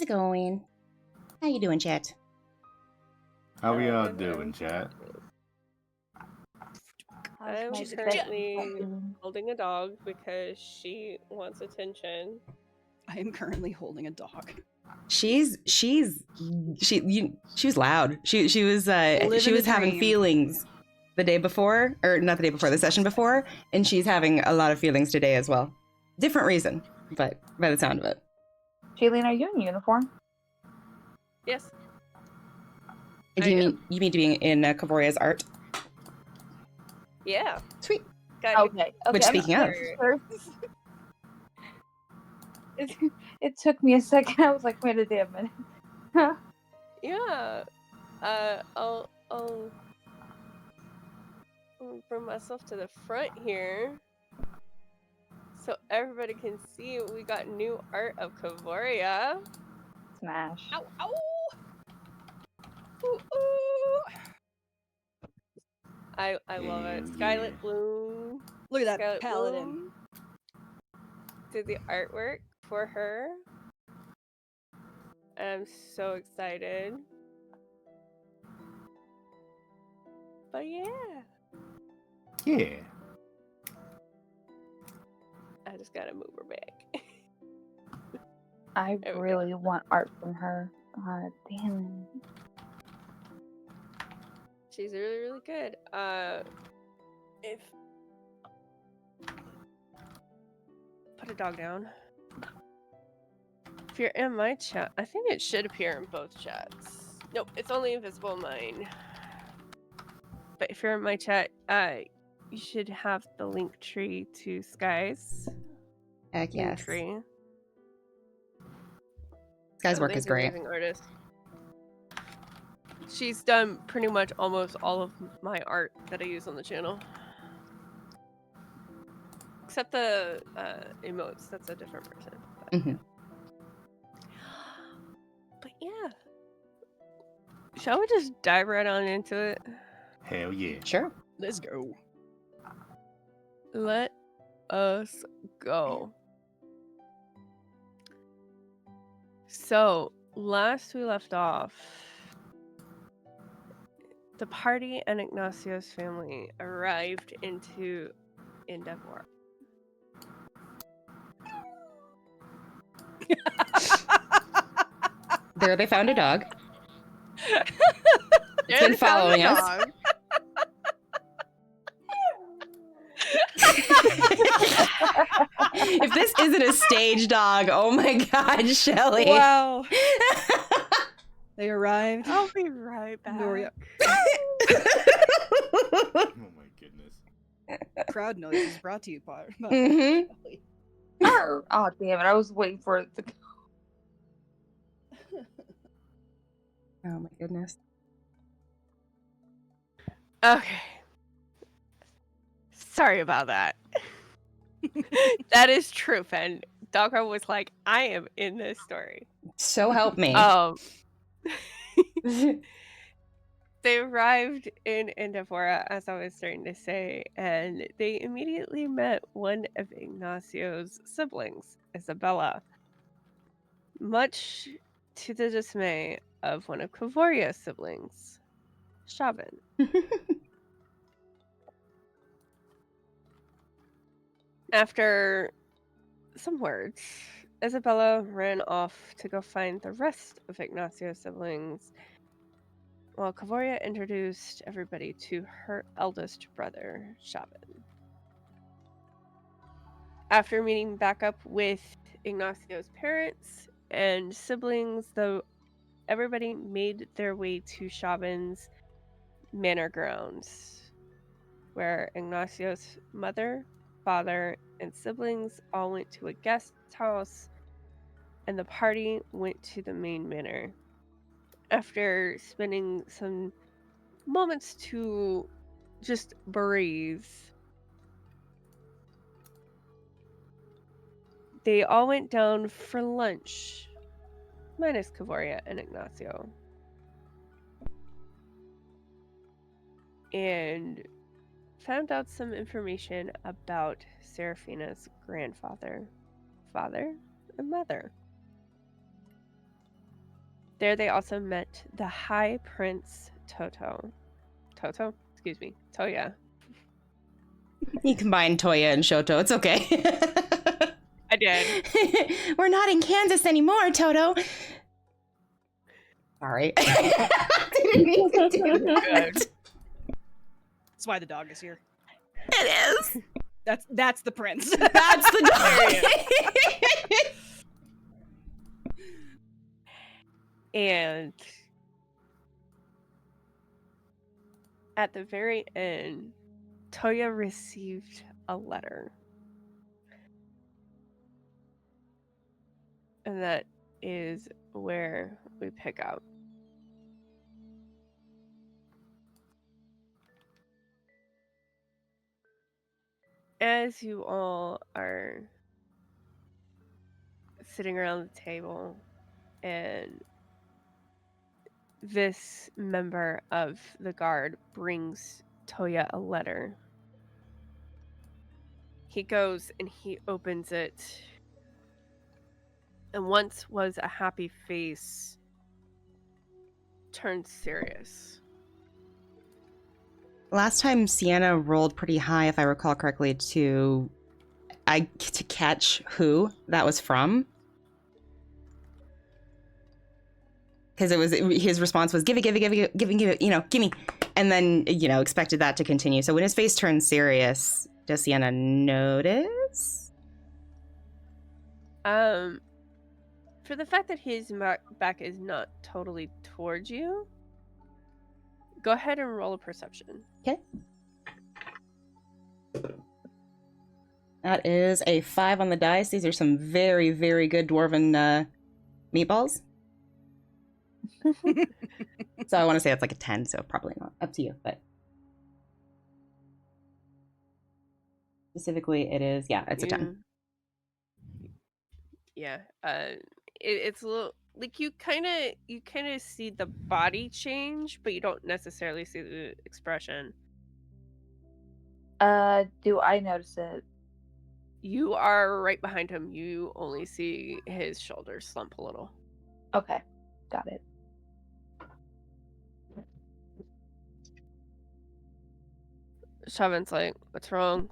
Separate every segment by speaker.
Speaker 1: How's it going? How you doing, chat?
Speaker 2: How we all doing, chat?
Speaker 3: I'm currently holding a dog because she wants attention.
Speaker 4: I am currently holding a dog.
Speaker 1: She was loud. She was having feelings the day before, or not the day before, the session before, and she's having a lot of feelings today as well. Different reason, but by the sound of it.
Speaker 5: Jaylene, are you in uniform?
Speaker 3: Yes.
Speaker 1: Do you mean to be in Ka'voria's art?
Speaker 3: Yeah.
Speaker 1: Sweet.
Speaker 5: Okay.
Speaker 1: Which, speaking of,
Speaker 5: it took me a second. I was like, wait a damn minute.
Speaker 3: Yeah. I'll bring myself to the front here so everybody can see we got new art of Ka'voria.
Speaker 5: Smash.
Speaker 3: Ow, ow! Ooh, ooh. I love it. Scarlet Bloom.
Speaker 4: Look at that
Speaker 3: Scarlet
Speaker 4: paladin.
Speaker 3: Bloom did the artwork for her. I'm so excited. But yeah.
Speaker 2: Yeah.
Speaker 3: I just gotta move her back.
Speaker 5: I really want art from her. God damn it.
Speaker 3: She's really, really good. Put a dog down. If you're in my chat, I think it should appear in both chats. Nope, it's only invisible in mine. But if you're in my chat, you should have the link tree to Sky's.
Speaker 1: Heck yes.
Speaker 3: Tree.
Speaker 1: Sky's work is great.
Speaker 3: Amazing artist. She's done pretty much almost all of my art that I use on the channel. Except the emotes, that's a different person.
Speaker 1: Mm-hmm.
Speaker 3: But yeah. Shall we just dive right on into it?
Speaker 2: Hell yeah.
Speaker 1: Sure.
Speaker 4: Let's go.
Speaker 3: Let us go. So, last we left off, the party and Ignacio's family arrived into Endeavor.
Speaker 1: There they found a dog. It's been following us. If this isn't a stage dog, oh my god, Shelly.
Speaker 4: Wow. They arrived.
Speaker 3: I'll be right back.
Speaker 2: Oh my goodness.
Speaker 4: Crowd noise is brought to you by
Speaker 1: Mm-hmm.
Speaker 4: Shelly.
Speaker 5: Oh damn it! I was waiting for it to go.
Speaker 1: Oh my goodness.
Speaker 3: Okay. Sorry about that. That is true, Fen. Dogger was like, I am in this story.
Speaker 1: So help me.
Speaker 3: They arrived in Endeavor, as I was starting to say, and they immediately met one of Ignacio's siblings, Isabella, much to the dismay of one of Ka'voria's siblings, Shaban. After some words, Isabella ran off to go find the rest of Ignacio's siblings, while Ka'voria introduced everybody to her eldest brother, Shaban. After meeting back up with Ignacio's parents and siblings, though, everybody made their way to Shaban's manor grounds, where Ignacio's mother, father, and siblings all went to a guest house, and the party went to the main manor. After spending some moments to just breathe, they all went down for lunch, minus Ka'voria and Ignacio. And found out some information about Serephina's grandfather, father, and mother. There they also met the High Prince Toto. Excuse me. Toya.
Speaker 1: You combine Toya and Shoto. It's okay.
Speaker 3: I did.
Speaker 1: We're not in Kansas anymore, Toto. Sorry. Didn't mean to do that.
Speaker 4: That's why the dog is here.
Speaker 1: It is.
Speaker 4: That's the prince.
Speaker 1: That's the dog.
Speaker 3: And at the very end, Toya received a letter. And that is where we pick up. As you all are sitting around the table, and this member of the guard brings Toya a letter. He goes and he opens it. And once was a happy face turned serious.
Speaker 1: Last time Sienna rolled pretty high, if I recall correctly, to catch who that was from. Because his response was give it, gimme, and then expected that to continue. So when his face turned serious, does Sienna notice?
Speaker 3: For the fact that his back is not totally towards you, go ahead and roll a perception.
Speaker 1: Okay. That is a 5 on the dice. These are some very, very good dwarven meatballs. So I want to say it's like a 10, so probably not. Up to you, but specifically it is, it's a 10.
Speaker 3: Yeah. It's a little like you kind of see the body change, but you don't necessarily see the expression.
Speaker 5: Do I notice it?
Speaker 3: You are right behind him. You only see his shoulders slump a little.
Speaker 5: Okay, got it.
Speaker 3: Shavan's like, what's wrong?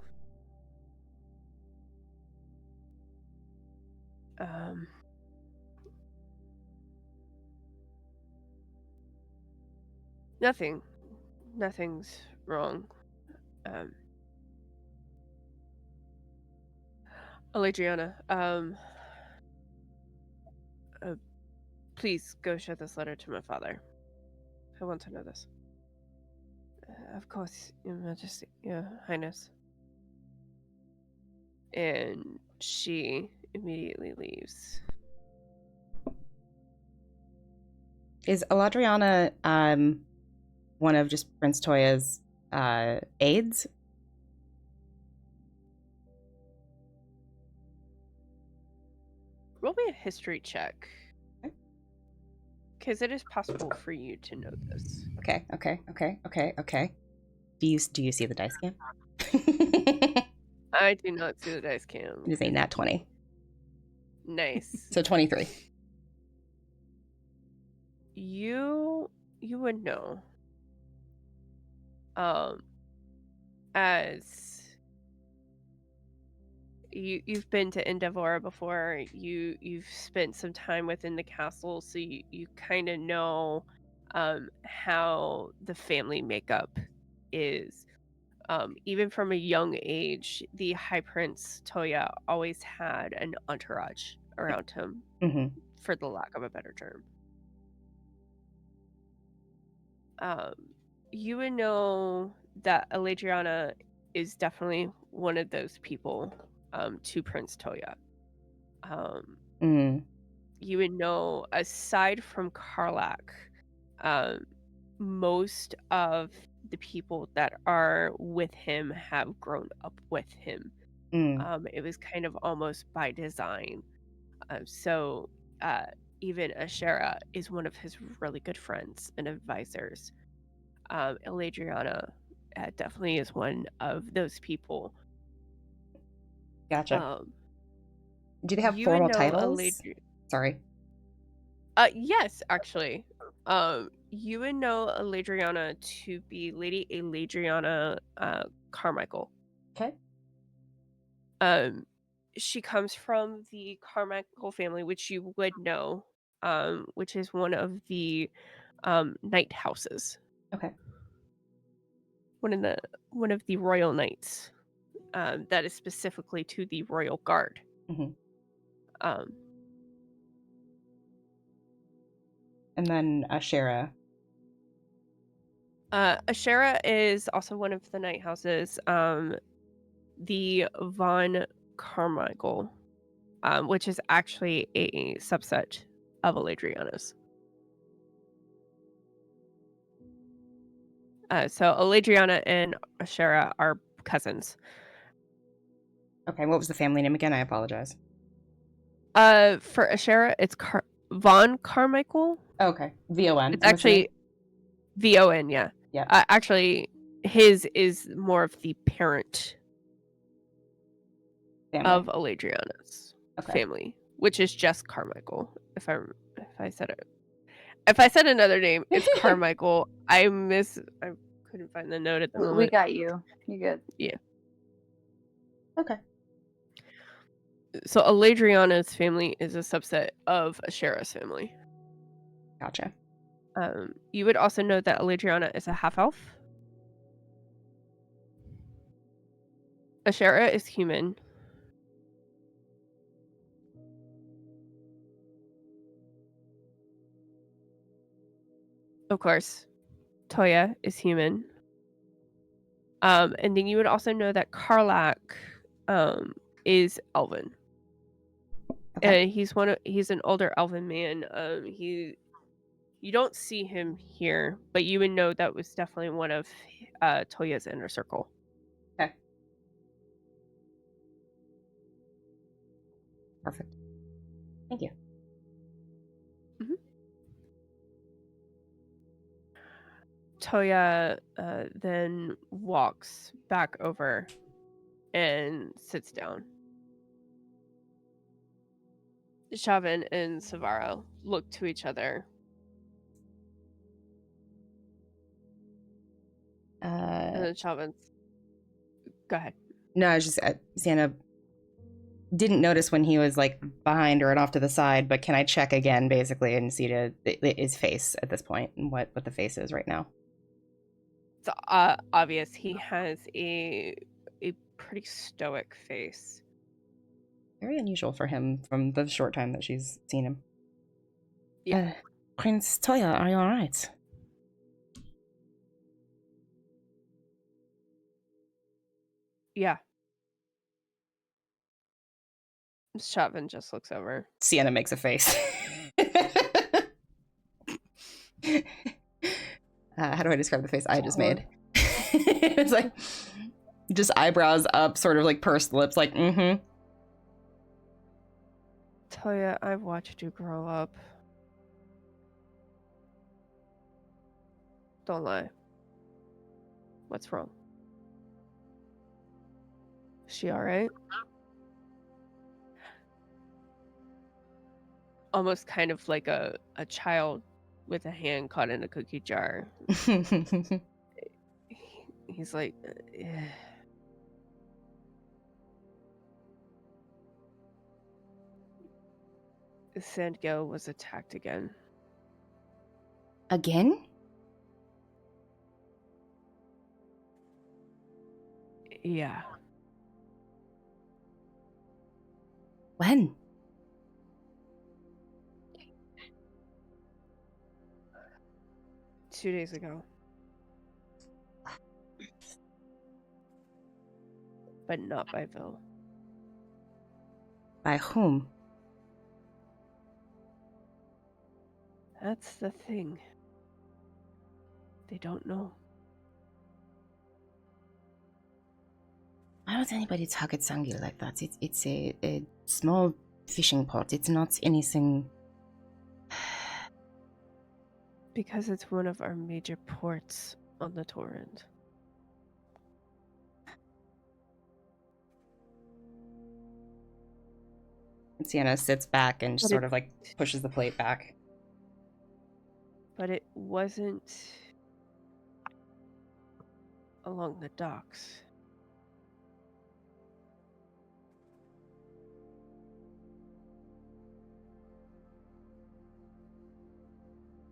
Speaker 3: Nothing's wrong. Eladriana, please go show this letter to my father. I want to know this. Of course, Your Majesty, Your Highness. And she immediately leaves.
Speaker 1: Is Eladriana one of just Prince Toya's aides?
Speaker 3: Roll me a history check. Because it is possible for you to know this.
Speaker 1: Okay. Do you see the dice cam?
Speaker 3: I do not see the dice cam.
Speaker 1: It is a nat 20.
Speaker 3: Nice.
Speaker 1: So 23.
Speaker 3: You would know. As you've been to Endavora before, you've spent some time within the castle, so you kind of know how the family makeup is. Even from a young age, the High Prince Toya always had an entourage around him, for the lack of a better term. You would know that Eladriana is definitely one of those people to Prince Toya. You would know, aside from Karlach, most of the people that are with him have grown up with him. It was kind of almost by design. So even Ashera is one of his really good friends and advisors. Eladriana definitely is one of those people.
Speaker 1: Gotcha. Do they have formal titles? Sorry.
Speaker 3: Yes, actually. You would know Eladriana to be Lady Eladriana Carmichael.
Speaker 1: Okay.
Speaker 3: She comes from the Carmichael family, which you would know, which is one of the knight houses.
Speaker 1: Okay.
Speaker 3: One of the royal knights. That is specifically to the royal guard.
Speaker 1: Mm-hmm.
Speaker 3: Um,
Speaker 1: And then Ashera.
Speaker 3: Ashera is also one of the knight houses. The Von Carmichael, which is actually a subset of Eladriana's. So Eladriana and Ashera are cousins.
Speaker 1: Okay, what was the family name again? I apologize.
Speaker 3: For Ashera, it's Von Carmichael.
Speaker 1: Okay, VON.
Speaker 3: It's actually VON, yeah.
Speaker 1: Yeah.
Speaker 3: Actually, his is more of the parent
Speaker 1: family.
Speaker 3: of Eladriana's family, which is just Carmichael. If I said it, if I said another name, it's Carmichael. I couldn't find the note at the moment.
Speaker 5: We got you. You good?
Speaker 3: Yeah.
Speaker 1: Okay.
Speaker 3: So Eladriana's family is a subset of Ashera's family.
Speaker 1: Gotcha.
Speaker 3: You would also know that Eladriana is a half-elf. Ashera is human. Of course, Toya is human. And then you would also know that Karlak is elven.
Speaker 1: Okay.
Speaker 3: He's an older elven man. You don't see him here, but you would know that was definitely one of Toya's inner circle.
Speaker 1: Okay. Perfect. Thank you.
Speaker 3: Mm-hmm. Toya then walks back over and sits down. Shavin and Savara look to each other. And then Shavin's... Go ahead.
Speaker 1: No, I was just... Sienna didn't notice when he was, like, behind her and off to the side, but can I check again, basically, and see his face at this point, and what the face is right now?
Speaker 3: It's obvious. He has a pretty stoic face.
Speaker 1: Very unusual for him from the short time that she's seen him.
Speaker 3: Yeah.
Speaker 1: Prince Toya, are you alright?
Speaker 3: Yeah. Shavin just looks over.
Speaker 1: Sienna makes a face. How do I describe the face I just made? It's like just eyebrows up, sort of like pursed lips, like mm-hmm.
Speaker 3: Toya, I've watched you grow up. Don't lie. What's wrong? Is she alright? Almost kind of like a child with a hand caught in a cookie jar. He's like, Sandgale was attacked again.
Speaker 1: Again?
Speaker 3: Yeah.
Speaker 1: When?
Speaker 3: Two days ago. But not by Vil.
Speaker 1: By whom?
Speaker 3: That's the thing. They don't know.
Speaker 1: Why would anybody target Sangil like that? It's a small fishing port. It's not anything...
Speaker 3: Because it's one of our major ports on the Torrent.
Speaker 1: Sienna sits back and sort of like pushes the plate back.
Speaker 3: But it wasn't along the docks.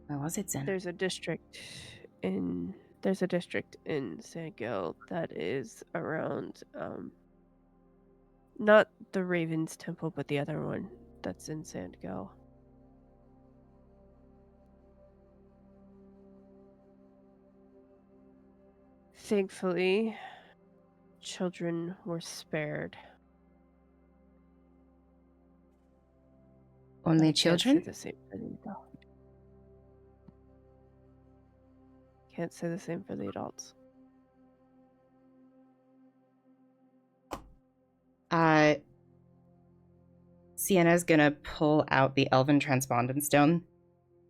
Speaker 1: Where was it then?
Speaker 3: There's a district in San Gil that is around not the Raven's Temple, but the other one that's in San Gil. Thankfully, children were spared.
Speaker 1: Only
Speaker 3: I
Speaker 1: children?
Speaker 3: Can't say the same for the adults. Can't say the same for the adults.
Speaker 1: Sienna's gonna pull out the Elven Transpondent Stone,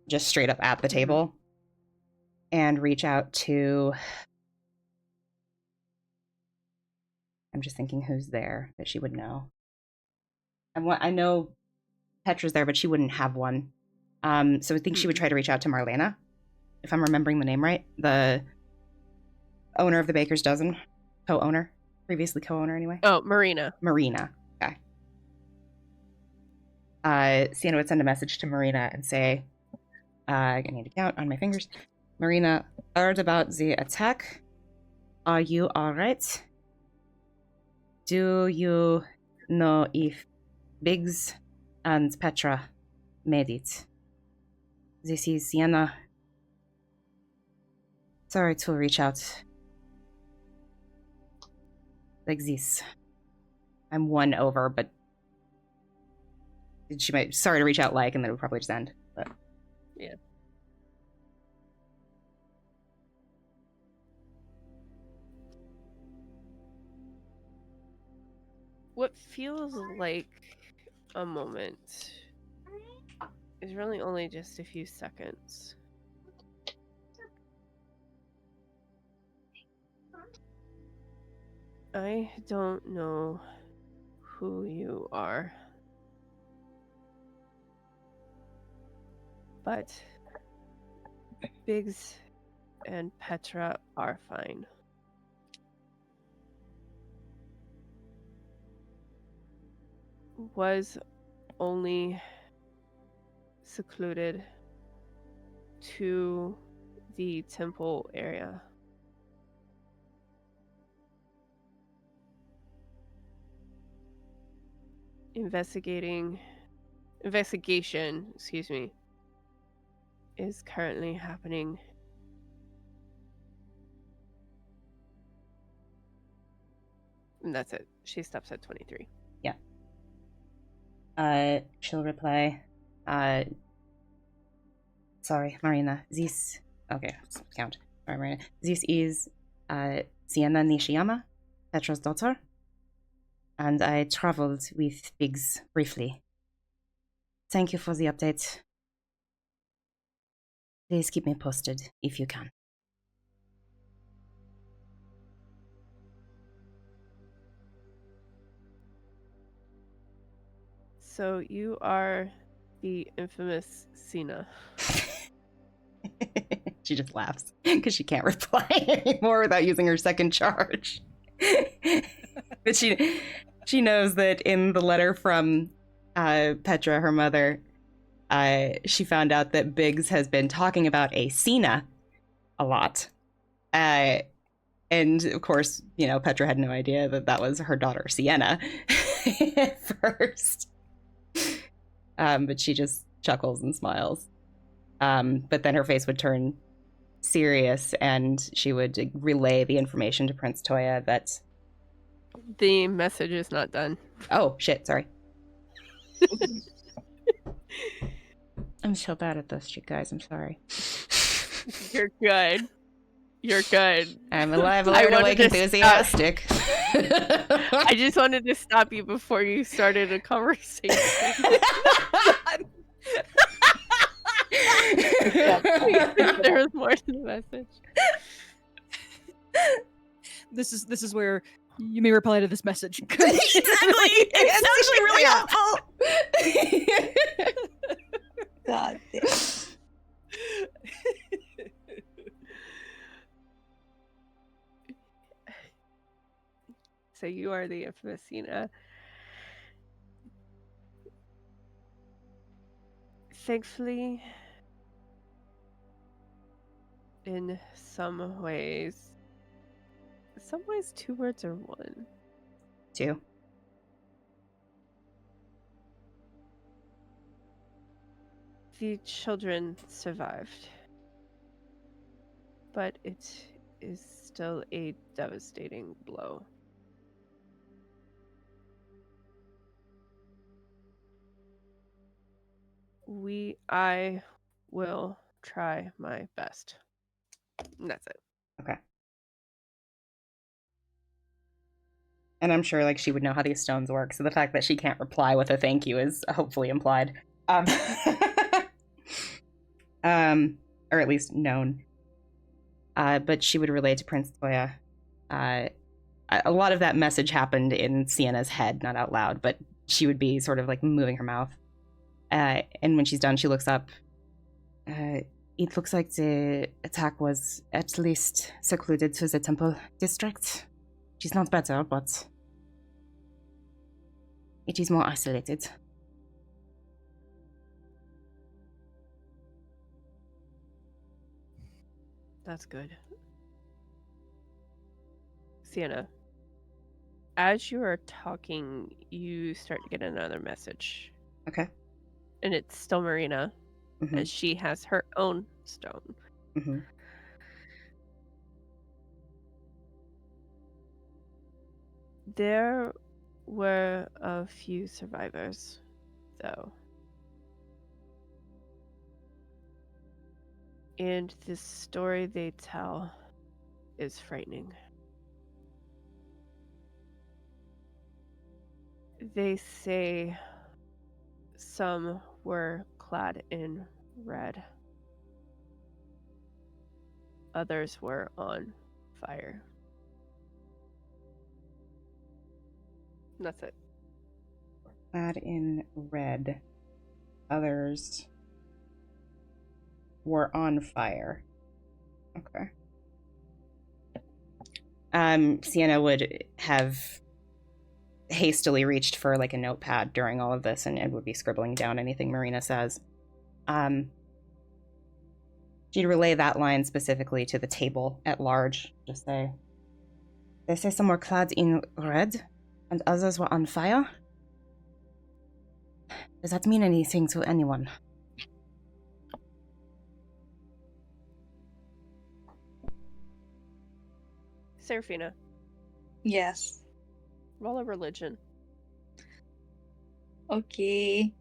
Speaker 1: just straight up at the table, and reach out to... I'm just thinking who's there that she would know. I know Petra's there, but she wouldn't have one. So I think she would try to reach out to Marlena, if I'm remembering the name right. The owner of the Baker's Dozen. Co-owner. Previously co-owner, anyway.
Speaker 3: Oh, Marina.
Speaker 1: Marina. Okay. Sienna would send a message to Marina and say, I need to count on my fingers. Marina, heard about the attack. Are you alright? Do you know if Biggs and Petra made it? This is Sienna. Sorry to reach out like this. I'm one over, but she might. Sorry to reach out like, and then it would probably just end. But
Speaker 3: yeah. What feels like a moment is really only just a few seconds. I don't know who you are, but Biggs and Petra are fine. Was only secluded to the temple area. Investigation, is currently happening. And that's it. She stops at 23.
Speaker 1: Yeah. She'll reply, sorry, Marina, this... Okay, let's count. Sorry, Marina. This is, Sienna Nishiyama, Petra's daughter. And I traveled with Biggs briefly. Thank you for the update. Please keep me posted if you can.
Speaker 3: So you are the infamous Sienna.
Speaker 1: She just laughs because she can't reply anymore without using her second charge. But she knows that in the letter from Petra, her mother, she found out that Biggs has been talking about a Sienna a lot. And of course, you know, Petra had no idea that that was her daughter, Sienna, at first. But she just chuckles and smiles. But then her face would turn serious and she would relay the information to Prince Toya that...
Speaker 3: The message is not done.
Speaker 1: Oh, shit, sorry. I'm so bad at this, you guys. I'm sorry.
Speaker 3: You're good. You're good.
Speaker 1: I'm alive, alert, awake, enthusiastic.
Speaker 3: I just wanted to stop you before you started a conversation. There was more to the message.
Speaker 4: This is where you may reply to this message.
Speaker 1: Exactly. It's actually really helpful.
Speaker 5: God damn.
Speaker 3: So you are the infamous Sienna. Thankfully, in some ways, two words are one.
Speaker 1: 2.
Speaker 3: The children survived, but it is still a devastating blow. I will try my best. And that's it.
Speaker 1: Okay. And I'm sure like she would know how these stones work, so the fact that she can't reply with a thank you is hopefully implied. Or at least known. But she would relay to Prince Toya. A lot of that message happened in Sienna's head, not out loud, but she would be sort of like moving her mouth. And when she's done, she looks up. It looks like the attack was at least secluded to the temple district. She's not better, but it is more isolated.
Speaker 3: That's good. Sienna, as you are talking, you start to get another message.
Speaker 1: Okay.
Speaker 3: And it's still Marina,
Speaker 1: Mm-hmm.
Speaker 3: as she has her own stone.
Speaker 1: Mm-hmm.
Speaker 3: There were a few survivors, though. And the story they tell is frightening. They say some were clad in red. Others were on fire. And that's it.
Speaker 1: Clad in red. Others were on fire. Okay. Sienna would have hastily reached for like a notepad during all of this and would be scribbling down anything Marina says. She'd relay that line specifically to the table at large. Just say, they say some were clad in red and others were on fire? Does that mean anything to anyone?
Speaker 3: Serephina,
Speaker 5: Yes.
Speaker 3: roll a religion.
Speaker 5: Okay.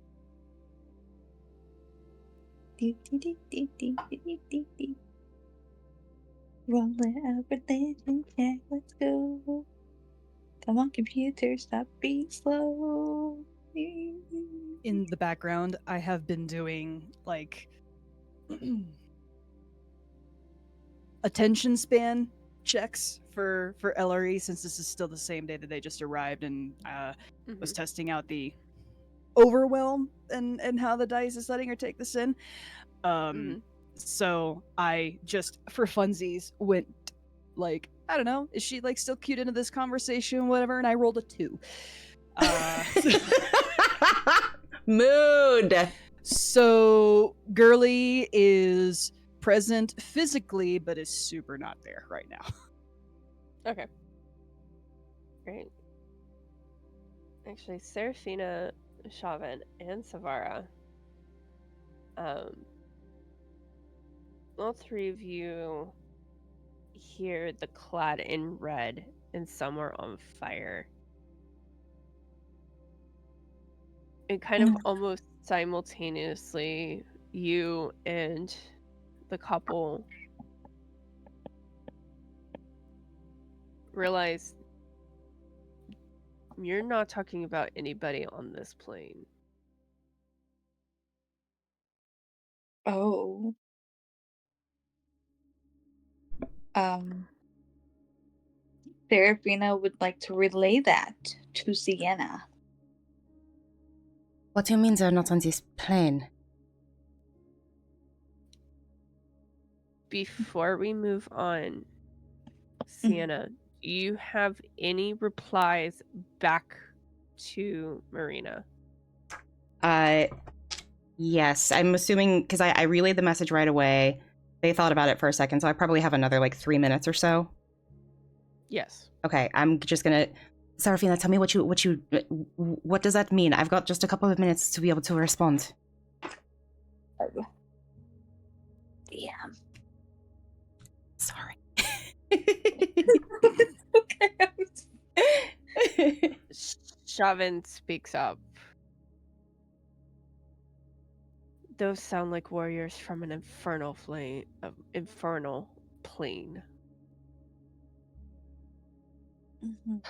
Speaker 5: Rolling out religion check, let's go. Come on, computer, stop being slow.
Speaker 4: In the background, I have been doing like attention span checks for Elery, since this is still the same day that they just arrived, and was testing out the overwhelm and how the dice is letting her take this in. So I just, for funsies, went like, I don't know, is she like still cute into this conversation, whatever, and I rolled a 2.
Speaker 1: Mood!
Speaker 4: So Girly is present physically, but is super not there right now.
Speaker 3: Okay. Great. Actually, Serephina, Shavan, and Savara, all three of you hear the clad in red and some are on fire. And kind of almost simultaneously, you and the couple realize you're not talking about anybody on this plane.
Speaker 5: Oh. Serephina would like to relay that to Sienna.
Speaker 1: What do you mean they're not on this plane?
Speaker 3: Before we move on, Sienna, Do you have any replies back to Marina?
Speaker 1: Yes. I'm assuming, because I relayed the message right away. They thought about it for a second, so I probably have another, 3 minutes or so.
Speaker 3: Yes.
Speaker 1: Okay, I'm just gonna... Serephina, tell me what does that mean? I've got just a couple of minutes to be able to respond.
Speaker 5: Yeah.
Speaker 1: Sorry.
Speaker 5: Okay.
Speaker 3: Shavin speaks up. Those sound like warriors from an infernal plane.
Speaker 5: Mhm.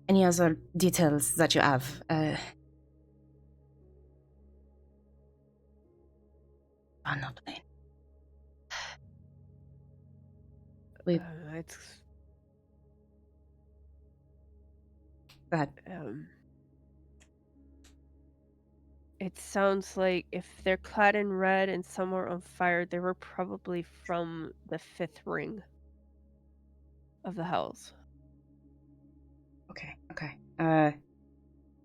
Speaker 1: Any other details that you have? Not plain.
Speaker 3: It's
Speaker 1: Go ahead.
Speaker 3: It sounds like if they're clad in red and some are on fire, they were probably from the 5th ring of the Hells.
Speaker 1: Okay.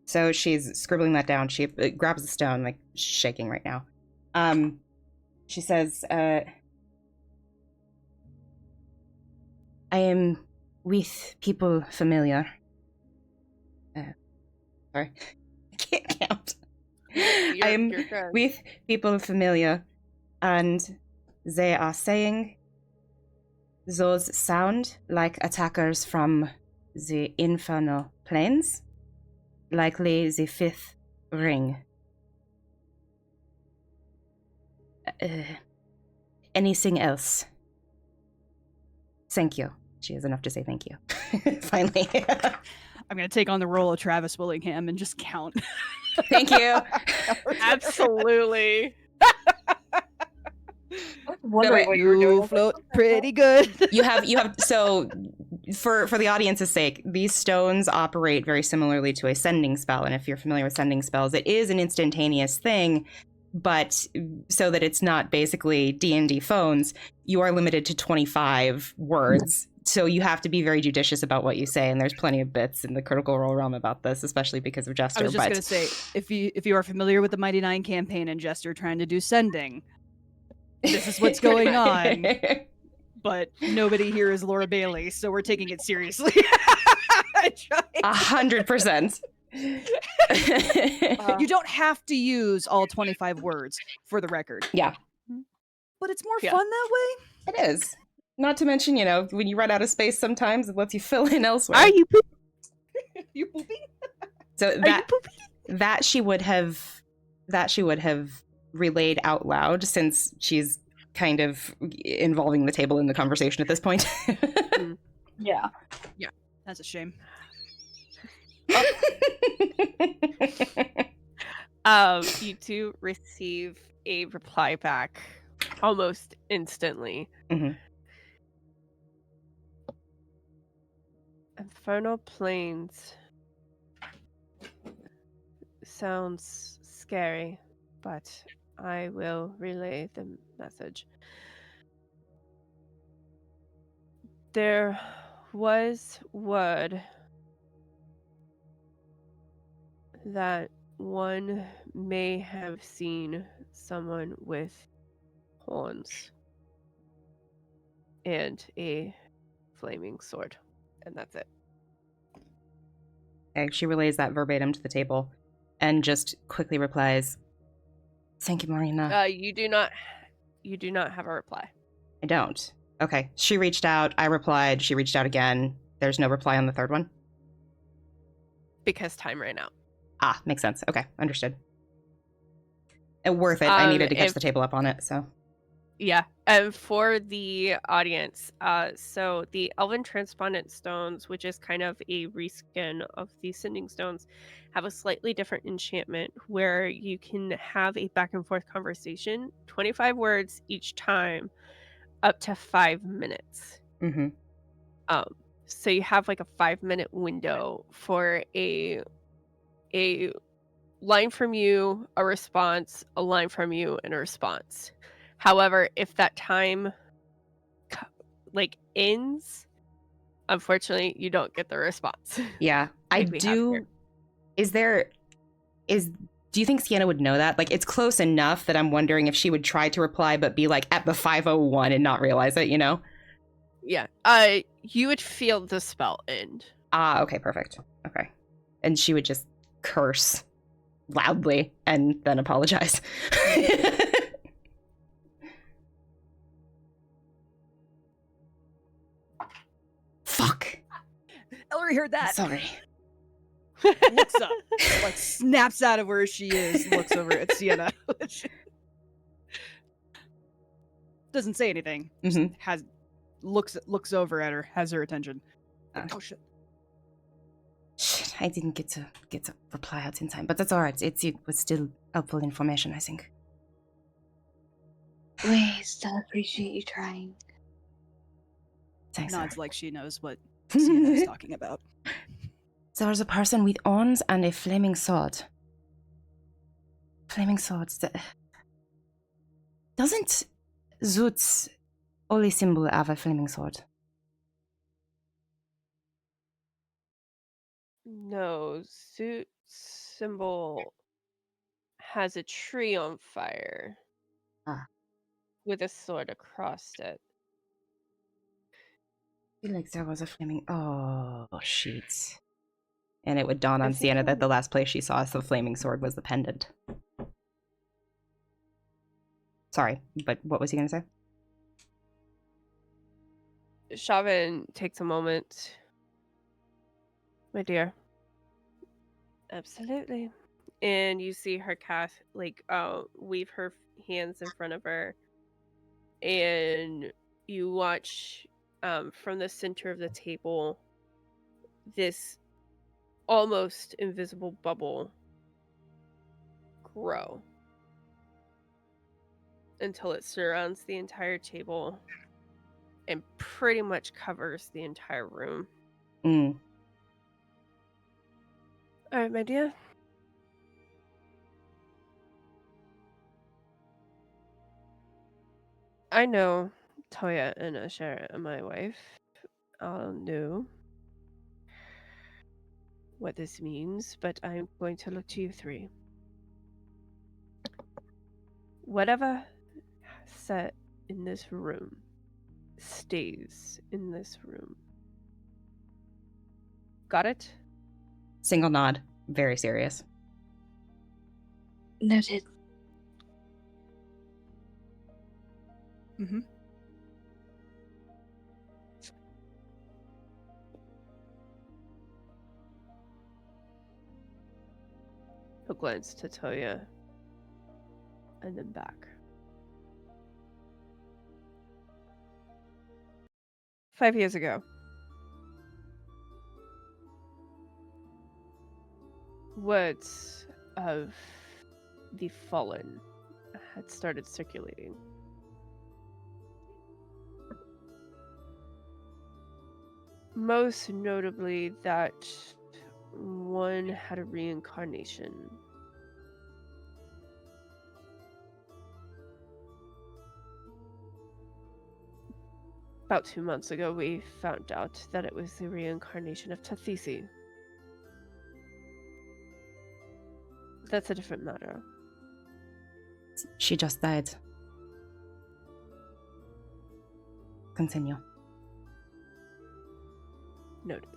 Speaker 1: So she's scribbling that down. She grabs the stone, shaking right now. She says, I am with people familiar. Sorry. I can't count. I am with people familiar, and they are saying those sound like attackers from the infernal planes, likely the 5th ring. Anything else? Thank you. She has enough to say thank you. Finally.
Speaker 4: I'm going to take on the role of Travis Willingham and just count.
Speaker 1: Thank you.
Speaker 3: Absolutely.
Speaker 5: Wondering what you were doing.
Speaker 4: Float pretty good.
Speaker 1: You have so for the audience's sake, these stones operate very similarly to a sending spell, and if you're familiar with sending spells, it is an instantaneous thing, but so that it's not basically D&D phones, you are limited to 25 words. So you have to be very judicious about what you say, and there's plenty of bits in the Critical Role realm about this, especially because of Jester.
Speaker 4: I was just going to say, if you are familiar with the Mighty Nine campaign and Jester trying to do sending, this is what's going on. But nobody here is Laura Bailey, so we're taking it seriously.
Speaker 1: 100%.
Speaker 4: You don't have to use all 25 words, for the record.
Speaker 1: Yeah.
Speaker 4: But it's more fun that way.
Speaker 1: It is. Not to mention, when you run out of space sometimes, it lets you fill in elsewhere.
Speaker 3: Are you pooping?
Speaker 4: You pooping?
Speaker 1: So that she would have relayed out loud, since she's kind of involving the table in the conversation at this point.
Speaker 5: Yeah.
Speaker 4: That's a shame.
Speaker 3: You two receive a reply back almost instantly.
Speaker 1: Mm-hmm.
Speaker 3: Infernal Plains sounds scary, but I will relay the message. There was word that one may have seen someone with horns and a flaming sword. And that's it.
Speaker 1: Okay, she relays that verbatim to the table and just quickly replies, "Thank you, Marina."
Speaker 3: You do not have a reply.
Speaker 1: I don't. Okay. She reached out, I replied, she reached out again. There's no reply on the third one?
Speaker 3: Because time ran out.
Speaker 1: Ah, makes sense. Okay, understood. Worth it. I needed to catch the table up on it, so.
Speaker 3: Yeah. For the audience, so the Elven Transpondent Stones, which is kind of a reskin of the Sending Stones, have a slightly different enchantment where you can have a back and forth conversation, 25 words each time, up to 5 minutes.
Speaker 1: Mm-hmm.
Speaker 3: So you have like a 5-minute window for a line from you, a response, a line from you, and a response. However, if that time ends, unfortunately, you don't get the response.
Speaker 1: Yeah, I
Speaker 3: like we have
Speaker 1: do.
Speaker 3: here.
Speaker 1: Do you think Sienna would know that? Like, it's close enough that I'm wondering if she would try to reply, but be like at the 501 and not realize it, you know?
Speaker 3: Yeah. You would feel the spell end.
Speaker 1: Ah, okay, perfect. Okay. And she would just curse loudly and then apologize. Fuck.
Speaker 4: Elery heard that.
Speaker 1: Sorry.
Speaker 4: Looks up, like snaps out of where she is, looks over at Sienna. Doesn't say anything. Just looks over at her, has her attention. Oh shit.
Speaker 1: Shit, I didn't get to reply out in time, but that's all right. It was still helpful information, I think.
Speaker 5: We still appreciate you trying.
Speaker 1: Thanks.
Speaker 4: Nods like she knows what Sienna's talking about.
Speaker 1: There's a person with horns and a flaming sword. Flaming swords. Doesn't Zoot's holy symbol have a flaming sword?
Speaker 3: No, suit symbol has a tree on fire.
Speaker 1: Ah.
Speaker 3: With a sword across it.
Speaker 1: I feel like there was a flaming. Oh, shit. And it would dawn on
Speaker 3: I think
Speaker 1: Sienna
Speaker 3: it
Speaker 1: that the last place she saw the flaming sword was the pendant. Sorry, but what was he going to say?
Speaker 3: Shavin takes a moment. My dear. Absolutely. And you see her cast, weave her hands in front of her. And you watch from the center of the table this almost invisible bubble grow until it surrounds the entire table and pretty much covers the entire room.
Speaker 1: Mm.
Speaker 3: All right, my dear. I know Toya and Ashera, my wife, all knew what this means, but I'm going to look to you three. Whatever set in this room stays in this room. Got it?
Speaker 1: Single nod. Very serious.
Speaker 5: Noted.
Speaker 4: Mm-hmm.
Speaker 3: He'll glance to Toya and then back. 5 years ago, words of the fallen had started circulating. Most notably that one had a reincarnation. About 2 months ago, we found out that it was the reincarnation of Tathisi. That's a different matter.
Speaker 1: She just died. Continue.
Speaker 3: Noted.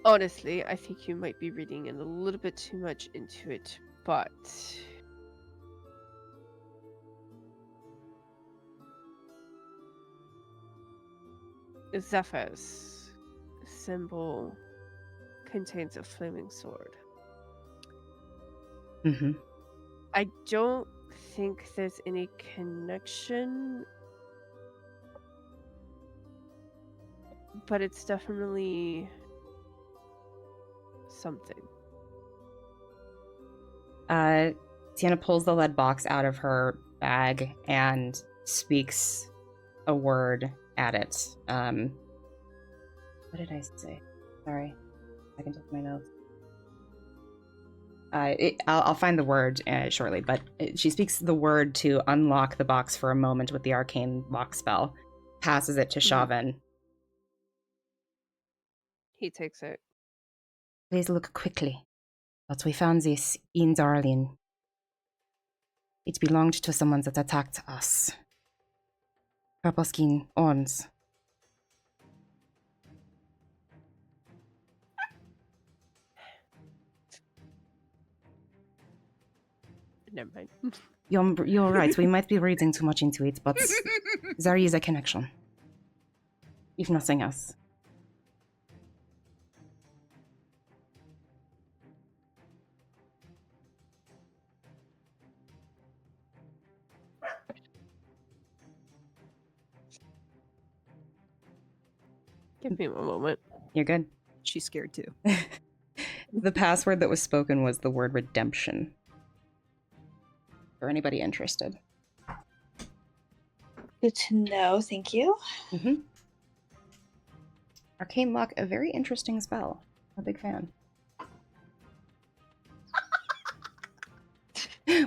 Speaker 3: Honestly, I think you might be reading in a little bit too much into it, but Zephyr's symbol contains a flaming sword.
Speaker 1: Mm-hmm.
Speaker 3: I don't think there's any connection, but it's definitely something.
Speaker 1: Sienna pulls the lead box out of her bag and speaks a word at it. What did I say? Sorry. I can take my notes. I'll find the word shortly, but she speaks the word to unlock the box for a moment with the arcane lock spell. Passes it to Chauvin.
Speaker 3: He takes it.
Speaker 1: Please look quickly. But we found this in Darlin. It belonged to someone that attacked us. Purple skin owns.
Speaker 3: Never mind.
Speaker 1: You're right, we might be reading too much into it, but there is a connection. If nothing else.
Speaker 3: Give me one moment.
Speaker 1: You're good.
Speaker 4: She's scared too.
Speaker 1: The password that was spoken was the word redemption. For anybody interested.
Speaker 5: Good to know, thank you.
Speaker 1: Mm-hmm. Arcane Lock, a very interesting spell. I'm a big fan.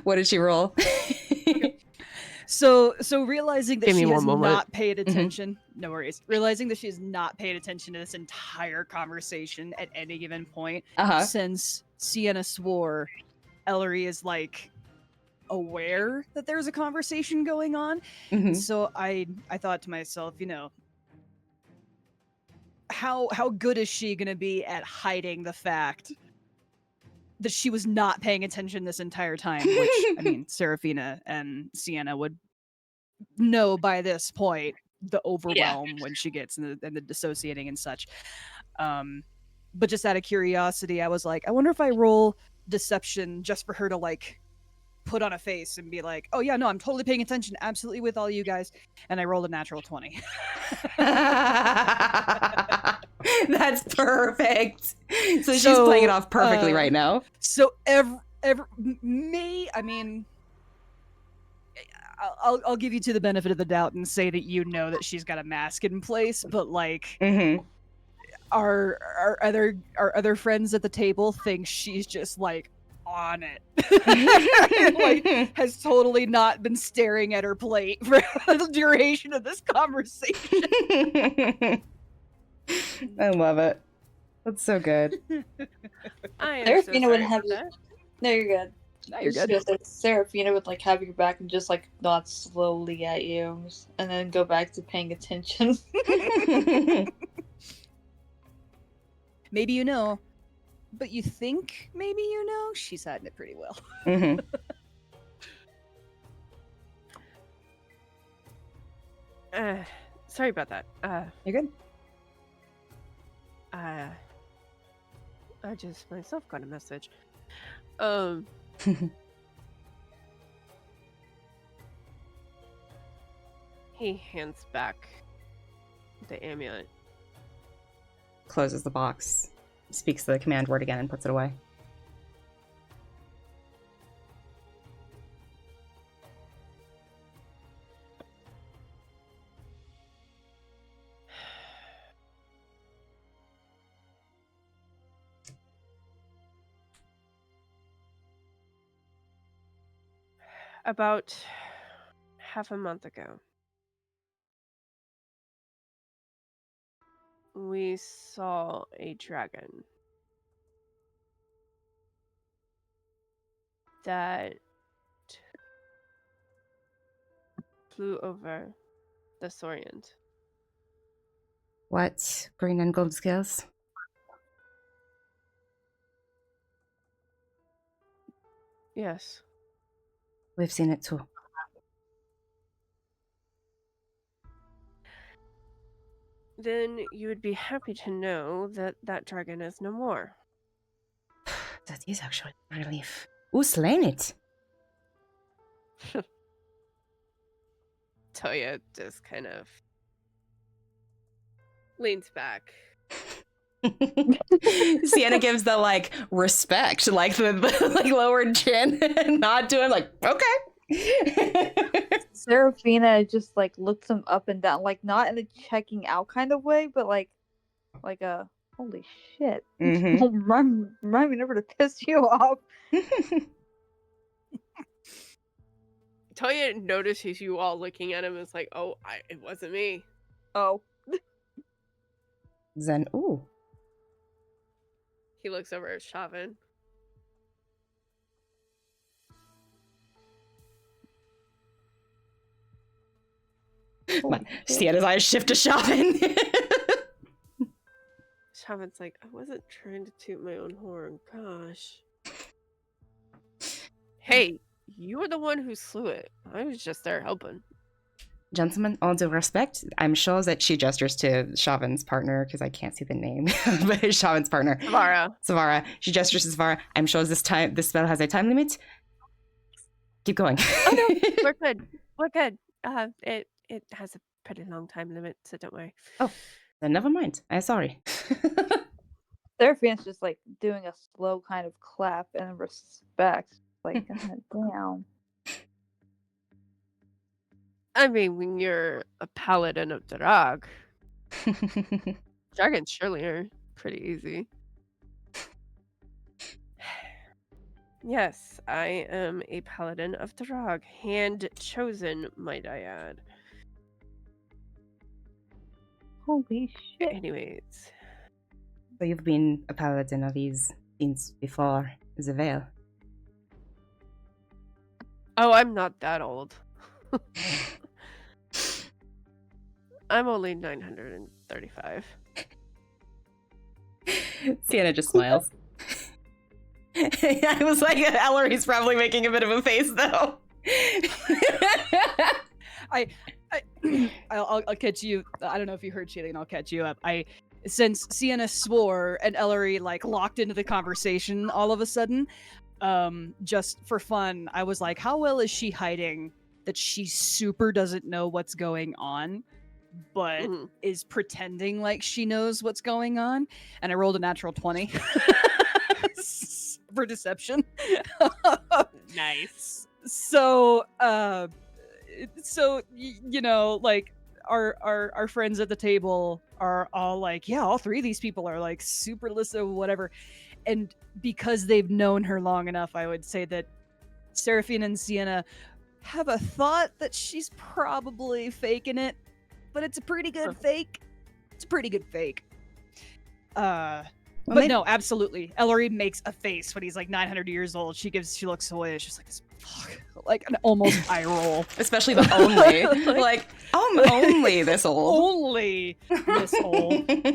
Speaker 1: What did she roll?
Speaker 4: So realizing that
Speaker 3: Give me
Speaker 4: she has
Speaker 3: one moment.
Speaker 4: not paid attention, no worries. Realizing that she has not paid attention to this entire conversation at any given point, since Sienna swore, Elery is like aware that there's a conversation going on.
Speaker 1: Mm-hmm.
Speaker 4: So I thought to myself, you know, how good is she gonna be at hiding the fact that she was not paying attention this entire time? Which I mean, Serephina and Sienna would know by this point the overwhelm when she gets and the dissociating and such. But just out of curiosity, I was like, I wonder if I roll deception just for her to like put on a face and be like, oh yeah, no, I'm totally paying attention, absolutely with all you guys. And I rolled a natural 20.
Speaker 1: That's perfect. So she's playing it off perfectly right now.
Speaker 4: So I mean, I'll give you to the benefit of the doubt and say that you know that she's got a mask in place, but like, our other friends at the table think she's just like on it. Like, has totally not been staring at her plate for the duration of this conversation.
Speaker 1: I love it. That's so good.
Speaker 3: I am
Speaker 5: Serephina
Speaker 3: so
Speaker 5: would
Speaker 3: sorry
Speaker 5: have
Speaker 3: for that.
Speaker 5: No, you're good.
Speaker 4: No, you're good.
Speaker 5: Just that Seraphina would like have your back and just like nod slowly at you, and then go back to paying attention.
Speaker 4: Maybe you know, but you think maybe you know, she's hiding it pretty well.
Speaker 3: Sorry about that.
Speaker 1: You're good.
Speaker 3: I just myself got a message. He hands back the amulet.
Speaker 1: Closes the box, speaks the command word again, and puts it away.
Speaker 3: About half a month ago, we saw a dragon that flew over the Sorient.
Speaker 1: What? Green and gold scales?
Speaker 3: Yes.
Speaker 1: We've seen it too.
Speaker 3: Then you would be happy to know that that dragon is no more.
Speaker 1: That is actually a relief. Who slain it?
Speaker 3: Toya just kind of leans back.
Speaker 1: Sienna gives the like respect, like the like lowered chin nod to him, like okay.
Speaker 5: Seraphina just like looks him up and down, like not in a checking out kind of way, but like a Holy shit.
Speaker 1: Mhm.
Speaker 5: Don't remind me never to piss you off.
Speaker 3: Talia notices you all looking at him and is like, oh, it wasn't me.
Speaker 5: Oh.
Speaker 1: Then, ooh.
Speaker 3: He looks over at Shavin.
Speaker 5: Holy shit.
Speaker 1: Sienna's eyes shift to Shavin.
Speaker 3: Shavin's like, I wasn't trying to toot my own horn. Gosh. Hey, you were the one who slew it. I was just there helping.
Speaker 1: Gentlemen, all due respect, I'm sure that she gestures to Shavin's partner, because I can't see the name, but Shavin's partner. Savara. She gestures to Savara. I'm sure this spell has a time limit. Keep going.
Speaker 3: Oh no, we're good. We're good. It has a pretty long time limit, so don't worry.
Speaker 1: Oh, then never mind. I'm sorry.
Speaker 5: Seraphine's just like doing a slow kind of clap and respect. Like, God damn.
Speaker 3: I mean, when you're a paladin of Darag, dragons surely are pretty easy. Yes, I am a paladin of Darag, hand chosen, might I add.
Speaker 5: Holy shit.
Speaker 3: Anyways,
Speaker 1: So you've been a paladin of these since before the veil.
Speaker 3: oh, I'm not that old. I'm only 935.
Speaker 1: Sienna just smiles. I was like, Elery's probably making a bit of a face, though.
Speaker 4: I'll catch you. I don't know if you heard Shaylee, and I'll catch you up. Since Sienna swore and Elery like locked into the conversation all of a sudden, just for fun, I was like, how well is she hiding that she super doesn't know what's going on, but is pretending like she knows what's going on? And I rolled a natural 20 for deception.
Speaker 3: Nice.
Speaker 4: So you know, like our friends at the table are all like, yeah, all three of these people are like super lissa, whatever. And because they've known her long enough, I would say that Serephina and Sienna have a thought that she's probably faking it, but it's a pretty good fake. It's a pretty good fake. But no, absolutely. Elery makes a face when he's like 900 years old. She looks away. She's like, fuck, like an almost eye roll.
Speaker 1: Especially the only. Like, I'm only this old.
Speaker 4: Only this old. Like,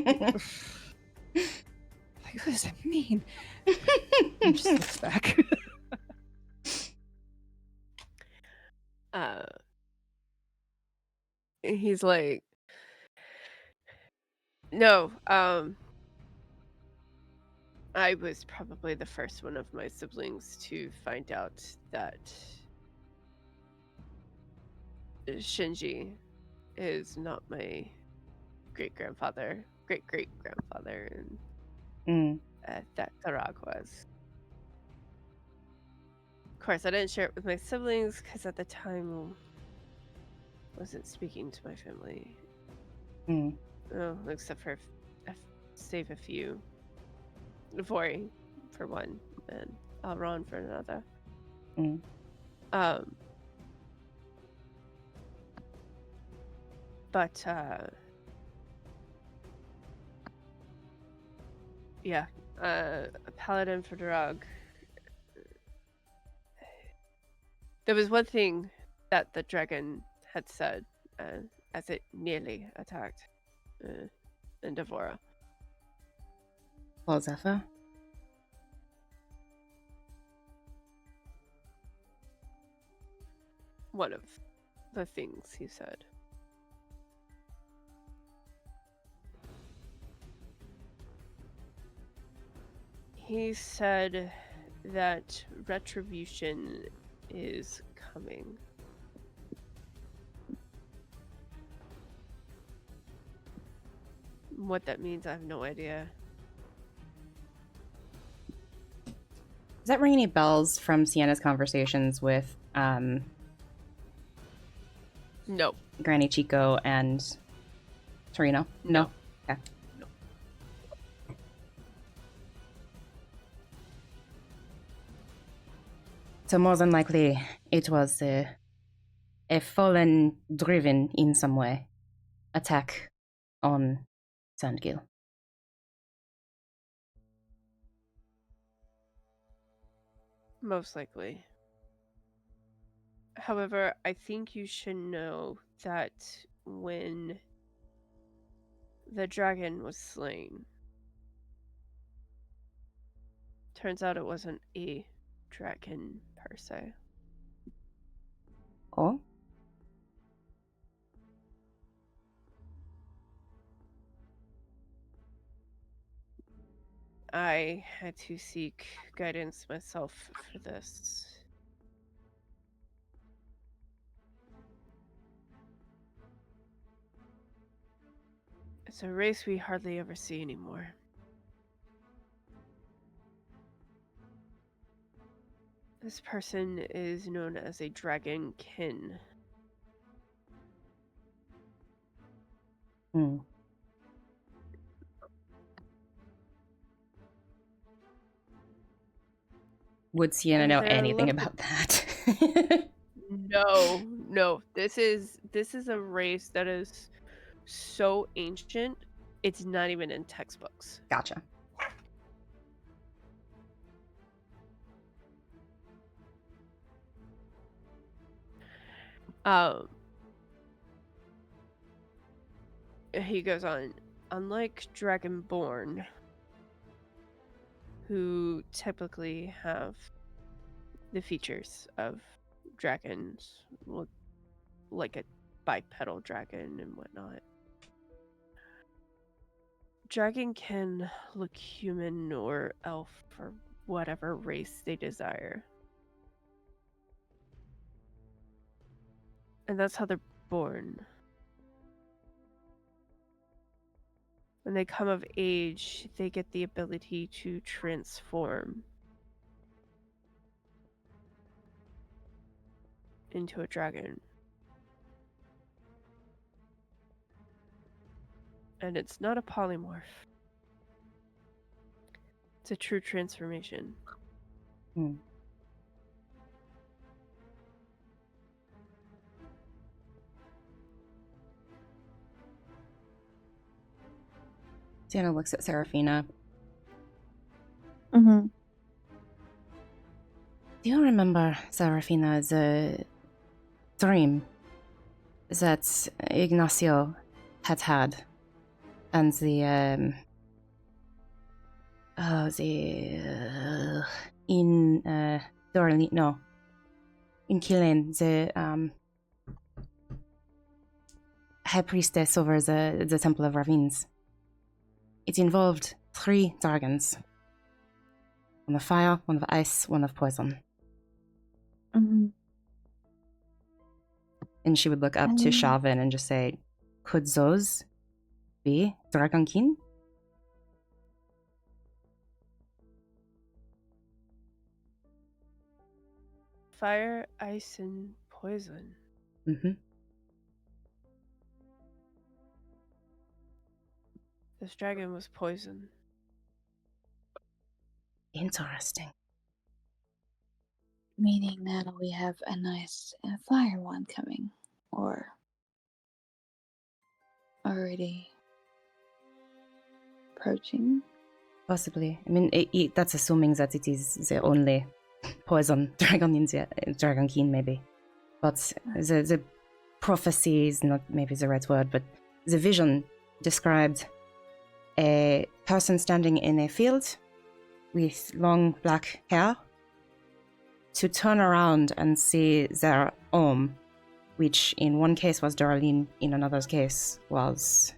Speaker 4: what does that mean? And just looks back.
Speaker 3: He's like, no, I was probably the first one of my siblings to find out that Shinji is not my great-grandfather, great-great-grandfather, and that Darag was. Of course, I didn't share it with my siblings because at the time I wasn't speaking to my family. Oh, except for save a few. Vori for one, and Alron for another. But yeah, a paladin for Darag. There was one thing that the dragon had said as it nearly attacked Endavora.
Speaker 1: Well, Zephyr?
Speaker 3: One of the things he said. He said that retribution is coming. What that means, I have no idea.
Speaker 1: Does that ring any bells from Sienna's conversations with
Speaker 3: No.
Speaker 1: Granny Chico and Torino? No. Okay.
Speaker 3: No.
Speaker 1: So more than likely, it was a fallen, driven in some way attack on Sandgill.
Speaker 3: Most likely. However, I think you should know that when the dragon was slain, turns out it wasn't a dragon per se.
Speaker 1: Oh?
Speaker 3: I had to seek guidance myself for this. It's a race we hardly ever see anymore. This person is known as a dragon kin.
Speaker 1: Hmm. Would Sienna know
Speaker 3: They're a
Speaker 1: anything
Speaker 3: little
Speaker 1: about that?
Speaker 3: No. This is a race that is so ancient, it's not even in textbooks.
Speaker 1: Gotcha.
Speaker 3: He goes on, unlike Dragonborn, who typically have the features of dragons, like a bipedal dragon and whatnot. Dragon can look human or elf or whatever race they desire. And that's how they're born. When they come of age, they get the ability to transform into a dragon. And it's not a polymorph. It's a true transformation.
Speaker 1: Hmm. Sienna looks at Serephina.
Speaker 5: Mm-hmm.
Speaker 1: Do you remember, Serephina, the dream that Ignacio had and in Dorley, no, in Killeen, the high priestess over the Temple of Ravines. It involved 3 dragons. One of fire, one of ice, one of poison.
Speaker 5: Mm-hmm.
Speaker 1: And she would look up to Shavin and just say, could those be Dragonkin?
Speaker 3: Fire, ice, and poison.
Speaker 1: Mm-hmm.
Speaker 3: This dragon was poison.
Speaker 1: Interesting.
Speaker 5: Meaning that we have a nice fire one coming, or already approaching.
Speaker 1: Possibly. I mean, that's assuming that it is the only poison dragon in the Dragonkin, maybe. But the prophecy is not maybe the right word, but the vision described a person standing in a field with long black hair to turn around and see their home, which in one case was Darlene, in another case was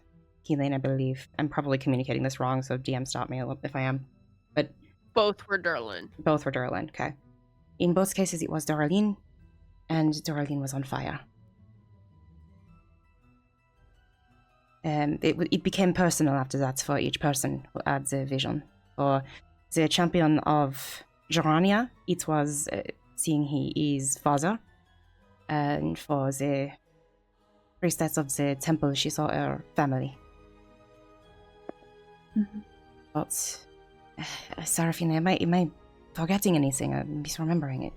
Speaker 1: Keelan, I believe. I'm probably communicating this wrong, so DM stop me if I am. But
Speaker 3: both were Darlene.
Speaker 1: Both were Darlene, okay. In both cases it was Darlene, and Darlene was on fire. It became personal after that for each person who had the vision. For the champion of Jorania, it was seeing his father. And for the priestess of the temple, she saw her family.
Speaker 5: Mm-hmm.
Speaker 1: But, Seraphina, am I forgetting anything? I'm misremembering it.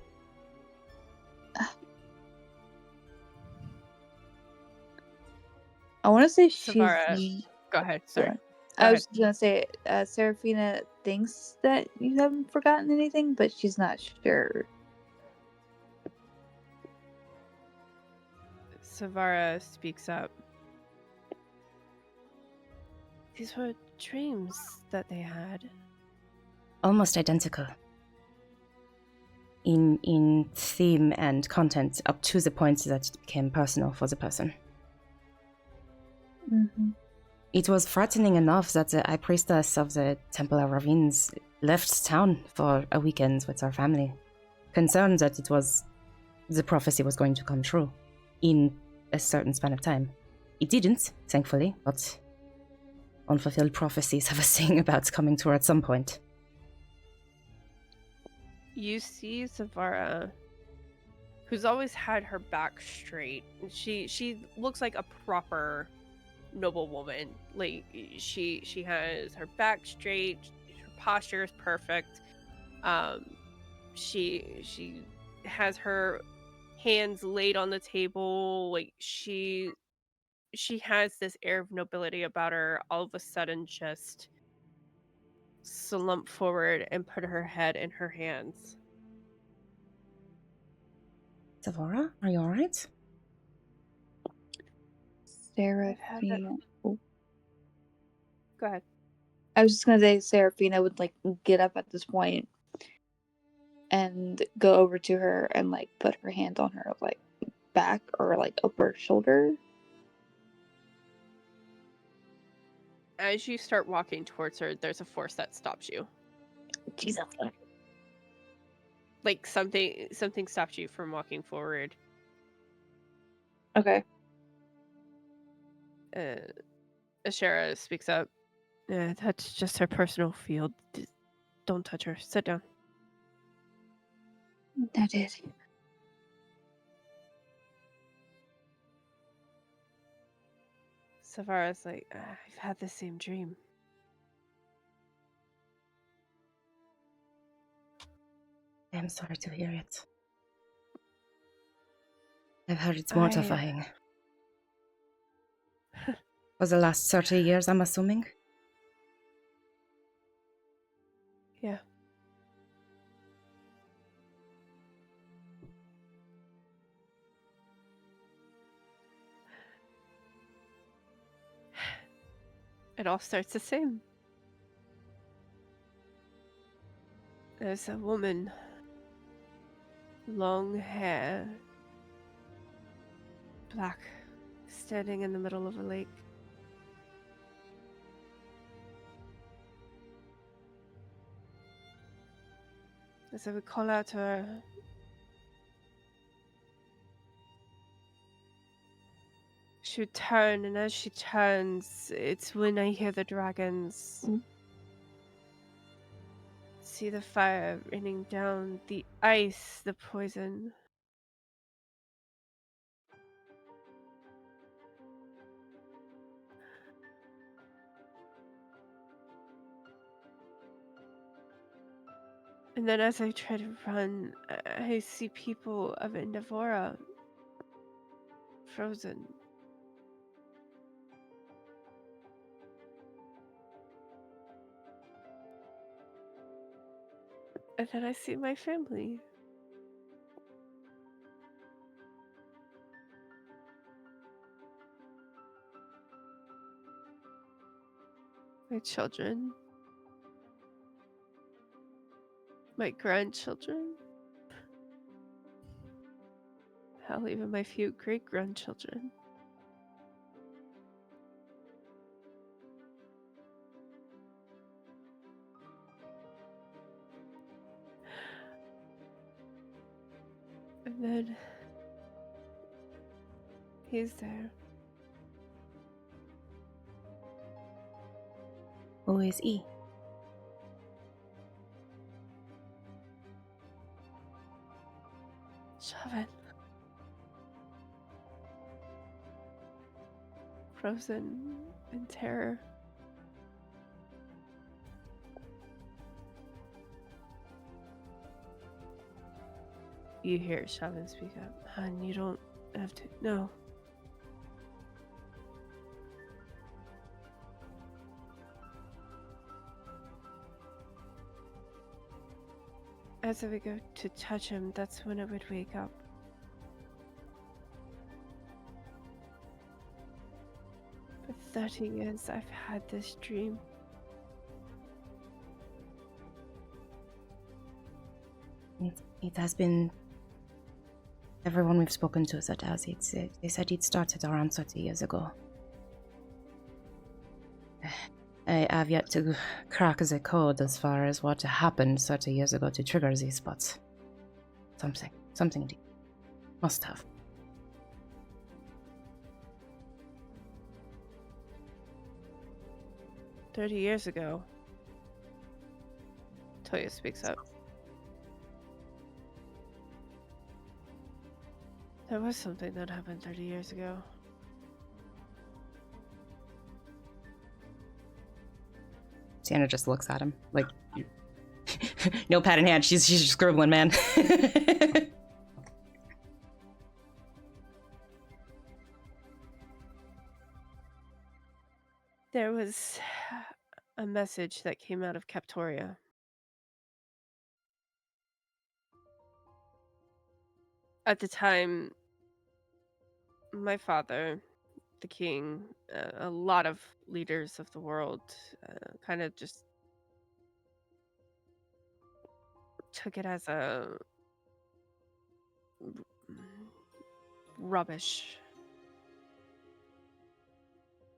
Speaker 5: I want to say she's.
Speaker 3: Savara, go ahead. Sorry.
Speaker 5: Go on.
Speaker 3: Go
Speaker 5: I
Speaker 3: ahead.
Speaker 5: was gonna say Seraphina thinks that you haven't forgotten anything, but she's not sure.
Speaker 3: Savara speaks up. These were dreams that they had.
Speaker 1: Almost identical. In theme and content, up to the point that it became personal for the person.
Speaker 5: Mm-hmm.
Speaker 1: It was frightening enough that the high priestess of the Temple of Ravines left town for a weekend with her family, concerned that the prophecy was going to come true in a certain span of time. It didn't, thankfully, but unfulfilled prophecies have a saying about coming true at some point.
Speaker 3: You see Savara, who's always had her back straight. She looks like a proper noble woman. Like she has her back straight, her posture is perfect. She has her hands laid on the table. Like she has this air of nobility about her. All of a sudden, just slump forward and put her head in her hands.
Speaker 1: Savara, are you alright?
Speaker 5: Seraphina. Oh,
Speaker 3: Go ahead.
Speaker 5: I was just gonna say Seraphina would like get up at this point and go over to her and like put her hand on her like back or like upper shoulder.
Speaker 3: As you start walking towards her, there's a force that stops you.
Speaker 5: Jesus.
Speaker 3: Like something stops you from walking forward.
Speaker 5: Okay.
Speaker 3: Ashera speaks up. That's just her personal field. Don't touch her. Sit down.
Speaker 5: Noted.
Speaker 3: Savara's like, I've had the same dream.
Speaker 1: I'm sorry to hear it. I've heard it's mortifying. For the last 30 years, I'm assuming?
Speaker 3: Yeah. It all starts the same. There's a woman, long hair, black, standing in the middle of a lake. As I would call out to her, she would turn, and as she turns, it's when I hear the dragons. See the fire raining down, the ice, the poison. And then as I try to run, I see people of Indavora frozen. And then I see my family. My children. My grandchildren. Hell, even my few great-grandchildren. And then he's there.
Speaker 1: Who is he?
Speaker 3: Shavan. Frozen in terror. You hear Shavan speak up. Hun, you don't have to. No. As I would go to touch him, that's when I would wake up. For 30 years, I've had this dream.
Speaker 1: It has been. Everyone we've spoken to that has it. They said it started around 30 years ago. I have yet to crack the code as far as what happened 30 years ago to trigger this, but something deep. Must have.
Speaker 3: "30 years ago." Toya speaks up. There was something that happened 30 years ago.
Speaker 1: Sienna just looks at him like, notepad in hand. She's just scribbling, man.
Speaker 3: There was a message that came out of Captoria. At the time, my father, the king, a lot of leaders of the world kind of just took it as a rubbish.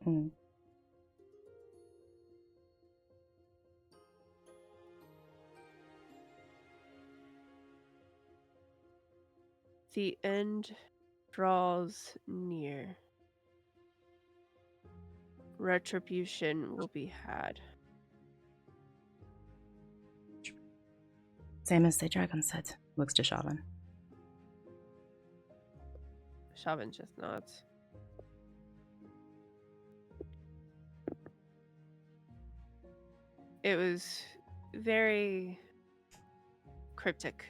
Speaker 1: Mm.
Speaker 3: The end draws near. Retribution will be had.
Speaker 1: Same as the dragon said. Looks to Shavan.
Speaker 3: Shavan just nods. It was very cryptic.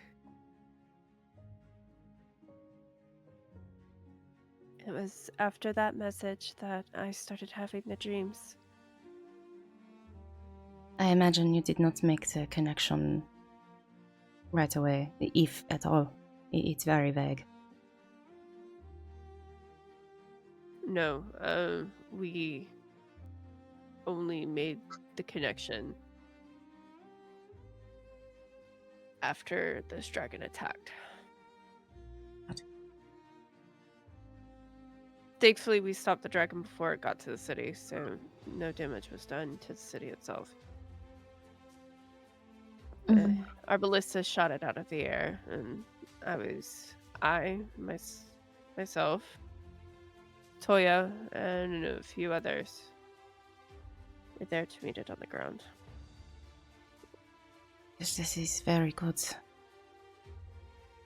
Speaker 3: It was after that message that I started having the dreams.
Speaker 1: I imagine you did not make the connection right away, if at all. It's very vague.
Speaker 3: No, we only made the connection after this dragon attacked.
Speaker 1: What?
Speaker 3: Thankfully, we stopped the dragon before it got to the city, so no damage was done to the city itself. Our ballista shot it out of the air, and myself, Toya, and a few others were there to meet it on the ground.
Speaker 1: Yes, this is very good.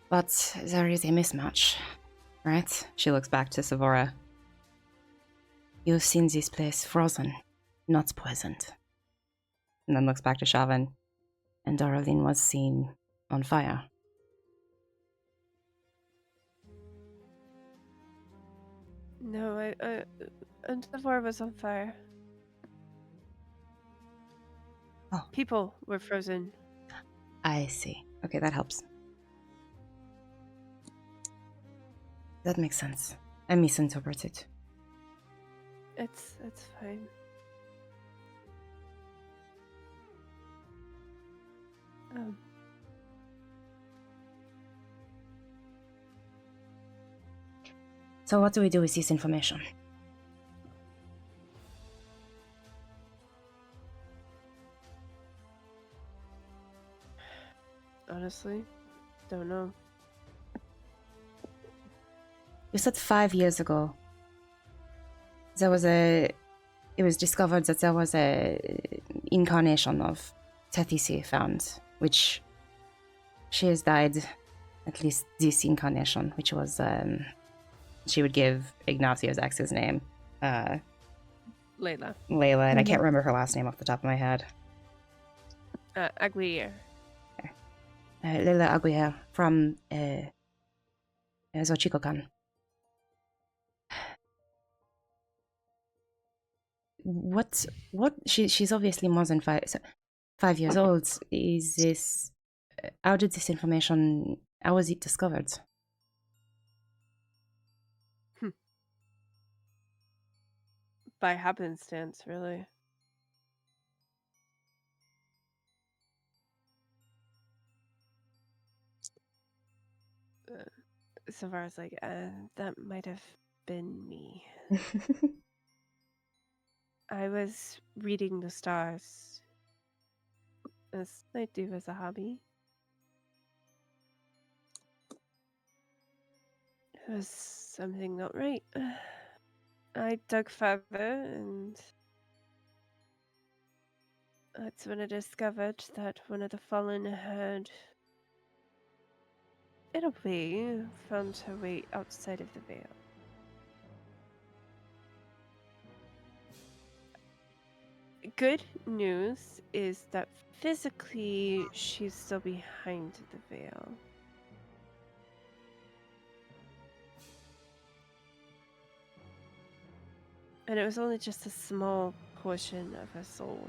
Speaker 1: But there is a mismatch, right? She looks back to Savara. You've seen this place frozen, not poisoned. And then looks back to Shavan. And Darlene was seen on fire.
Speaker 3: No, Sephora was on fire.
Speaker 1: Oh.
Speaker 3: People were frozen.
Speaker 1: I see. Okay, that helps. That makes sense. I misinterpreted.
Speaker 3: It's fine.
Speaker 1: So what do we do with this information?
Speaker 3: Honestly, don't know.
Speaker 1: You said 5 years ago. It was discovered that there was a incarnation of Tethys found, which she has died, at least this incarnation, which was, she would give Ignacio's ex's name.
Speaker 3: Layla.
Speaker 1: Layla, and I can't remember her last name off the top of my head.
Speaker 3: Aguilar.
Speaker 1: Layla Aguilar from Xochicalcan. What she's obviously more than 5 years old. Is this how did this information, how was it discovered?
Speaker 3: By happenstance, really. Savara's like, that might have been me. I was reading the stars, as I do as a hobby. There was something not right. I dug further, and that's when I discovered that one of the fallen had, in a way, found her way outside of the veil. Good news is that physically she's still behind the veil. And it was only just a small portion of her soul.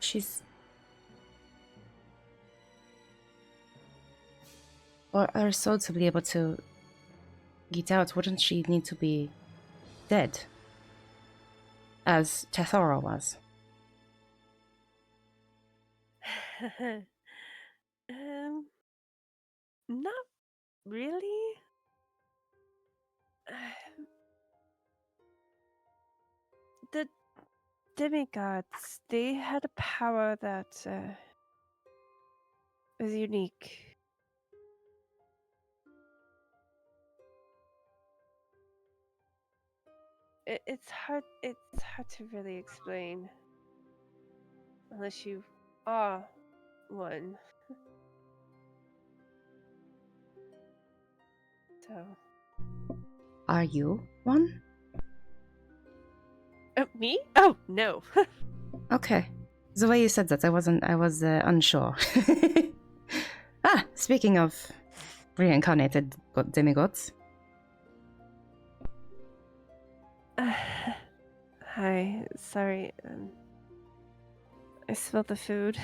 Speaker 1: She's... For her soul to be able to get out, wouldn't she need to be dead? As Tethora was.
Speaker 3: Not really. The demigods, they had a power that was unique. It's hard to really explain unless you are one. So,
Speaker 1: Are you one?
Speaker 3: me? Oh, no.
Speaker 1: Okay. The way you said that, I was unsure. Speaking of reincarnated demigods.
Speaker 3: Hi, sorry. I spilled the food.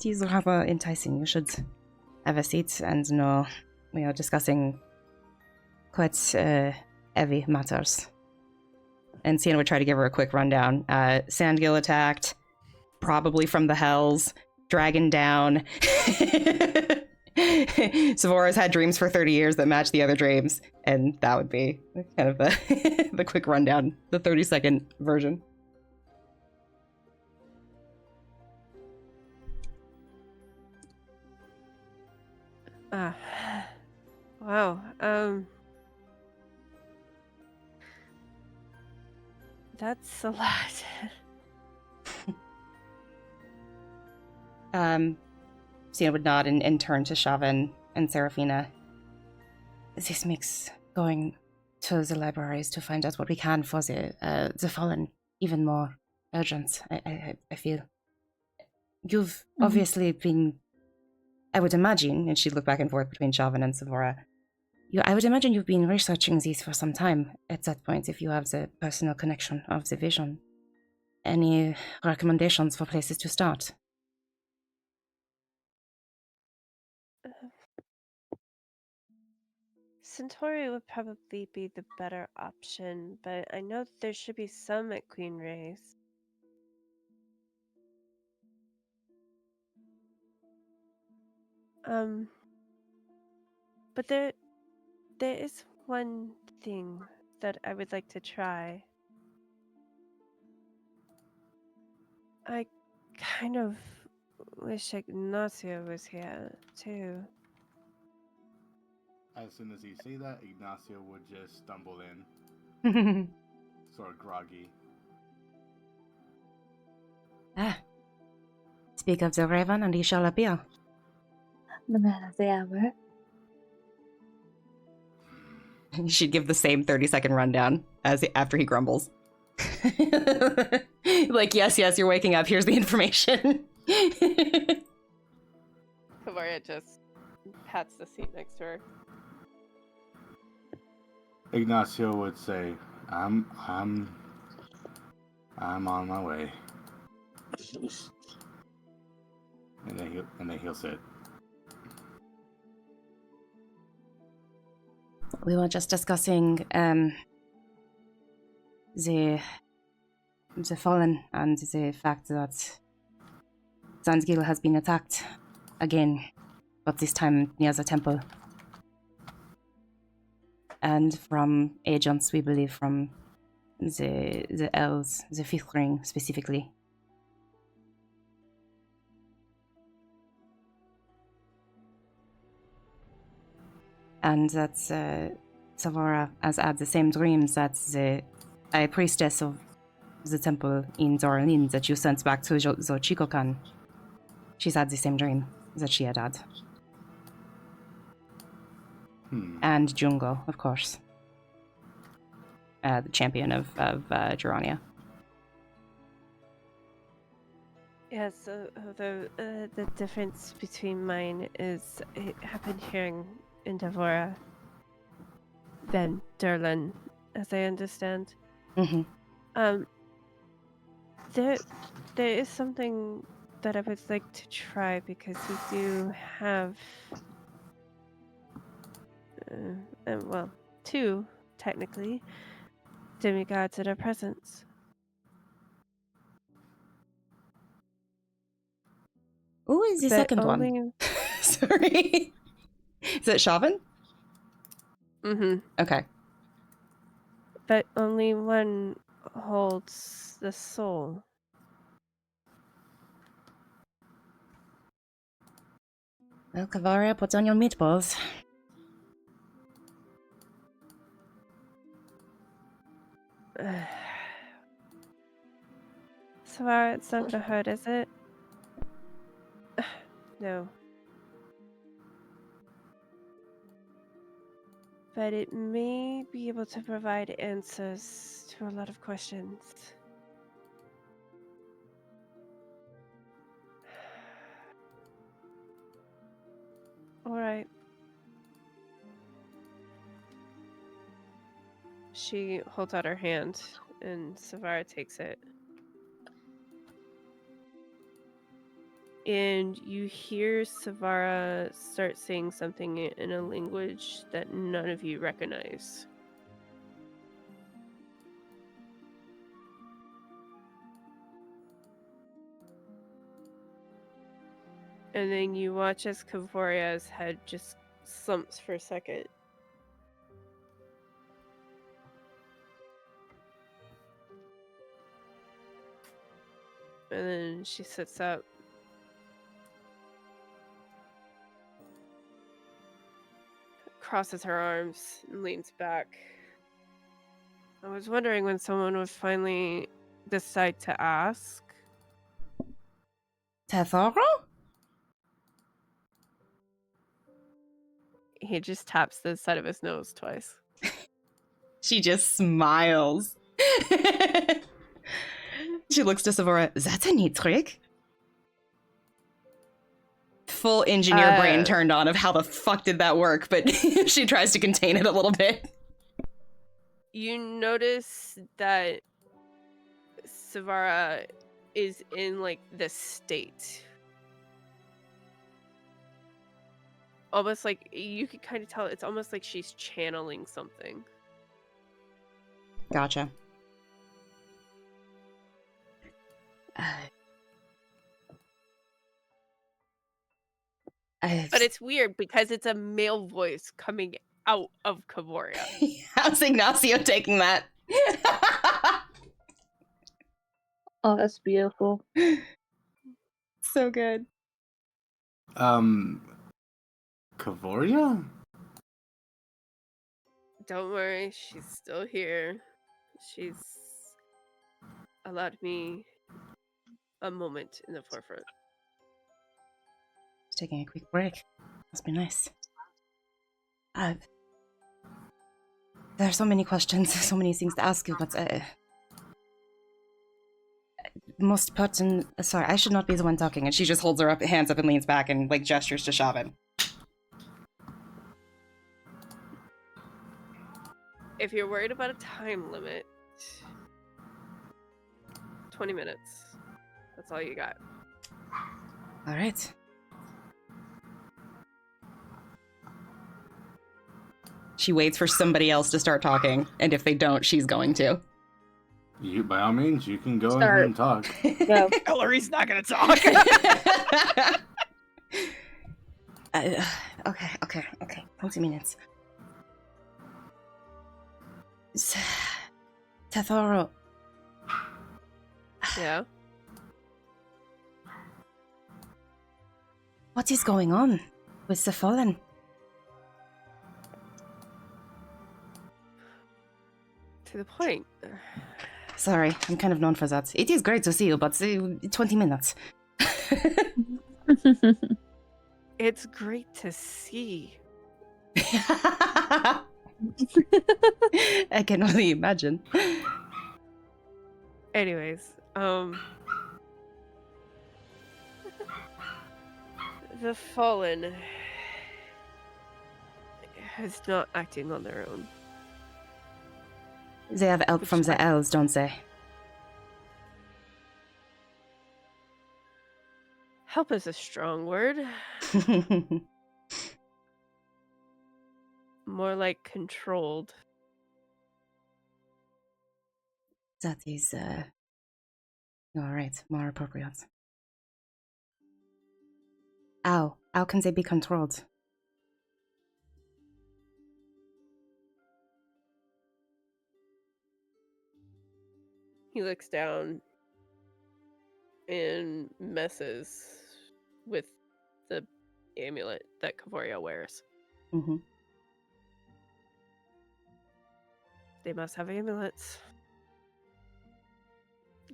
Speaker 1: These are rather enticing. You should have a seat and know we are discussing quite heavy matters. And Sienna would try to give her a quick rundown. Sandgill attacked, probably from the hells, dragon down. Savora's had dreams for 30 years that match the other dreams, and that would be kind of the the quick rundown, the 30-second version.
Speaker 3: Wow. That's a lot.
Speaker 1: Sienna would nod and turn to Shavan and Serephina. This makes going to the libraries to find out what we can for the fallen even more urgent, I feel. You've obviously been, I would imagine, and she'd look back and forth between Shavan and Savara, I would imagine you've been researching these for some time at that point, if you have the personal connection of the vision. Any recommendations for places to start?
Speaker 3: Centauri would probably be the better option, but I know there should be some at Queen Ray's. But there is one thing that I would like to try. I kind of wish Ignacio was here, too.
Speaker 2: As soon as you say that, Ignacio would just stumble in, sort of groggy.
Speaker 1: Speak of the raven and he shall appear.
Speaker 5: The man of the hour.
Speaker 1: She'd give the same 30-second rundown after he grumbles. Like, yes, you're waking up. Here's the information.
Speaker 3: Ka'voria just pats the seat next to her.
Speaker 2: Ignacio would say, I'm on my way. And then he'll sit.
Speaker 1: We were just discussing the fallen and the fact that Zanzgil has been attacked again, but this time near the temple. And from agents, we believe from the elves, the fifth ring specifically. And that Savara has had the same dreams that the high priestess of the temple in Dorlin that you sent back to Zochikokan. She's had the same dream that she had. And Jungo, of course. The champion of Gerania.
Speaker 3: Yeah, so the difference between mine is it happened here in Ka'voria than Durlan, as I understand.
Speaker 1: Mm-hmm.
Speaker 3: There is something that I would like to try because we do have, well, 2 technically demigods at our presence.
Speaker 1: Who is the
Speaker 3: But
Speaker 1: second
Speaker 3: only...
Speaker 1: one? Sorry. Is it Shavan?
Speaker 3: Mm-hmm.
Speaker 1: Okay.
Speaker 3: But only one holds the soul.
Speaker 1: Well, Ka'voria, put on your meatballs.
Speaker 3: Savara, it's not gonna hurt, is it? No. But it may be able to provide answers to a lot of questions. Alright. She holds out her hand, and Savara takes it. And you hear Savara start saying something in a language that none of you recognize. And then you watch as Ka'voria's head just slumps for a second. And then she sits up. Crosses her arms and leans back. I was wondering when someone would finally decide to ask.
Speaker 1: Tethoro?
Speaker 3: He just taps the side of his nose twice.
Speaker 1: She just smiles. She looks to Savara. That's a neat trick. Full engineer brain turned on of how the fuck did that work, but she tries to contain it a little bit.
Speaker 3: You notice that Savara is in like this state. Almost like you could kind of tell it's almost like she's channeling something.
Speaker 1: Gotcha.
Speaker 3: But it's weird because it's a male voice coming out of Ka'voria.
Speaker 1: How's Ignacio taking that?
Speaker 5: Oh, that's beautiful.
Speaker 1: So good.
Speaker 2: Ka'voria?
Speaker 3: Don't worry, she's still here. She's allowed me a moment in the forefront.
Speaker 1: Just taking a quick break. Must be nice. There are so many questions, so many things to ask you, but most pertinent. Sorry, I should not be the one talking. And she just holds her hands up and leans back and like gestures to Shavan.
Speaker 3: If you're worried about a time limit, 20 minutes. That's all you got.
Speaker 1: All right. She waits for somebody else to start talking, and if they don't, she's going to.
Speaker 2: You, by all means, you can go ahead and talk.
Speaker 5: Go.
Speaker 4: Elery's not gonna talk.
Speaker 1: Okay. 20 minutes. Tethoro.
Speaker 3: Yeah.
Speaker 1: What is going on with the Fallen?
Speaker 3: To the point.
Speaker 1: Sorry, I'm kind of known for that. It is great to see you, but 20 minutes.
Speaker 3: It's great to see.
Speaker 1: I can only imagine.
Speaker 3: Anyways, the Fallen is not acting on their own.
Speaker 1: They have help from the elves, don't they?
Speaker 3: Help is a strong word. More like controlled.
Speaker 1: That is, alright, more appropriate. How can they be controlled?
Speaker 3: He looks down and messes with the amulet that Ka'voria wears.
Speaker 1: Mm-hmm.
Speaker 3: They must have amulets.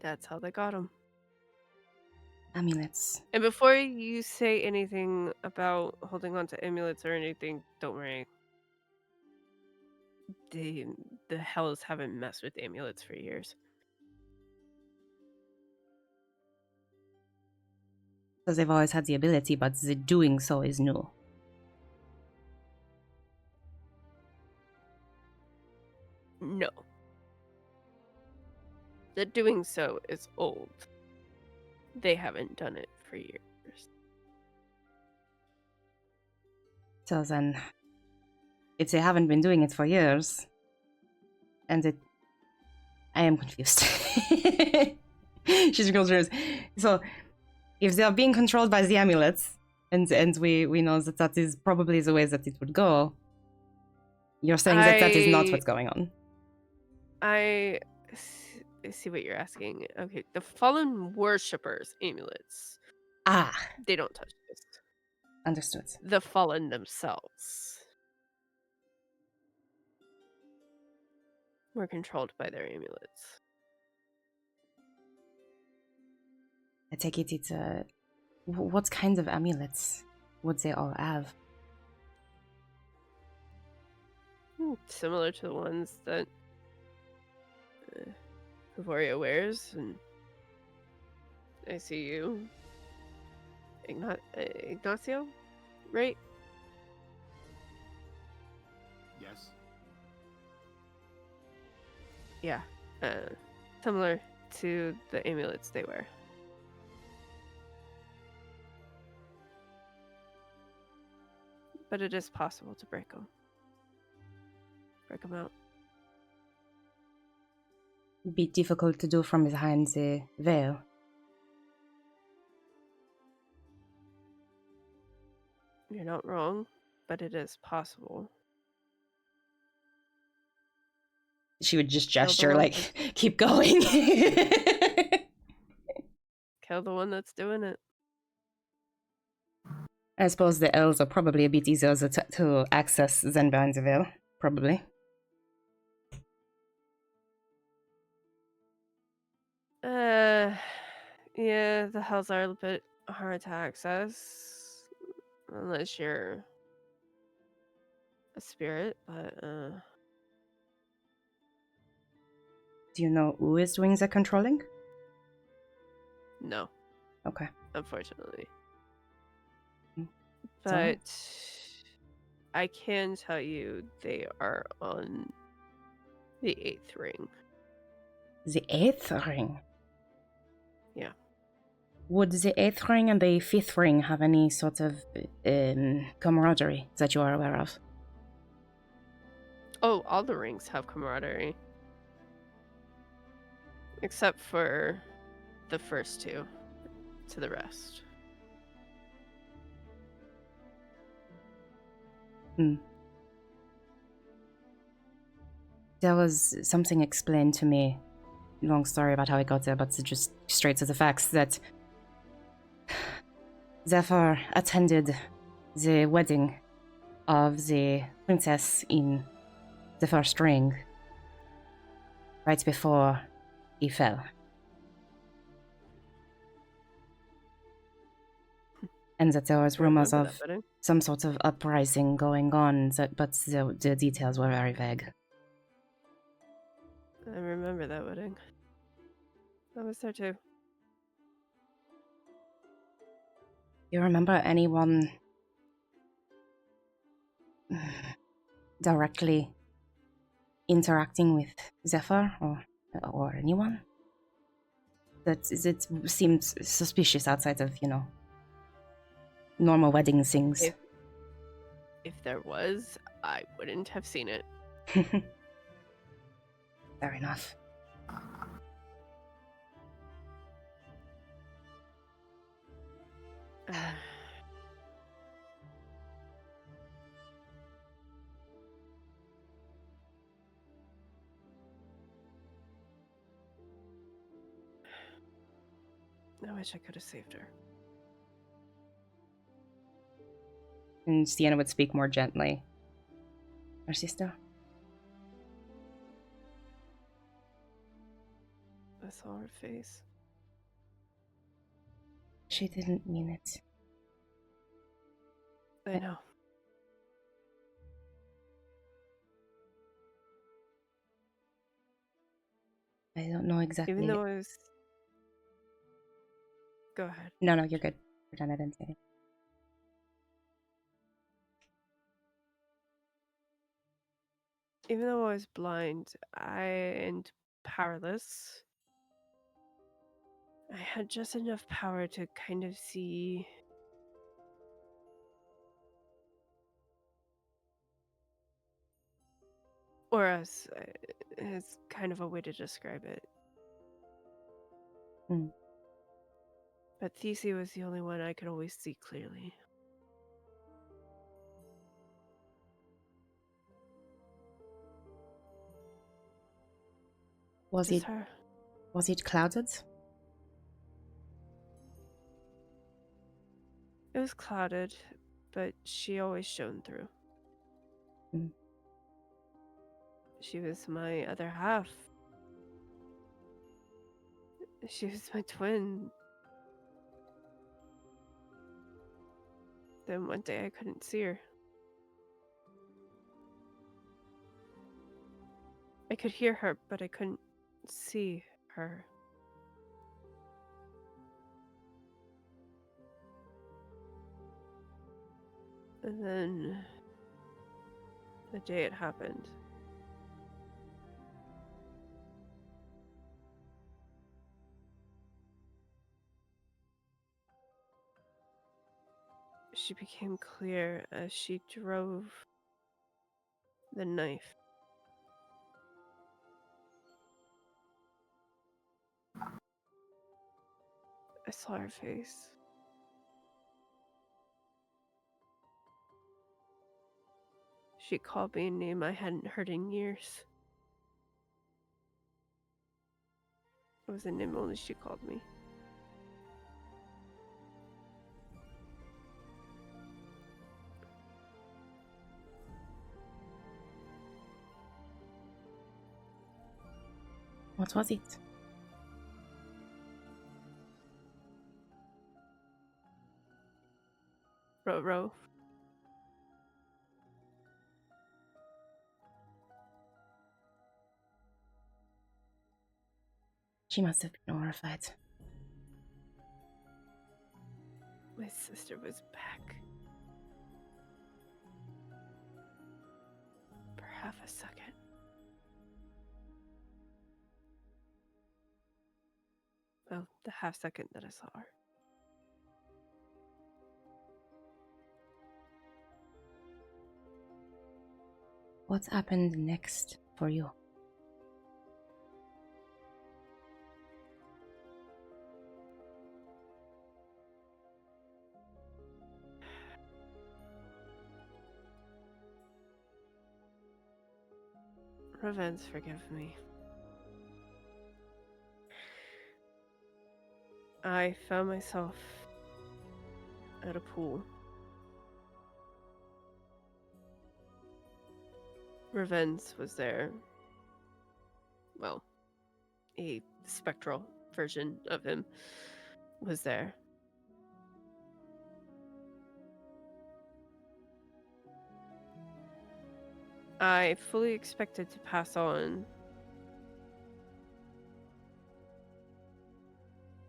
Speaker 3: That's how they got them.
Speaker 1: Amulets.
Speaker 3: And before you say anything about holding on to amulets or anything, don't worry. The hells haven't messed with amulets for years.
Speaker 1: Because they've always had the ability, but the doing so is new.
Speaker 3: No. The doing so is old. They haven't done it for years.
Speaker 1: So then, if they haven't been doing it for years, and it... I am confused. She goes through. So, if they are being controlled by the amulets, and we know that is probably the way that it would go, you're saying that is not what's going on.
Speaker 3: I see what you're asking. Okay, the fallen worshippers' amulets.
Speaker 1: Ah,
Speaker 3: They don't touch this.
Speaker 1: understood.
Speaker 3: The fallen themselves were controlled by their amulets.
Speaker 1: I take it it's what kind of amulets would they all have?
Speaker 3: Similar to the ones that Ka'voria wears, and I see you, Ignacio, right?
Speaker 2: Yes.
Speaker 3: Yeah, similar to the amulets they wear. But it is possible to break them. Break them out.
Speaker 1: Be difficult to do from behind the veil.
Speaker 3: You're not wrong, but it is possible.
Speaker 1: She would just
Speaker 3: Kill the
Speaker 1: gesture
Speaker 3: one
Speaker 1: like, keep going.
Speaker 3: Kill the one that's doing it.
Speaker 1: I suppose the elves are probably a bit easier to access than behind the veil. Probably.
Speaker 3: Yeah, the hells are a bit hard to access. Unless you're a spirit, but,
Speaker 1: Do you know who is doing the controlling?
Speaker 3: no,
Speaker 1: Okay.
Speaker 3: unfortunately.
Speaker 1: Sorry.
Speaker 3: But I can tell you they are on The 8th ring.
Speaker 1: The 8th ring?
Speaker 3: Yeah.
Speaker 1: Would the 8th ring and the 5th ring have any sort of camaraderie that you are aware of?
Speaker 3: Oh, all the rings have camaraderie. Except for the first 2. To the rest.
Speaker 1: There was something explained to me, long story about how I got there, but just straight to the facts, that Zephyr attended the wedding of the princess in the first ring right before he fell. And that there was rumors of some sort of uprising going on, but the details were very vague.
Speaker 3: I remember that wedding. I was there too.
Speaker 1: You remember anyone directly interacting with Zephyr or anyone? That it seemed suspicious outside of, normal wedding things.
Speaker 3: If there was, I wouldn't have seen it.
Speaker 1: Fair enough.
Speaker 3: I wish I could have saved her.
Speaker 1: And Sienna would speak more gently. Our sister?
Speaker 3: I saw her face.
Speaker 1: She didn't mean it.
Speaker 3: I know.
Speaker 1: I don't know exactly.
Speaker 3: Even though I was... Go ahead.
Speaker 1: No, you're good. Pretend I didn't say it.
Speaker 3: Even though I was blind and powerless, I had just enough power to kind of see... Or as kind of a way to describe it. But Thesey was the only one I could always see clearly.
Speaker 1: Was
Speaker 3: Just
Speaker 1: it
Speaker 3: her.
Speaker 1: Was it clouded?
Speaker 3: It was clouded, but she always shone through. She was my other half. She was my twin. Then one day I couldn't see her. I could hear her, but I couldn't see her. And then the day it happened, she became clear as she drove the knife. I saw her face. She called me a name I hadn't heard in years. It was a name only she called me.
Speaker 1: What was it?
Speaker 3: Ro-ro.
Speaker 1: She must have been horrified.
Speaker 3: My sister was back. For half a second. Well, the half second that I saw her.
Speaker 1: What happened next for you?
Speaker 3: Revenge, forgive me. I found myself at a pool. Revenge was there. Well, a spectral version of him was there. I fully expected to pass on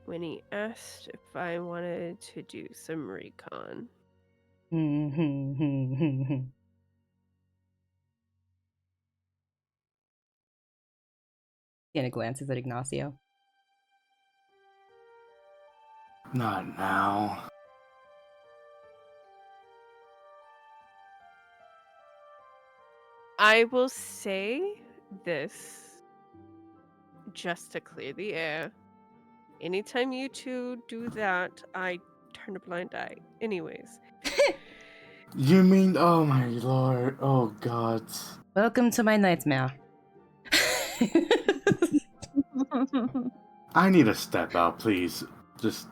Speaker 3: when he asked if I wanted to do some recon.
Speaker 1: Sienna glances at Ignacio.
Speaker 2: Not now.
Speaker 3: I will say this just to clear the air. Anytime you two do that, I turn a blind eye. Anyways.
Speaker 2: You mean, oh my lord, oh god.
Speaker 1: Welcome to my nightmare.
Speaker 2: I need to step out, please. Just.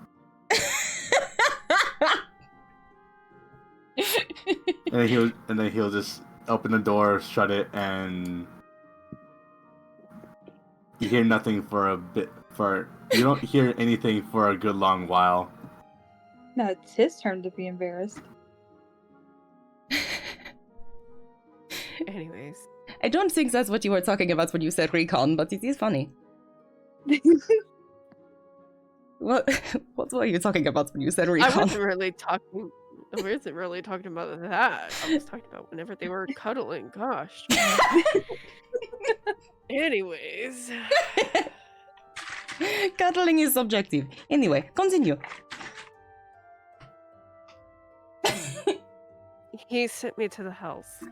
Speaker 2: And then he'll just open the door, shut it, and you hear nothing for a bit. You don't hear anything for a good long while.
Speaker 5: Now it's his turn to be embarrassed.
Speaker 3: Anyways.
Speaker 1: I don't think that's what you were talking about when you said recon, but it is funny. What were you talking about when you said recon?
Speaker 3: I wasn't really talking about that. I was talking about whenever they were cuddling. Gosh. Anyways.
Speaker 1: Cuddling is subjective. Anyway, continue.
Speaker 3: He sent me to the house.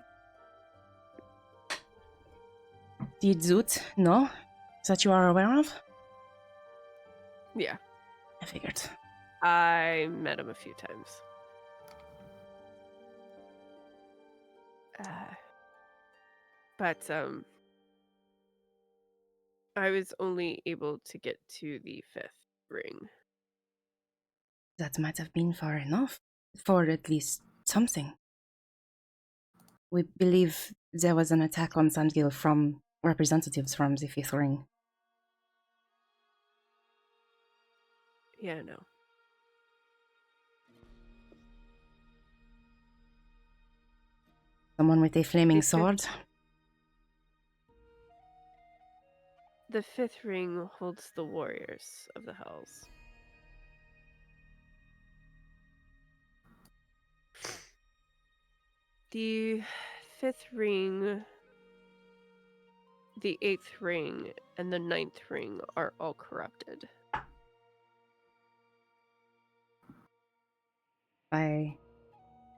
Speaker 1: Did Zoot know that you are aware of?
Speaker 3: Yeah.
Speaker 1: I figured.
Speaker 3: I met him a few times. But I was only able to get to the 5th ring.
Speaker 1: That might have been far enough for at least something. We believe there was an attack on Sandgil from representatives from the 5th ring.
Speaker 3: Yeah, no.
Speaker 1: Someone with a flaming
Speaker 3: The fifth-
Speaker 1: sword?
Speaker 3: The 5th ring holds the warriors of the hells. The 5th ring, the 8th ring, and the 9th ring are all corrupted.
Speaker 1: By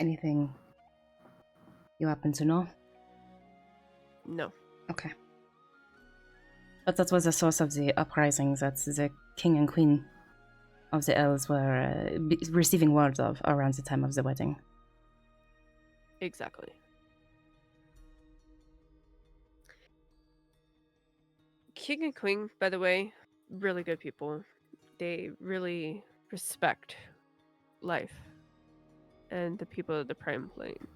Speaker 1: anything you happen to know?
Speaker 3: No.
Speaker 1: Okay. But that was the source of the uprisings that the king and queen of the elves were receiving word of around the time of the wedding.
Speaker 3: Exactly. King and queen, by the way, really good people. They really respect life and the people of the Prime Plane.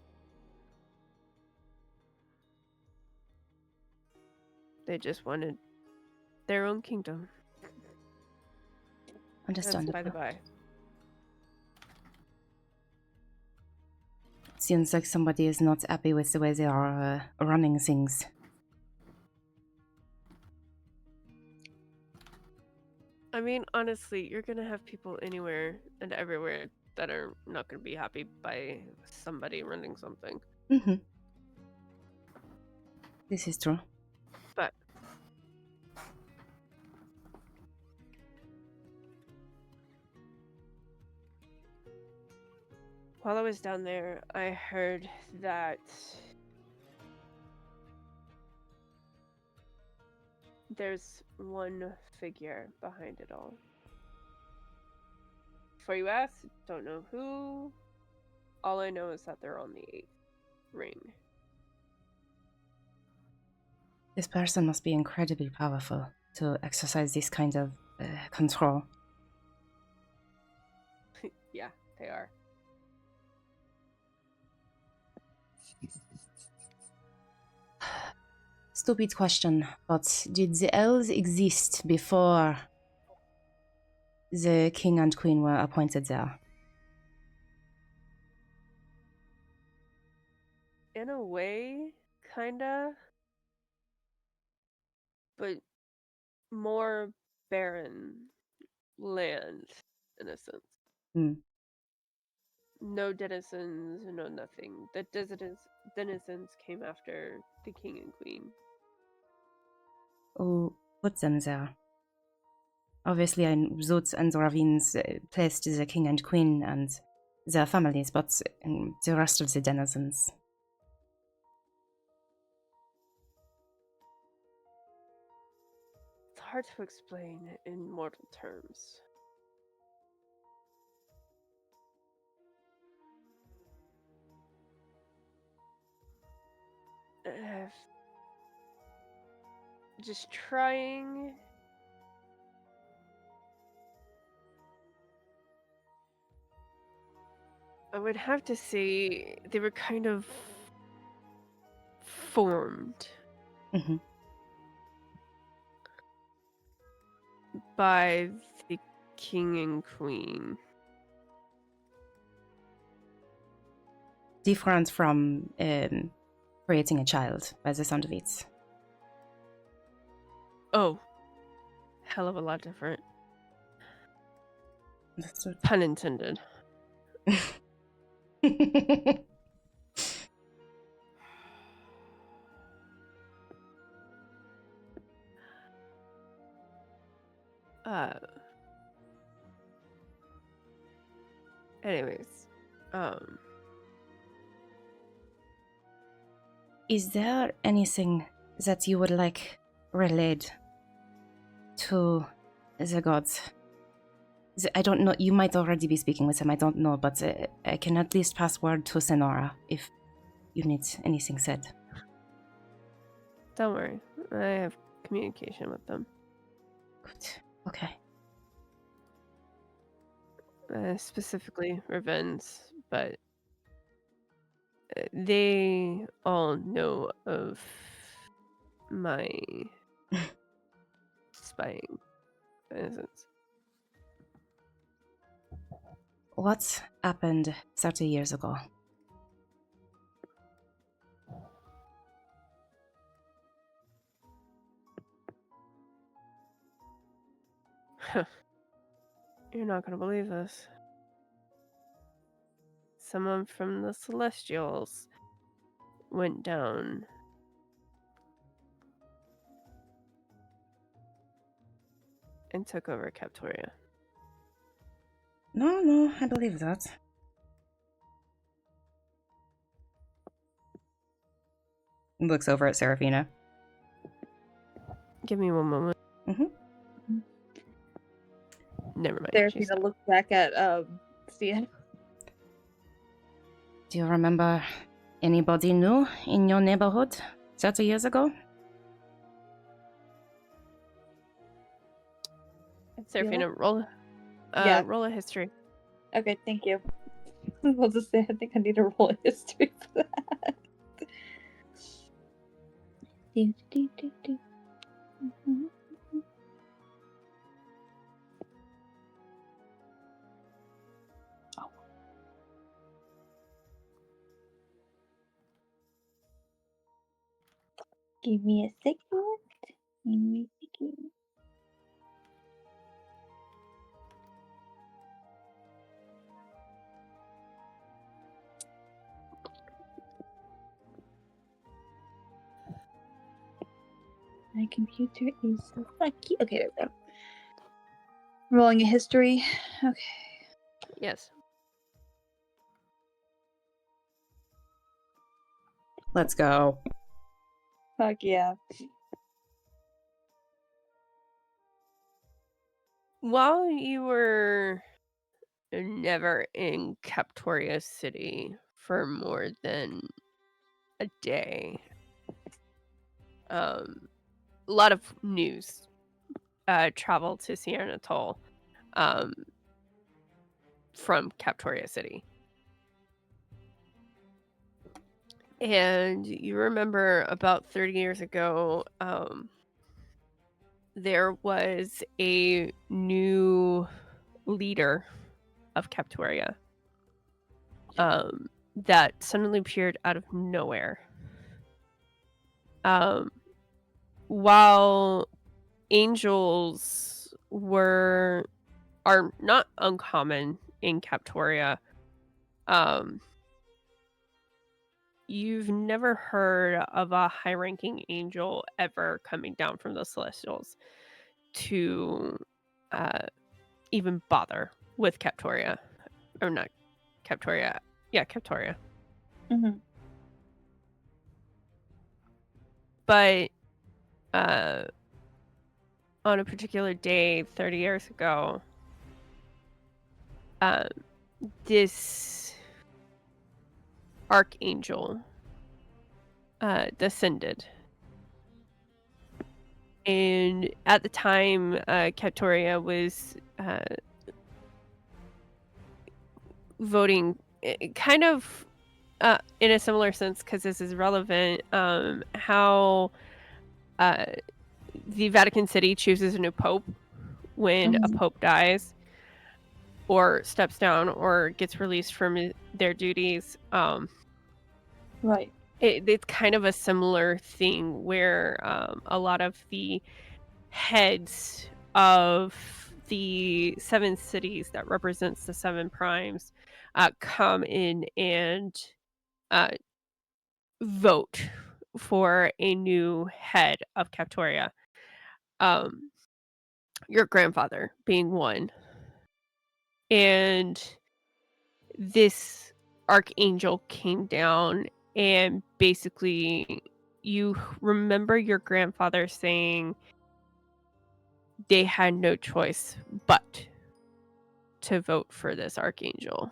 Speaker 3: They just wanted their own kingdom.
Speaker 1: Understandable.
Speaker 3: That's by the by.
Speaker 1: Seems like somebody is not happy with the way they are running things.
Speaker 3: I mean, honestly, you're gonna have people anywhere and everywhere that are not gonna be happy by somebody running something.
Speaker 1: Mm-hmm. This is true.
Speaker 3: But While I was down there, I heard that there's one figure behind it all. Before you ask, don't know who. All I know is that they're on the 8th ring.
Speaker 1: This person must be incredibly powerful to exercise this kind of control.
Speaker 3: Yeah, they are.
Speaker 1: Stupid question, but did the elves exist before the king and queen were appointed there?
Speaker 3: In a way, kinda. But more barren land, in a sense.
Speaker 1: Hmm.
Speaker 3: No denizens, no nothing. The denizens came after the king and queen.
Speaker 1: Who put them there? Obviously, Zut and Ravines placed the king and queen and their families, but the rest of the denizens.
Speaker 3: It's hard to explain in mortal terms. Just trying. I would have to say they were kind of formed
Speaker 1: Mm-hmm.
Speaker 3: by the king and queen.
Speaker 1: Different from creating a child, by the sound of it.
Speaker 3: Oh, hell of a lot different.
Speaker 1: Understood.
Speaker 3: Pun intended. Anyways,
Speaker 1: Is there anything that you would like relayed to the gods? I don't know, you might already be speaking with them, I don't know, but I can at least pass word to Senora if you need anything said.
Speaker 3: don't worry. I have communication with them.
Speaker 1: Good. Okay.
Speaker 3: Specifically Ravens, but they all know of my spying, in a sense.
Speaker 1: What happened 30 years ago?
Speaker 3: You're not gonna believe this. Someone from the Celestials went down. And took over Captoria.
Speaker 1: No, I believe that. Looks over at Serephina.
Speaker 3: Give me one moment.
Speaker 1: Mm-hmm.
Speaker 3: Never mind.
Speaker 5: Serephina looks back at Sienna.
Speaker 1: Do you remember anybody new in your neighborhood 30 years ago?
Speaker 3: Serephina, roll a history.
Speaker 5: Okay, thank you. I'll just say I think I need to roll a history for that. Give me a second. My computer is so funky. Okay, there we go. Rolling a history. Okay.
Speaker 3: Yes.
Speaker 1: Let's go.
Speaker 5: Fuck yeah.
Speaker 3: While you were never in Captoria City for more than a day, a lot of news traveled to Sienna Atoll from Captoria City. And you remember about 30 years ago, there was a new leader of Captoria that suddenly appeared out of nowhere. While angels are not uncommon in Captoria, you've never heard of a high-ranking angel ever coming down from the Celestials to even bother with Captoria. Or not Captoria. Yeah, Captoria.
Speaker 5: Mm-hmm.
Speaker 3: But on a particular day 30 years ago, this archangel descended. And at the time, Captoria was voting kind of in a similar sense, because this is relevant, how the Vatican City chooses a new pope when a pope dies or steps down or gets released from their duties.
Speaker 5: Right.
Speaker 3: It's kind of a similar thing where a lot of the heads of the 7 cities that represents the 7 primes come in and vote for a new head of Captoria. Your grandfather being one. And this archangel came down, and basically you remember your grandfather saying they had no choice but to vote for this archangel.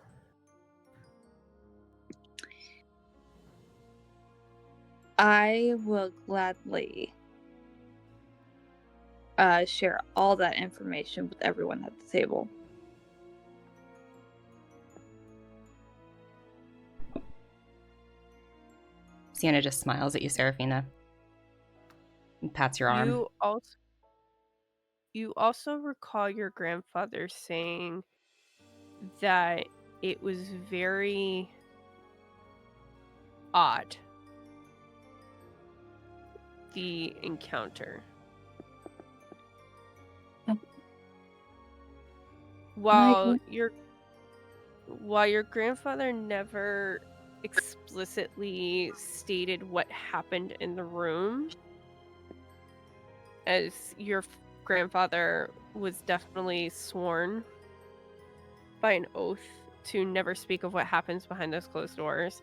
Speaker 5: I will gladly share all that information with everyone at the table.
Speaker 1: Sienna just smiles at you, Serephina, and pats your arm.
Speaker 3: You also recall your grandfather saying that it was very odd, the encounter. While your grandfather never explicitly stated what happened in the room, as your grandfather was definitely sworn by an oath to never speak of what happens behind those closed doors.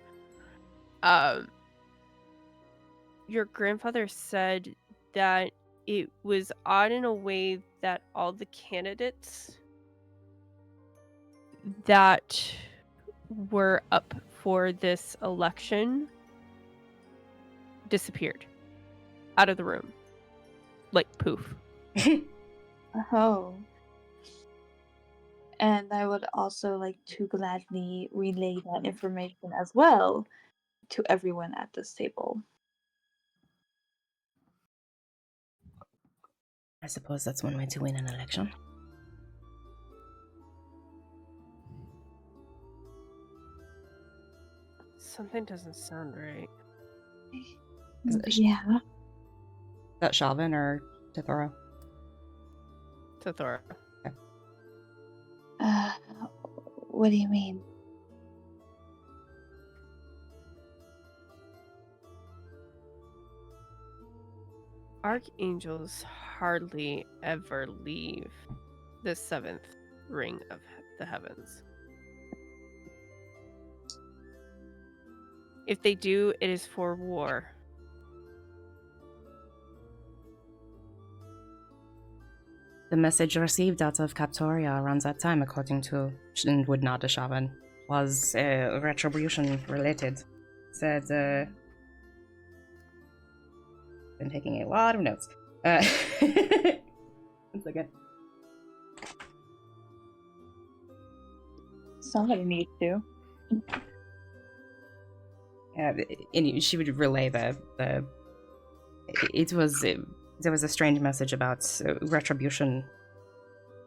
Speaker 3: Your grandfather said that it was odd in a way that all the candidates that were up for this election disappeared out of the room. Like poof.
Speaker 5: Oh. And I would also like to gladly relay that information as well to everyone at this table.
Speaker 1: I suppose that's one way to win an election.
Speaker 3: Something doesn't sound right.
Speaker 5: Yeah.
Speaker 1: Is that Shavan or Tethora?
Speaker 3: Tethora.
Speaker 1: Okay.
Speaker 5: What do you mean?
Speaker 3: Archangels hardly ever leave the 7th ring of the heavens. If they do, it is for war.
Speaker 1: The message received out of Captoria around that time, according to would not the shaman, was retribution related. Said, been taking a lot of notes. One second.
Speaker 5: Somebody needs to.
Speaker 1: And she would relay the there was a strange message about retribution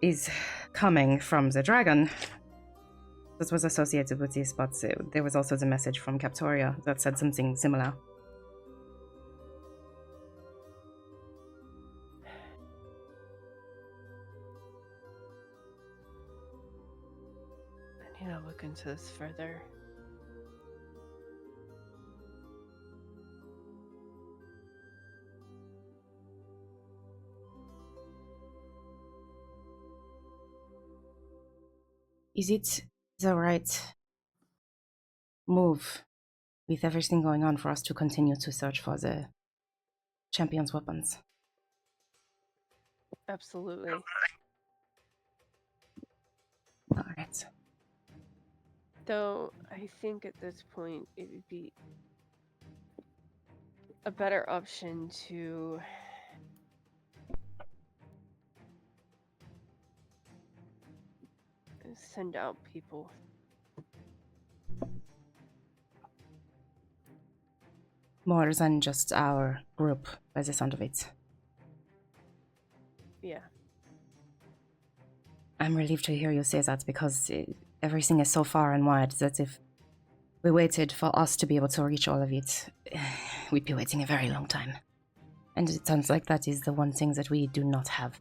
Speaker 1: is coming from the dragon. This was associated with this, but there was also the message from Captoria that said something similar.
Speaker 3: I need to look into this further.
Speaker 1: Is it the right move with everything going on for us to continue to search for the champion's weapons?
Speaker 3: Absolutely.
Speaker 1: Alright.
Speaker 3: Though I think at this point it would be a better option to send out people.
Speaker 1: More than just our group, by the sound of it.
Speaker 3: Yeah.
Speaker 1: I'm relieved to hear you say that because everything is so far and wide that if we waited for us to be able to reach all of it, we'd be waiting a very long time. And it sounds like that is the one thing that we do not have.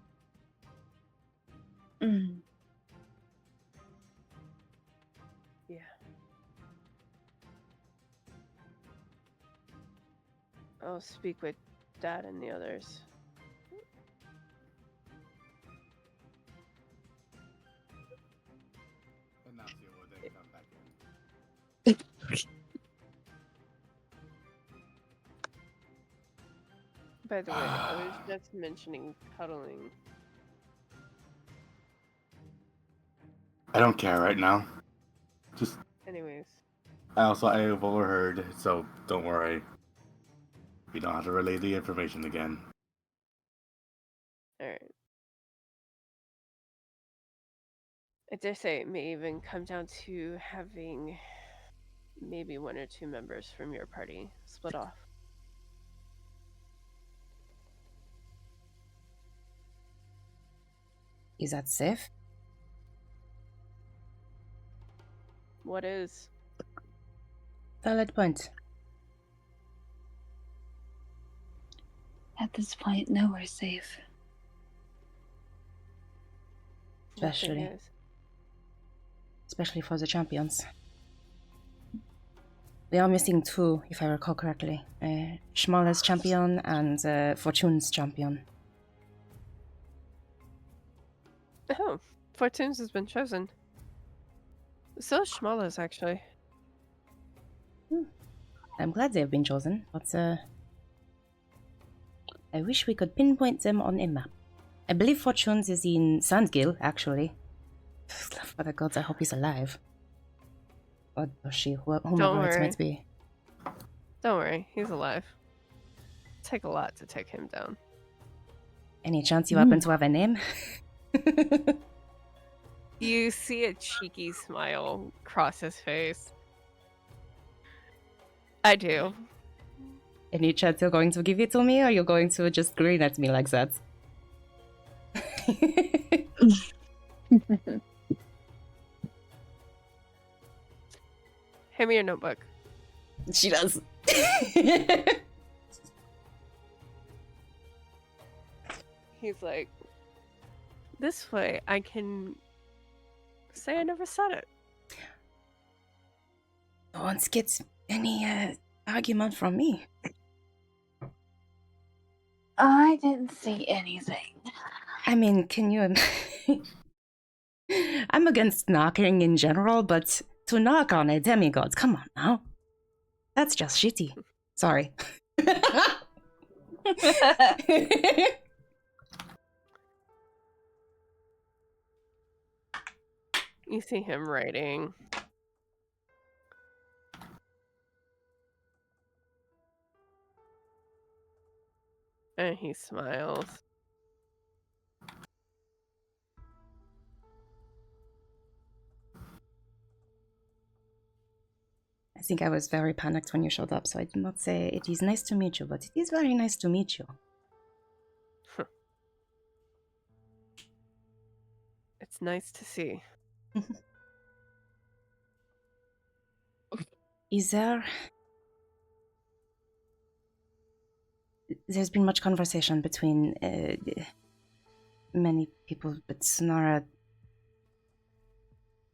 Speaker 5: Mm.
Speaker 3: Yeah. I'll speak with Dad and the others.
Speaker 2: Ignacio will then come back in.
Speaker 3: By the way, I was just mentioning cuddling.
Speaker 2: I don't care right now. Just,
Speaker 3: Anyways.
Speaker 2: I've overheard, so don't worry. We don't have to relay the information again.
Speaker 3: Alright. I dare say it may even come down to having maybe 1 or 2 members from your party split off.
Speaker 1: Is that safe?
Speaker 3: What is?
Speaker 1: Valid point.
Speaker 5: At this point, nowhere's safe.
Speaker 1: Especially.
Speaker 3: Nothing is.
Speaker 1: Especially for the champions. We are missing 2, if I recall correctly. Schmaller's champion and Fortune's champion.
Speaker 3: Oh, Fortune's has been chosen. So is Schmaller's, actually.
Speaker 1: I'm glad they have been chosen, but I wish we could pinpoint them on a map. I believe Fortune's is in Sandgill, actually. For the gods, I hope he's alive. Or she, whomever it might be.
Speaker 3: Don't worry, he's alive. It'd take a lot to take him down.
Speaker 1: Any chance you happen to have a name?
Speaker 3: You see a cheeky smile cross his face. I do.
Speaker 1: Any chance you're going to give it to me, or you're going to just grin at me like that?
Speaker 3: Hand me your notebook.
Speaker 1: She does.
Speaker 3: He's like, this way I can say I never said it.
Speaker 1: No one gets any argument from me.
Speaker 5: I didn't see anything.
Speaker 1: I mean, can you... I'm against knocking in general, but to knock on a demigod, come on now. That's just shitty. Sorry.
Speaker 3: You see him writing. And he smiles.
Speaker 1: I think I was very panicked when you showed up, so I did not say it is nice to meet you, but it is very nice to meet you.
Speaker 3: It's nice to see.
Speaker 1: Is there... There's been much conversation between many people, but Sonara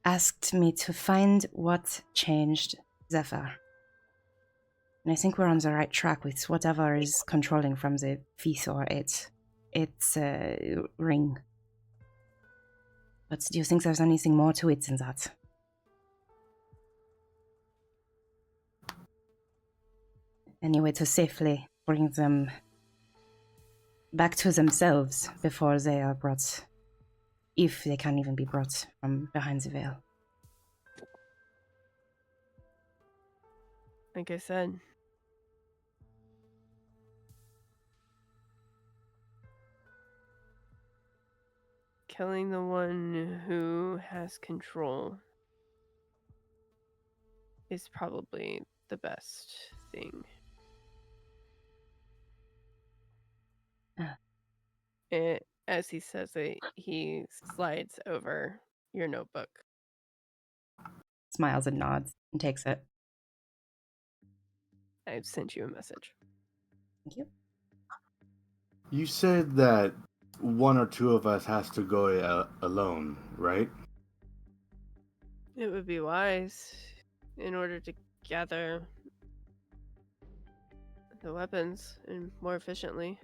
Speaker 1: asked me to find what changed Zephyr. And I think we're on the right track with whatever is controlling from the Feast or its ring. But do you think there's anything more to it than that? Any way to safely bring them back to themselves before they are brought, if they can even be brought from behind the veil?
Speaker 3: Like I said, killing the one who has control is probably the best thing. As he says it, he slides over your notebook.
Speaker 1: Smiles and nods and takes it.
Speaker 3: I've sent you a message.
Speaker 1: Thank you.
Speaker 2: You said that one or two of us has to go alone, right?
Speaker 3: It would be wise in order to gather the weapons and more efficiently.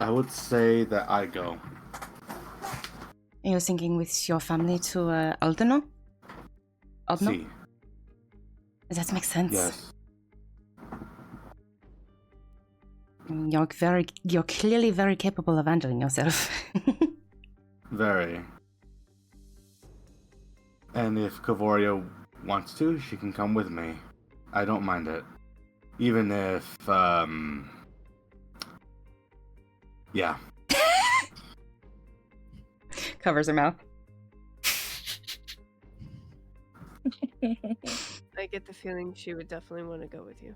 Speaker 2: I would say that I go.
Speaker 1: Are you thinking with your family to Aldeno? Aldeno?
Speaker 2: See.
Speaker 1: That makes sense.
Speaker 2: Yes.
Speaker 1: You're clearly very capable of handling yourself.
Speaker 2: Very. And if Ka'voria wants to, she can come with me. I don't mind it. Even if, yeah.
Speaker 1: Covers her mouth.
Speaker 3: I get the feeling she would definitely want to go with you.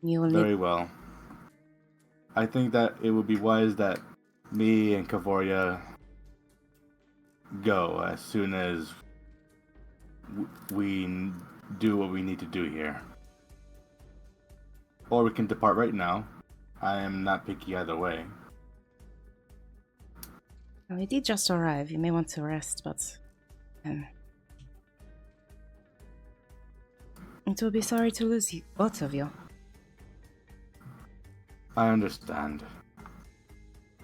Speaker 2: Very well. I think that it would be wise that me and Ka'voria go as soon as we do what we need to do here. Or we can depart right now. I am not picky either way.
Speaker 1: Well, we did just arrive. You may want to rest, but it will be sorry to lose you, both of you.
Speaker 2: I understand.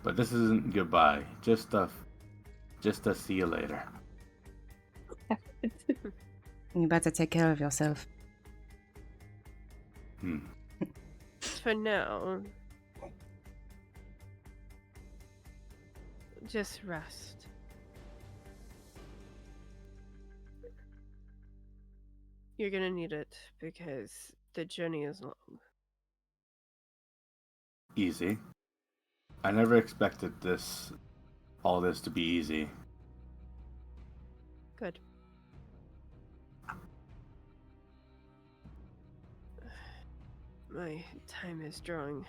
Speaker 2: But this isn't goodbye. Just a see you later.
Speaker 1: You better take care of yourself.
Speaker 3: For now, just rest. You're gonna need it because the journey is long.
Speaker 2: Easy. I never expected all this to be easy.
Speaker 3: Good. My time is drawing.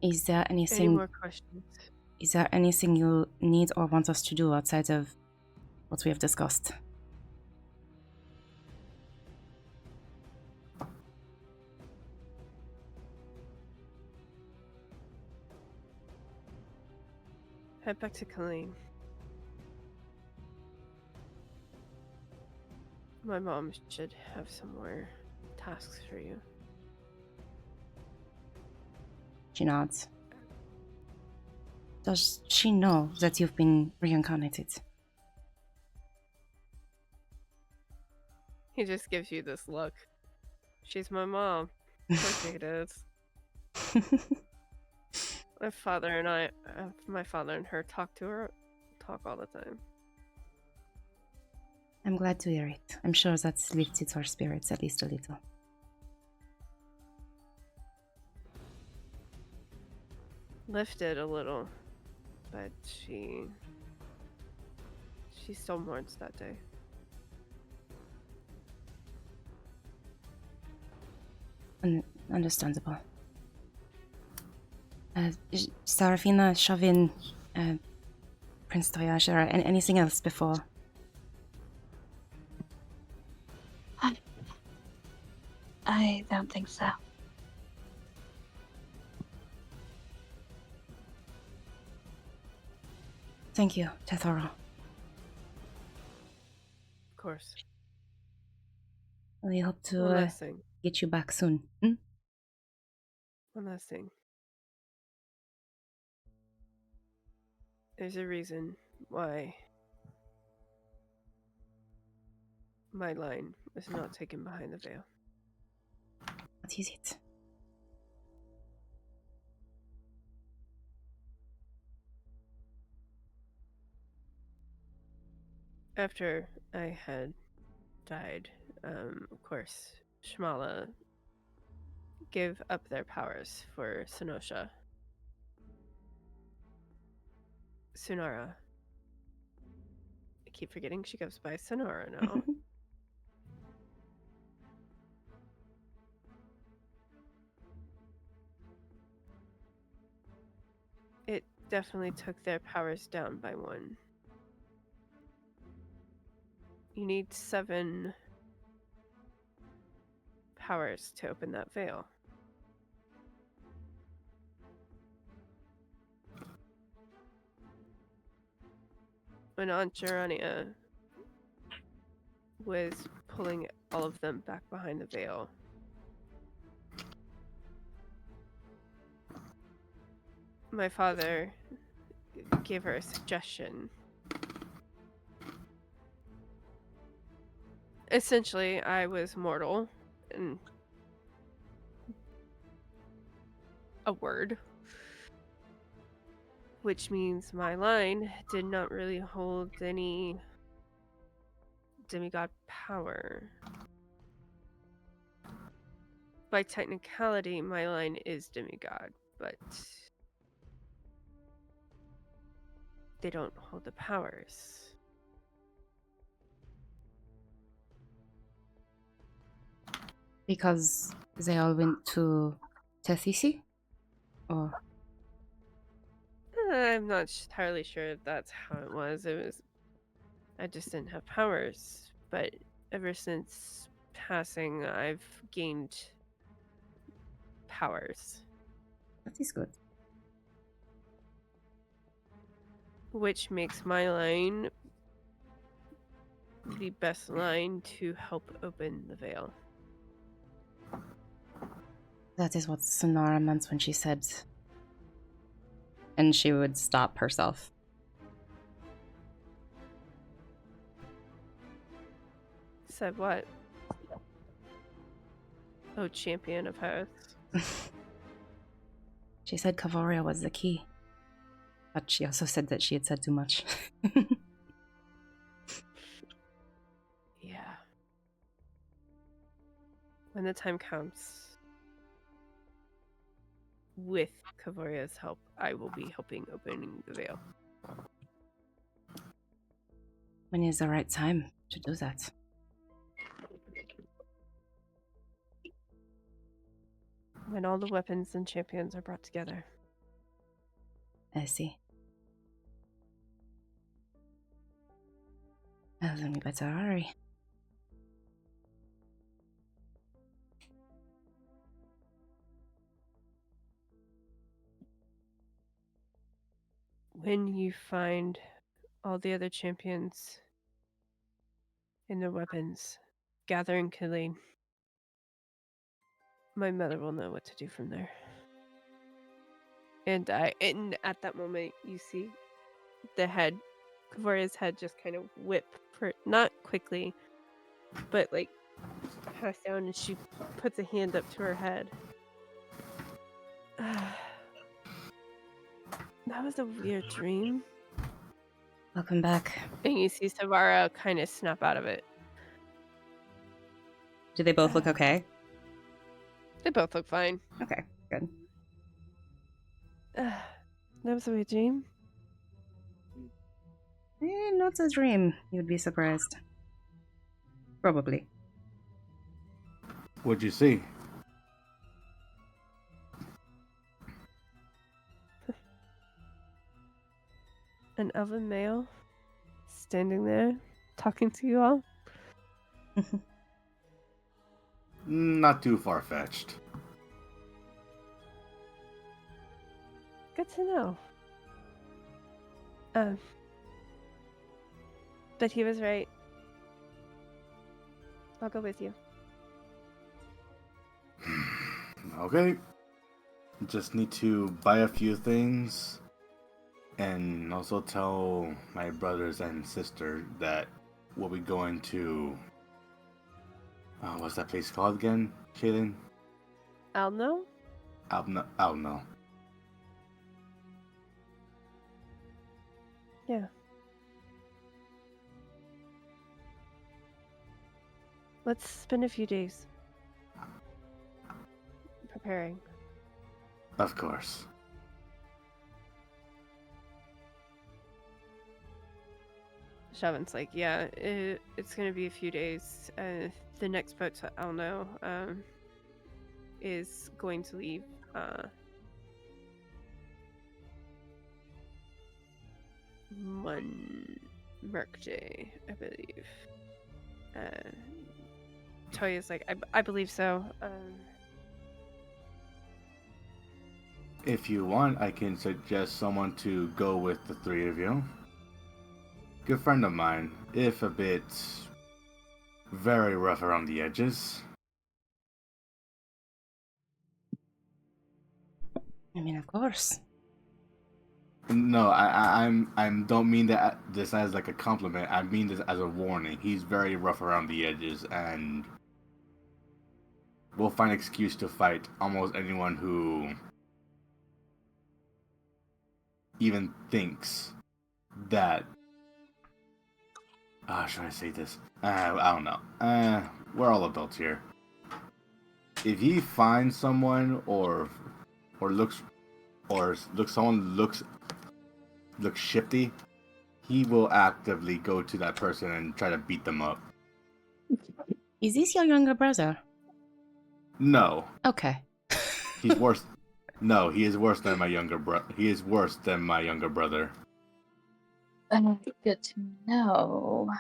Speaker 1: Is there
Speaker 3: Any
Speaker 1: anything?
Speaker 3: more questions?
Speaker 1: Is there anything you need or want us to do outside of what we have discussed?
Speaker 3: Head back to Colleen. My mom should have some more tasks for you.
Speaker 1: She nods. Does she know that you've been reincarnated?
Speaker 3: He just gives you this look. She's my mom. Of course it is. My father and her talk all the time.
Speaker 1: I'm glad to hear it. I'm sure that's lifted our spirits at least a little.
Speaker 3: Lifted a little, but she still mourns that day.
Speaker 1: Understandable. Serephina, Shavin, Prince Toyasha, and anything else before?
Speaker 5: I don't think so.
Speaker 1: Thank you, Tethora.
Speaker 3: Of course.
Speaker 1: We hope
Speaker 3: One
Speaker 1: to
Speaker 3: last thing.
Speaker 1: get you back soon. Hmm?
Speaker 3: One last thing. There's a reason why my line was not taken behind the veil.
Speaker 1: What is it?
Speaker 3: After I had died, of course, Shmala gave up their powers for Senosha. Sunara. I keep forgetting she goes by Sonora now. It definitely took their powers down by one. You need 7 powers to open that veil. When Aunt Gerania was pulling all of them back behind the veil, my father gave her a suggestion. Essentially, I was mortal, and a word, which means my line did not really hold any demigod power. By technicality, my line is demigod, but they don't hold the powers.
Speaker 1: Because they all went to Tethisi? Or
Speaker 3: I'm not entirely sure if that's how it was. I just didn't have powers. But ever since passing, I've gained powers.
Speaker 1: that is good.
Speaker 3: Which makes my line the best line to help open the veil.
Speaker 1: That is what Sonara meant when she said... And she would stop herself.
Speaker 3: Said what? Oh, champion of hearths.
Speaker 1: She said Ka'voria was the key. But she also said that she had said too much.
Speaker 3: Yeah. When the time comes, with Ka'voria's help, I will be helping opening the veil.
Speaker 1: When is the right time to do that?
Speaker 3: When all the weapons and champions are brought together.
Speaker 1: I see. Well, then we better hurry.
Speaker 3: When you find all the other champions and their weapons, gather in Killeen. My mother will know what to do from there. And at that moment, you see the head, Ka'voria's head, just kind of whip for not quickly, but like pass down, and she puts a hand up to her head. That was a weird dream.
Speaker 1: Welcome back.
Speaker 3: And you see Savara kind of snap out of it.
Speaker 1: Do they both look okay?
Speaker 3: They both look fine.
Speaker 1: Okay, good.
Speaker 3: That was a weird dream.
Speaker 1: Not a dream. You'd be surprised. Probably.
Speaker 2: What'd you see?
Speaker 3: An elven male standing there talking to you all.
Speaker 2: Not too far-fetched.
Speaker 3: Good to know. But he was right. I'll go with you.
Speaker 2: Okay. Just need to buy a few things. And also tell my brothers and sister that we'll be going to... what's that place called again, Shaylin?
Speaker 3: Alno?
Speaker 2: Alno.
Speaker 3: Yeah. Let's spend a few days preparing.
Speaker 2: Of course.
Speaker 3: Shavan's like, yeah, it's gonna be a few days. The next boat to Alno is going to leave one Merkday, I believe. Toya's like, I believe so.
Speaker 2: If you want, I can suggest someone to go with the three of you. Good friend of mine, if a bit very rough around the edges.
Speaker 1: I mean, of course.
Speaker 2: No, I'm don't mean that this as like a compliment. I mean this as a warning. He's very rough around the edges, and will find excuse to fight almost anyone who even thinks that. Should I say this? I don't know. We're all adults here. If he finds someone or someone looks shifty, he will actively go to that person and try to beat them up.
Speaker 1: Is this your younger brother?
Speaker 2: No.
Speaker 1: Okay.
Speaker 2: He's worse. No, he is worse than my younger brother. He is worse than my younger brother.
Speaker 5: Good to know.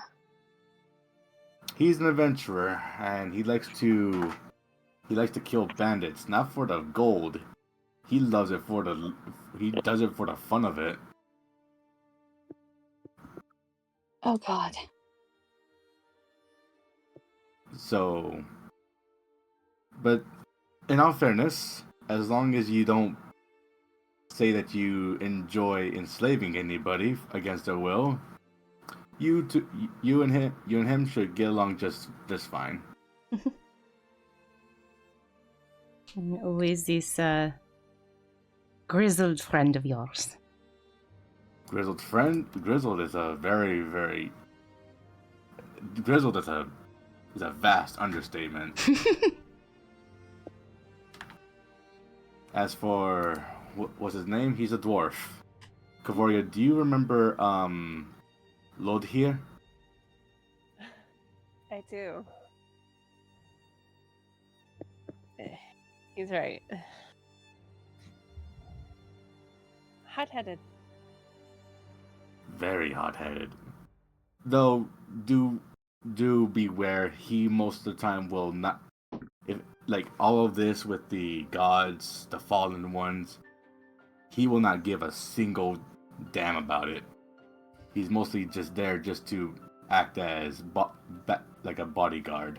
Speaker 2: He's an adventurer, and he likes to kill bandits, not for the gold. He does it for the fun of it.
Speaker 5: Oh God.
Speaker 2: So, but in all fairness, as long as you don't say that you enjoy enslaving anybody against their will, you and him should get along just fine.
Speaker 1: And who is this grizzled friend of yours?
Speaker 2: Grizzled friend? Grizzled is a very grizzled is a vast understatement. As for what's his name? He's a dwarf. Ka'voria, do you remember Lod here?
Speaker 3: I do. He's right. Hot-headed.
Speaker 2: Very hot-headed. Though, do beware, he most of the time will not... If like all of this with the gods, the fallen ones, he will not give a single damn about it. He's mostly just there just to act as like a bodyguard.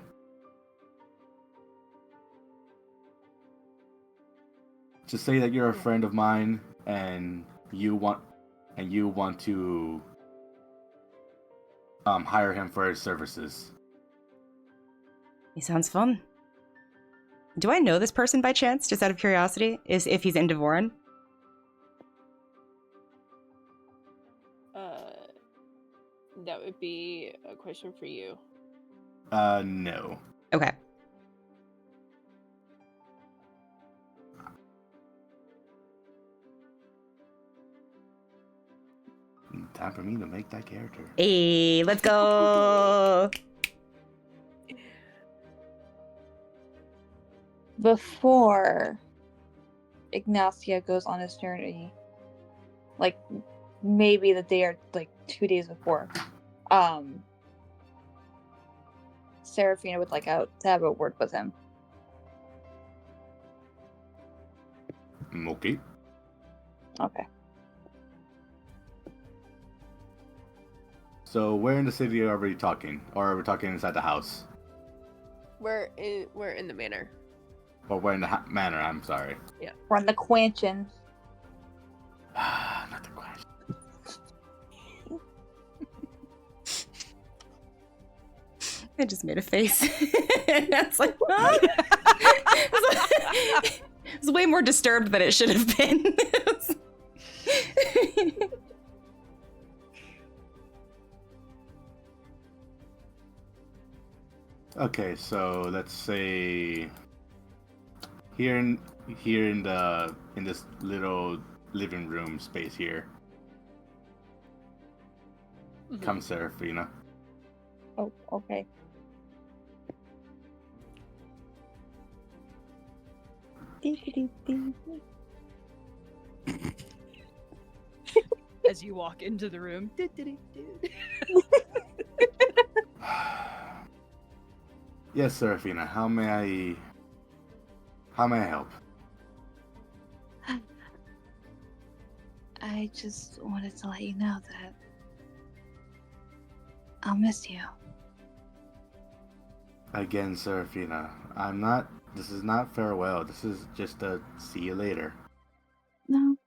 Speaker 2: Just say that you're a friend of mine, and you want to hire him for his services.
Speaker 1: He sounds fun. Do I know this person by chance, just out of curiosity? Is if he's in Devoran?
Speaker 3: That would be a question for you.
Speaker 2: No.
Speaker 1: Okay.
Speaker 2: Time for me to make that character.
Speaker 1: Hey, let's go!
Speaker 5: Before Ignacio goes on his journey, like maybe the day or like 2 days before, Serephina would like to have a word with him.
Speaker 2: Okay.
Speaker 5: Okay.
Speaker 2: So where in the city are we talking? Or are we talking inside the house?
Speaker 3: We're in the manor.
Speaker 2: Or where in the manor, I'm sorry.
Speaker 5: We're on the Quanchen.
Speaker 2: Not the question.
Speaker 1: I just made a face. It's like, huh? It's way more disturbed than it should have been.
Speaker 2: Okay, so let's say here in this little living room space here. Come, Serephina.
Speaker 5: Oh, okay.
Speaker 4: As you walk into the room.
Speaker 2: Yes, Serephina. How may I help?
Speaker 5: I just wanted to let you know that I'll miss you.
Speaker 2: Again, Serephina. This is not farewell. This is just a see you later.
Speaker 5: No,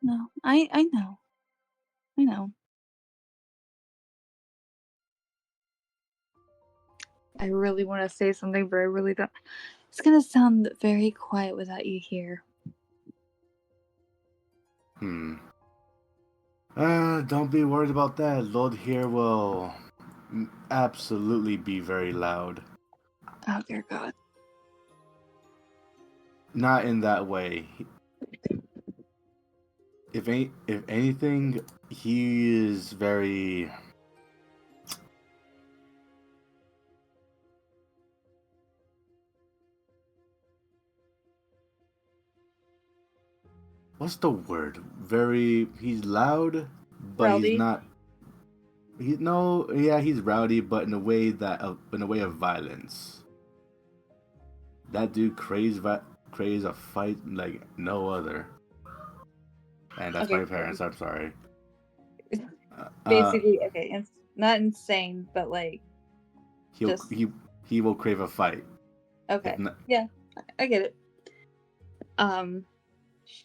Speaker 5: I know. I know. I really want to say something, but I really don't. It's gonna sound very quiet without you here.
Speaker 2: Don't be worried about that. Lord here will absolutely be very loud.
Speaker 5: Oh dear God.
Speaker 2: Not in that way. If anything, he is very. What's the word? He's loud, but
Speaker 5: Rowdy?
Speaker 2: he's not. He's rowdy, but in a way of violence. That dude craves a fight like no other. And that's
Speaker 5: Okay.
Speaker 2: my parents. I'm sorry.
Speaker 5: Basically, okay, it's not insane, but like,
Speaker 2: he will crave a fight.
Speaker 5: okay,
Speaker 2: Not,
Speaker 5: yeah, I get it.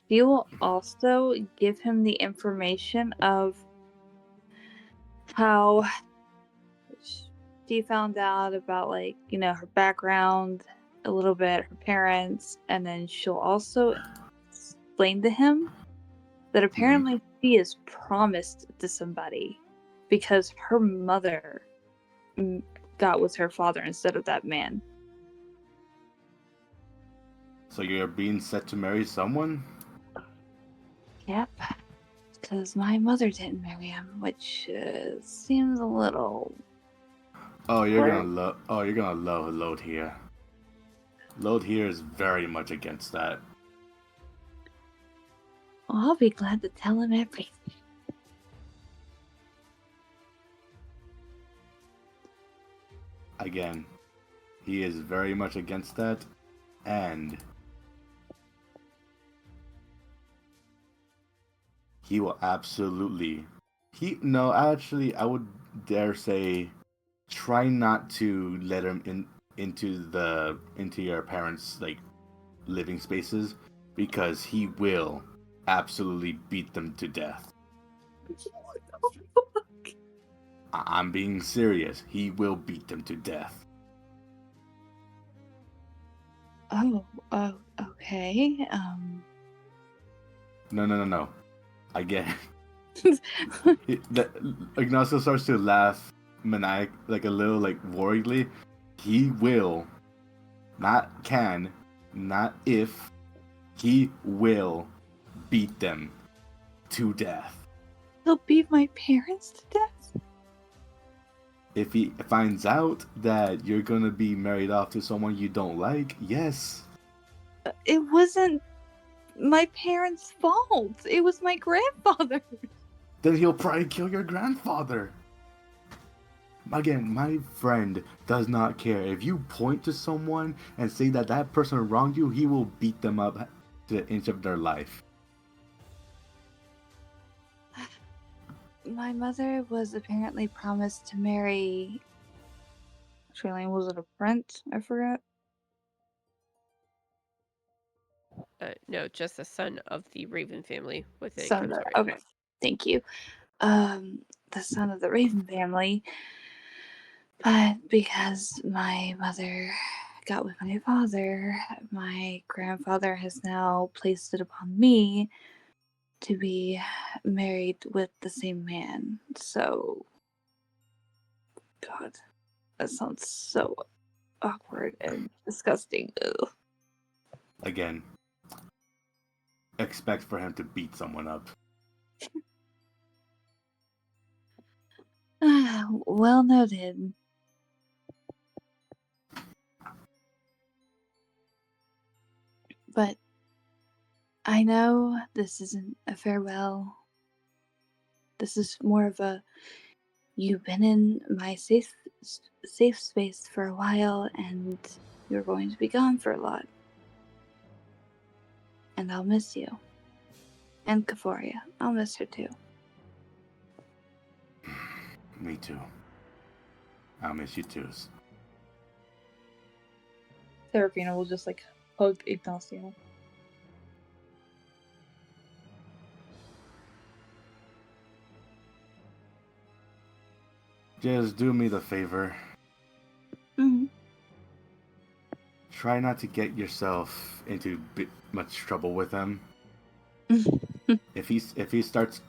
Speaker 5: She will also give him the information of how she found out about, like, you know, her background a little bit, her parents, and then she'll also explain to him that apparently she is promised to somebody because her mother got with her father instead of that man.
Speaker 2: So you're being set to marry someone?
Speaker 5: Yep. Because my mother didn't marry him, which seems a little...
Speaker 2: You're gonna love Lode here. Lode here is very much against that.
Speaker 5: Well, I'll be glad to tell him everything.
Speaker 2: Again, he is very much against that, and he will absolutely. I would dare say, try not to let him into your parents' like living spaces, because he will absolutely beat them to death. I'm being serious. He will beat them to death.
Speaker 5: Oh, okay.
Speaker 2: No. I get Ignacio starts to laugh like a little like worriedly. He will, not can, not if, he will beat them to death.
Speaker 5: He'll beat my parents to death?
Speaker 2: If he finds out that you're gonna be married off to someone you don't like, yes.
Speaker 5: It wasn't my parents' fault. It was my grandfather.
Speaker 2: Then he'll probably kill your grandfather. Again, my friend does not care. If you point to someone and say that that person wronged you, he will beat them up to the inch of their life.
Speaker 5: My mother was apparently promised to marry. Actually, was it a prince? I forgot.
Speaker 3: No, just the son of the Raven family within
Speaker 5: Son of
Speaker 3: Ka'voria.
Speaker 5: okay, thank you. The son of the Raven family. But because my mother got with my father, my grandfather has now placed it upon me to be married with the same man. So, God, that sounds so awkward and disgusting. Ugh.
Speaker 2: Again, expect for him to beat someone up.
Speaker 5: Well noted. But I know this isn't a farewell. This is more of a you've been in my safe space for a while and you're going to be gone for a lot. And I'll miss you. And Ka'voria. I'll miss her too.
Speaker 2: Me too. I'll miss you too.
Speaker 5: Serephina will just like hug Ignacio.
Speaker 2: Just do me the favor.
Speaker 5: Mm-hmm.
Speaker 2: Try not to get yourself into much trouble with him. If he starts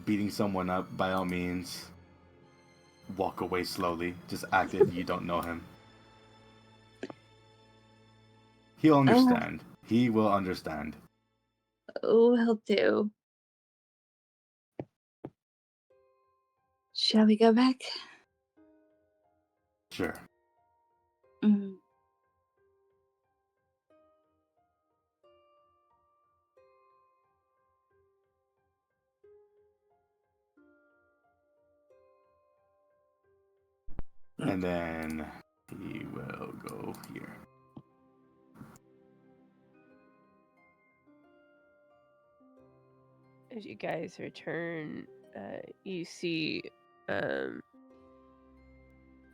Speaker 2: beating someone up, by all means, walk away slowly. Just act if you don't know him. He'll understand. He will understand.
Speaker 5: Oh, he'll do. Shall we go back?
Speaker 2: Sure.
Speaker 5: Mm.
Speaker 2: And then he will go here.
Speaker 3: As you guys return, you see,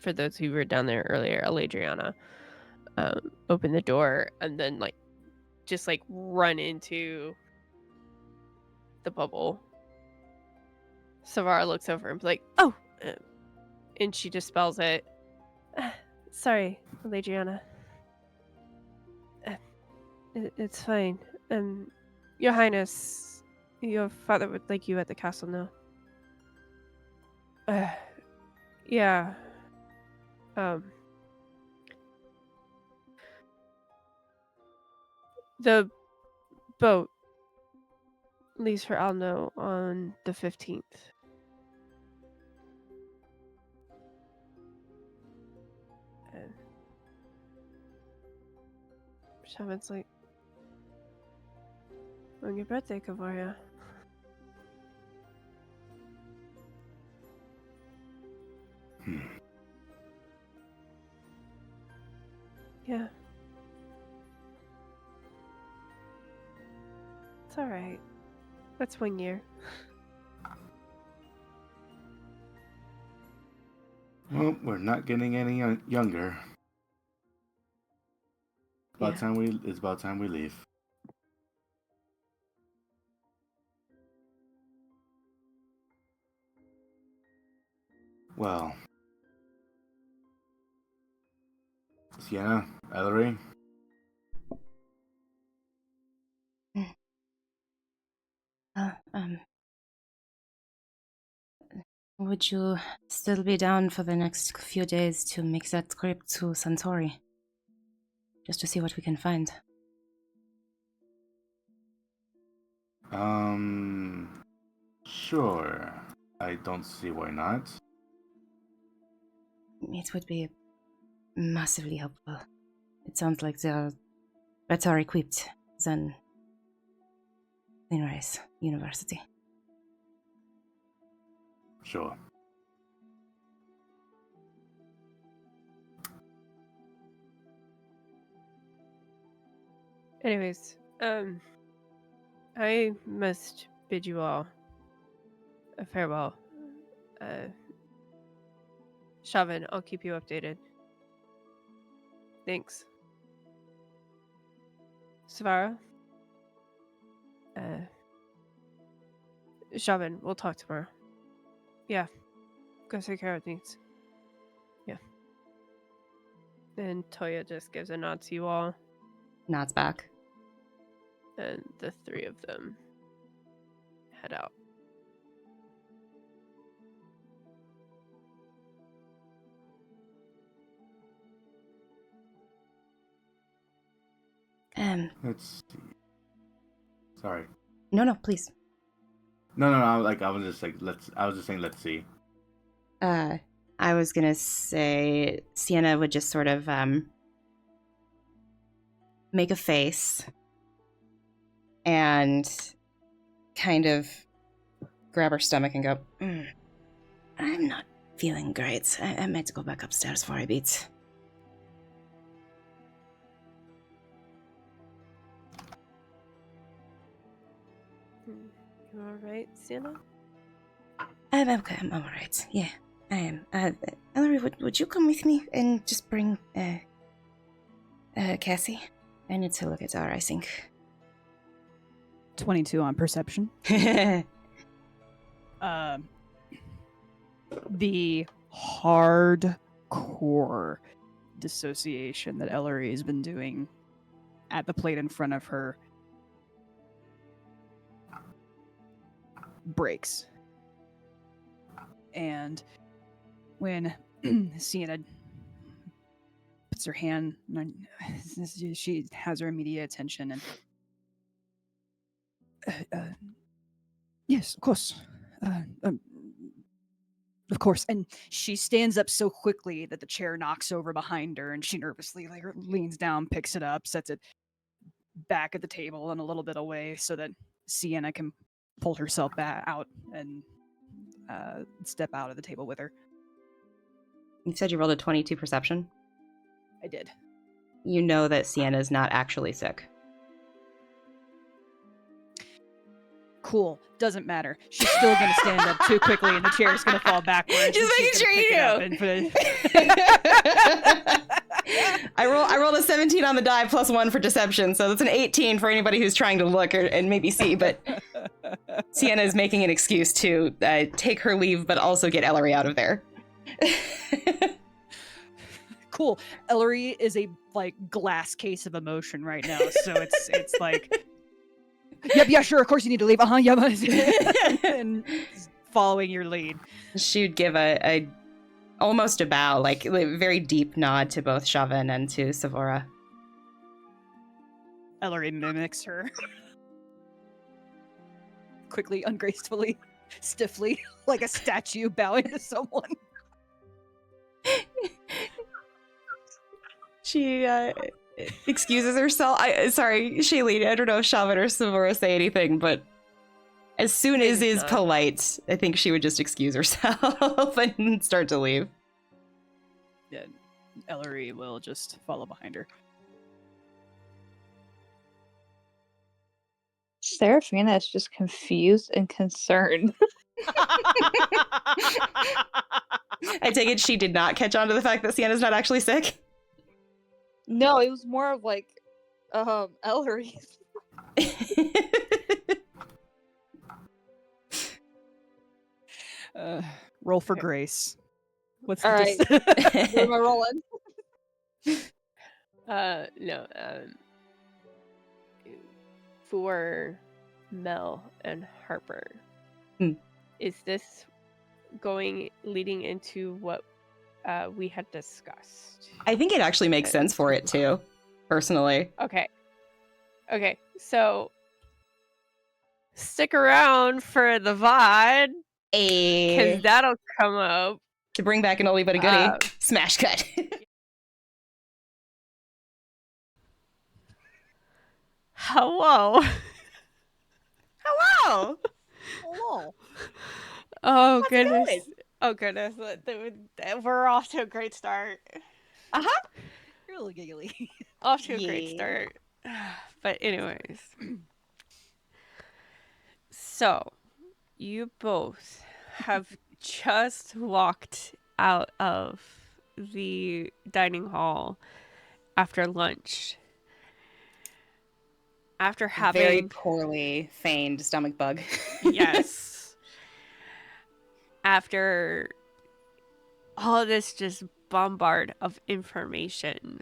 Speaker 3: for those who were down there earlier, Eladriana open the door and then just run into the bubble. Savara looks over and be like, "Oh," and she dispels it. Sorry, Eladriana. It's fine. Your Highness, your father would like you at the castle now. Yeah. The boat leaves for Alno on the 15th. Shaman's like, on your birthday, Ka'voria. Yeah. It's alright. That's 1 year.
Speaker 2: Well, we're not getting any younger. It's about time we leave. Well, Sienna, Elery,
Speaker 1: Would you still be down for the next few days to make that trip to Suntory? Just to see what we can find.
Speaker 2: Sure. I don't see why not.
Speaker 1: It would be massively helpful. It sounds like they're better equipped than Rice University.
Speaker 2: Sure.
Speaker 3: Anyways, I must bid you all a farewell. Shavan, I'll keep you updated. Thanks. Savara? Shavan, we'll talk tomorrow. Yeah. Go take care of things. Yeah. And Toya just gives a nod to you all,
Speaker 1: Nods back.
Speaker 3: and the three of them head out.
Speaker 2: Let's see. Sorry.
Speaker 1: No, please.
Speaker 2: No. I was just saying, let's see.
Speaker 1: I was gonna say Sienna would just sort of make a face and kind of grab her stomach and go, I'm not feeling great. I might go back upstairs for a bit.
Speaker 3: You alright, Sienna?
Speaker 1: I'm okay. I'm alright. Yeah, I am. Elery, would you come with me and just bring Cassie? I need to look at her, I think.
Speaker 4: 22 on perception. The hardcore dissociation that Elery has been doing at the plate in front of her breaks. And when Sienna puts her hand on, she has her immediate attention and yes, of course. Of course. And she stands up so quickly that the chair knocks over behind her, and she nervously leans down, picks it up, sets it back at the table and a little bit away so that Sienna can pull herself back out and step out of the table with her.
Speaker 1: You said you rolled a 22 perception?
Speaker 4: I did.
Speaker 1: You know that Sienna's not actually sick.
Speaker 4: Cool. Doesn't matter. She's still going to stand up too quickly and the chair's going to fall backwards.
Speaker 1: Just making sure you know. I rolled a 17 on the die plus 1 for deception, so that's an 18 for anybody who's trying to look and maybe see, but Sienna is making an excuse to take her leave, but also get Elery out of there.
Speaker 4: Cool. Elery is a glass case of emotion right now, so it's like, yep, yeah, sure, of course you need to leave. Yeah, and following your lead.
Speaker 1: She'd give a almost a bow, like a very deep nod to both Shavan and to Savara.
Speaker 4: Elery mimics her. Quickly, ungracefully, stiffly, like a statue bowing to someone.
Speaker 1: She excuses herself. Sorry, Shailene, I don't know if Shavan or Savara say anything, but as soon as is polite, I think she would just excuse herself and start to leave.
Speaker 4: Yeah, Elery will just follow behind her.
Speaker 5: Serephina is just confused and concerned.
Speaker 1: I take it she did not catch on to the fact that Sienna's not actually sick?
Speaker 5: No, it was more of like, Elery.
Speaker 4: Roll for grace. What's
Speaker 3: All
Speaker 4: the
Speaker 3: right.
Speaker 4: dis-
Speaker 3: Where am I rolling? No. For Mel and Harper, is this leading into what we had discussed?
Speaker 1: I think it actually makes sense for it too, personally.
Speaker 3: Okay. So stick around for the VOD because that'll come up.
Speaker 1: To bring back an oldie but a goodie. Smash cut.
Speaker 3: Hello.
Speaker 1: Hello.
Speaker 4: Hello.
Speaker 3: Oh
Speaker 1: How's it
Speaker 3: goodness.
Speaker 1: going?
Speaker 3: Oh goodness. We're off to a great start.
Speaker 1: Uh-huh.
Speaker 4: You're a little giggly.
Speaker 3: Off to a great
Speaker 1: Yeah.
Speaker 3: start. But anyways. So, you both have just walked out of the dining hall after lunch. After having
Speaker 1: Very poorly feigned stomach bug.
Speaker 3: yes. After all this just bombard of information.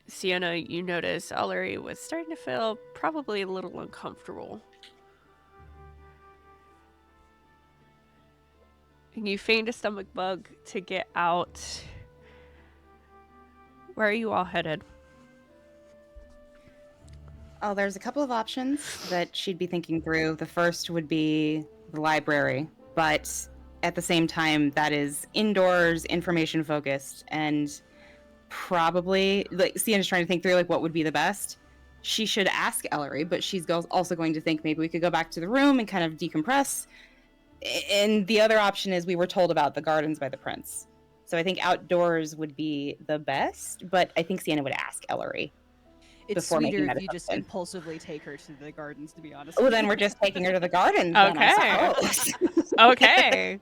Speaker 3: Sienna, you notice Elery was starting to feel probably a little uncomfortable. And you feigned a stomach bug to get out. Where are you all headed?
Speaker 1: Oh, there's a couple of options that she'd be thinking through. The first would be the library, but at the same time, that is indoors, information focused, and probably, like, Sienna's trying to think through, like, what would be the best. She should ask Elery, but she's also going to think maybe we could go back to the room and kind of decompress. And the other option is we were told about the gardens by the prince. So I think outdoors would be the best, but I think Sienna would ask Elery.
Speaker 4: It's
Speaker 1: Before making
Speaker 4: sweeter
Speaker 1: that
Speaker 4: if you just
Speaker 1: assumption.
Speaker 4: impulsively take her to the gardens, to be honest.
Speaker 1: Oh, then we're just taking her to the gardens. Then,
Speaker 3: Okay.
Speaker 1: I suppose.
Speaker 3: Okay.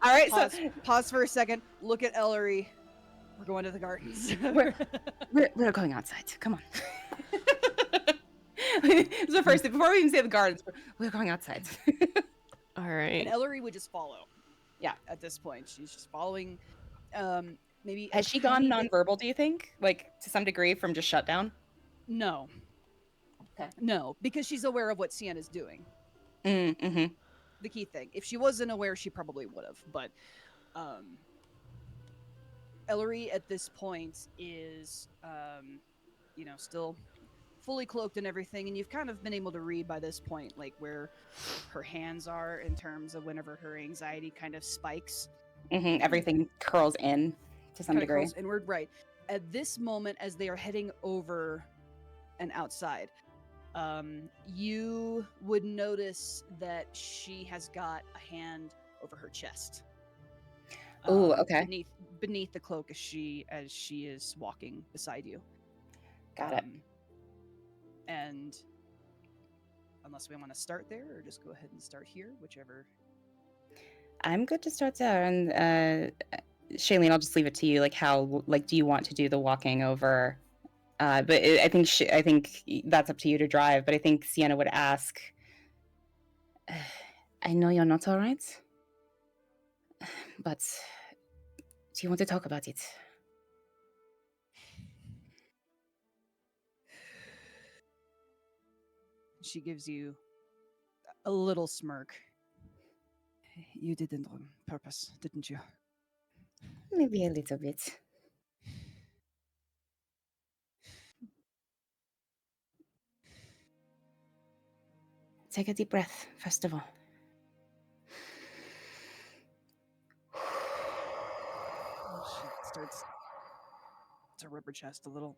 Speaker 1: All right,
Speaker 4: Pause for a second. Look at Elery. We're going to the gardens.
Speaker 1: we're going outside. Come on. So first, before we even say the gardens, we're going outside.
Speaker 3: All right.
Speaker 4: And Elery would just follow.
Speaker 1: Yeah.
Speaker 4: At this point, she's just following. Maybe
Speaker 1: Has she gone nonverbal, do you think? Like, to some degree from just shutdown?
Speaker 4: No.
Speaker 1: Okay.
Speaker 4: No, because she's aware of what Sienna's doing.
Speaker 1: Mm-hmm.
Speaker 4: The key thing. If she wasn't aware, she probably would have. But Elery at this point is, still fully cloaked and everything, and you've kind of been able to read by this point, like, where her hands are in terms of whenever her anxiety kind of spikes.
Speaker 1: Mm-hmm. Everything curls in to some degree.
Speaker 4: Curls inward, right. At this moment, as they are heading over and outside, you would notice that she has got a hand over her chest.
Speaker 1: Oh, okay.
Speaker 4: Beneath the cloak as she is walking beside you.
Speaker 1: Got it.
Speaker 4: And unless we want to start there or just go ahead and start here, whichever.
Speaker 1: I'm good to start there, and Shailene, I'll just leave it to you. Like, how, like, do you want to do the walking over? But I think that's up to you to drive. But I think Sienna would ask. I know you're not all right, but do you want to talk about it?
Speaker 4: She gives you a little smirk. You did it on purpose, didn't you?
Speaker 1: Maybe a little bit. Take a deep breath, first of all.
Speaker 4: She starts to rub her chest a little.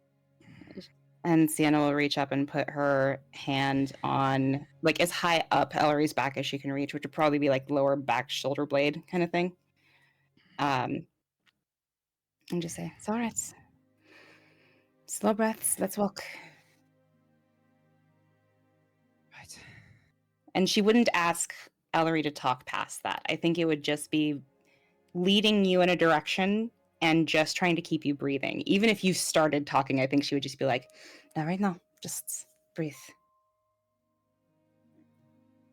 Speaker 1: And Sienna will reach up and put her hand on, like, as high up Elery's back as she can reach, which would probably be like lower back shoulder blade kind of thing. And just say, it's all right. Slow breaths, let's walk.
Speaker 4: Right.
Speaker 1: And she wouldn't ask Elery to talk past that. I think it would just be leading you in a direction and just trying to keep you breathing. Even if you started talking, I think she would just be like, all right, now, just breathe.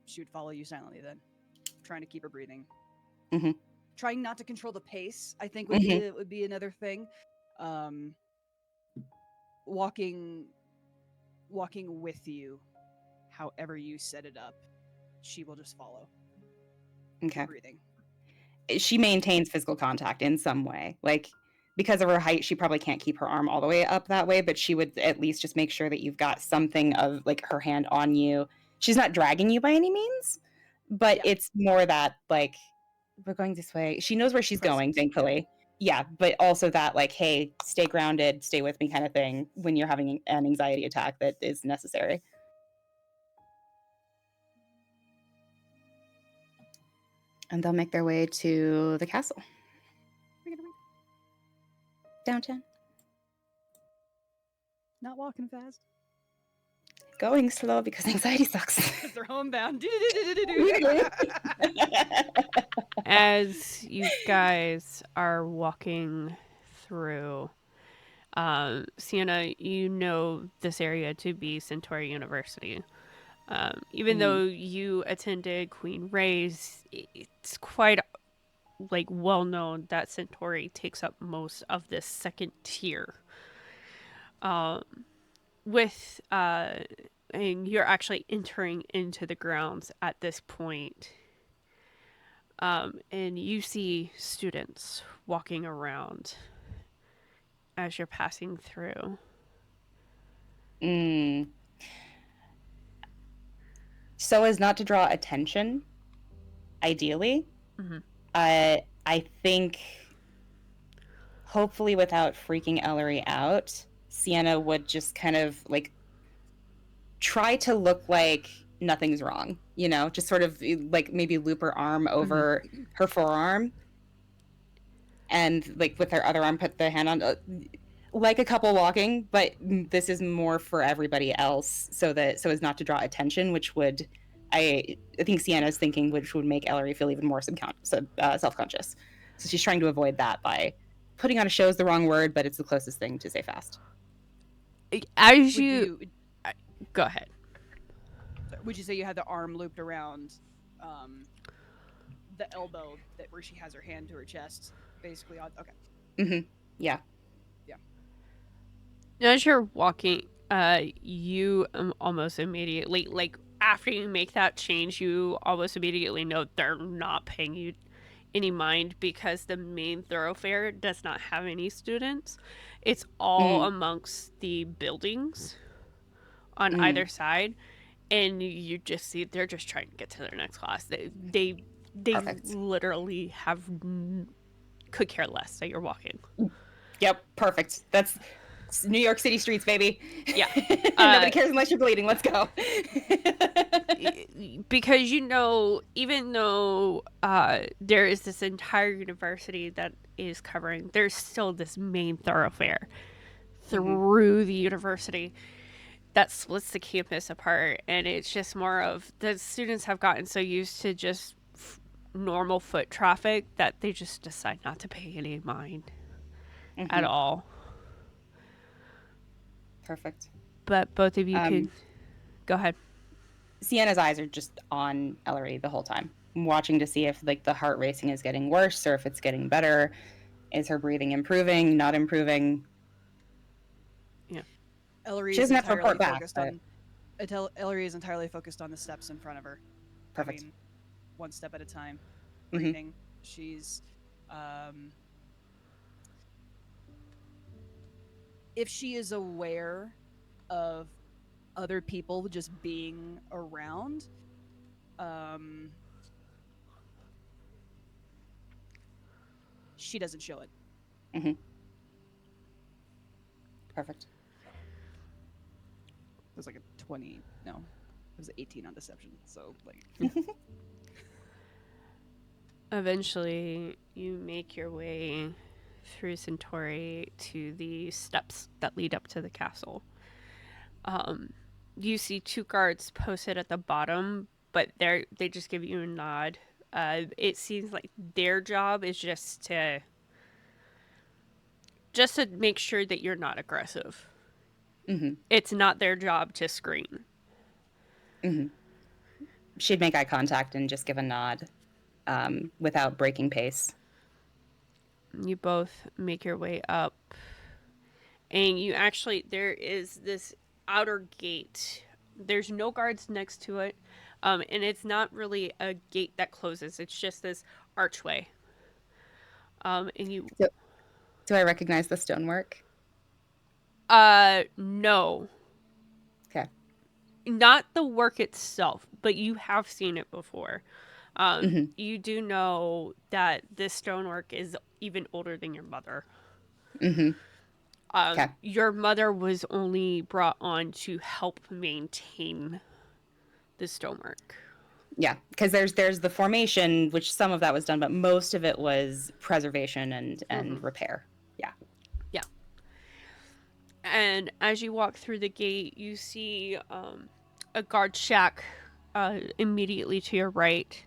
Speaker 4: She would follow you silently then, trying to keep her breathing.
Speaker 1: Mhm.
Speaker 4: Trying not to control the pace, I think would be another thing. Walking with you, however you set it up, she will just follow.
Speaker 1: Okay.
Speaker 4: Breathing.
Speaker 1: She maintains physical contact in some way. Like, because of her height, she probably can't keep her arm all the way up that way, but she would at least just make sure that you've got something of like her hand on you. She's not dragging you by any means, but it's more that like, we're going this way. She knows where she's going, thankfully. Yeah, but also that like, hey, stay grounded, stay with me kind of thing when you're having an anxiety attack that is necessary. And they'll make their way to the castle. Downtown.
Speaker 4: Not walking fast.
Speaker 1: Going slow because anxiety sucks.
Speaker 4: Because they're homebound.
Speaker 3: As you guys are walking through, Sienna, you know this area to be Centauri University. Even though you attended Queen Ray's, it's quite like well known that Centauri takes up most of this second tier. And you're actually entering into the grounds at this point. And you see students walking around as you're passing through.
Speaker 1: So as not to draw attention, ideally, I think, hopefully without freaking Elery out, Sienna would just kind of like try to look like nothing's wrong, you know, just sort of like maybe loop her arm over her forearm and like with her other arm put the hand on, like a couple walking, but this is more for everybody else so as not to draw attention, which would I think Sienna's thinking which would make Elery feel even more self-conscious. So she's trying to avoid that by putting on a show is the wrong word, but it's the closest thing to say fast.
Speaker 3: As go ahead.
Speaker 4: Would you say you had the arm looped around the elbow where she has her hand to her chest, basically? Okay.
Speaker 1: Yeah.
Speaker 3: As you're walking, you almost immediately, like after you make that change, you almost immediately know they're not paying you any mind because the main thoroughfare does not have any students. It's all amongst the buildings on either side, and you just see they're just trying to get to their next class. They literally could care less that you're walking.
Speaker 1: Yep, perfect. That's New York City streets, baby.
Speaker 3: Yeah.
Speaker 1: Nobody cares unless you're bleeding. Let's go.
Speaker 3: Because, you know, even though there is this entire university that is covering, there's still this main thoroughfare through the university that splits the campus apart. And it's just more of the students have gotten so used to just normal foot traffic that they just decide not to pay any mind at all.
Speaker 1: Perfect.
Speaker 3: But both of you could go ahead.
Speaker 1: Sienna's eyes are just on Elery the whole time, watching to see if like the heart racing is getting worse or if it's getting better. Is her breathing improving, not improving?
Speaker 3: Yeah.
Speaker 4: Elery
Speaker 1: she doesn't have to report back.
Speaker 4: Elery is entirely focused on the steps in front of her.
Speaker 1: Perfect.
Speaker 4: One step at a time. Breathing. She's if she is aware of other people just being around, she doesn't show it.
Speaker 1: Perfect.
Speaker 4: It was like a 20. No, it was 18 on deception. So like.
Speaker 3: Eventually, you make your way through Centauri to the steps that lead up to the castle. You see two guards posted at the bottom, but they just give you a nod. It seems like their job is just to make sure that you're not aggressive. It's not their job to screen.
Speaker 1: She'd make eye contact and just give a nod. without breaking pace.
Speaker 3: You both make your way up, and there is this outer gate. There's no guards next to it, and it's not really a gate that closes. It's just this archway. And you...
Speaker 1: Do I recognize the stonework?
Speaker 3: No.
Speaker 1: Okay.
Speaker 3: Not the work itself, but you have seen it before. You do know that this stonework is even older than your mother.
Speaker 1: Okay.
Speaker 3: Your mother was only brought on to help maintain the stonework.
Speaker 1: Yeah, because there's the formation, which some of that was done, but most of it was preservation and repair. Yeah.
Speaker 3: Yeah. And as you walk through the gate, you see a guard shack immediately to your right.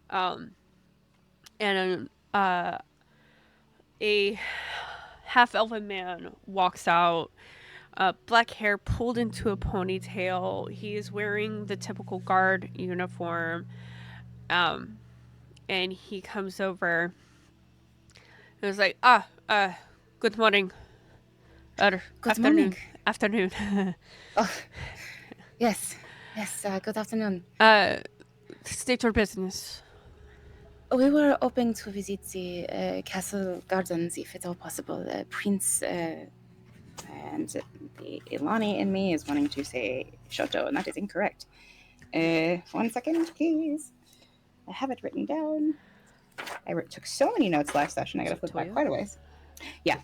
Speaker 3: And a half-elven man walks out, black hair pulled into a ponytail. He is wearing the typical guard uniform, and he comes over and is like, good morning.
Speaker 1: Good morning.
Speaker 3: Afternoon.
Speaker 1: Oh, yes, good afternoon.
Speaker 3: State your business.
Speaker 1: We were hoping to visit the castle gardens, if at all possible. Prince and the Ilani in me is wanting to say Shoto, and that is incorrect. 1 second, please. I have it written down. I took so many notes last session, I gotta flip back quite a ways. Yeah.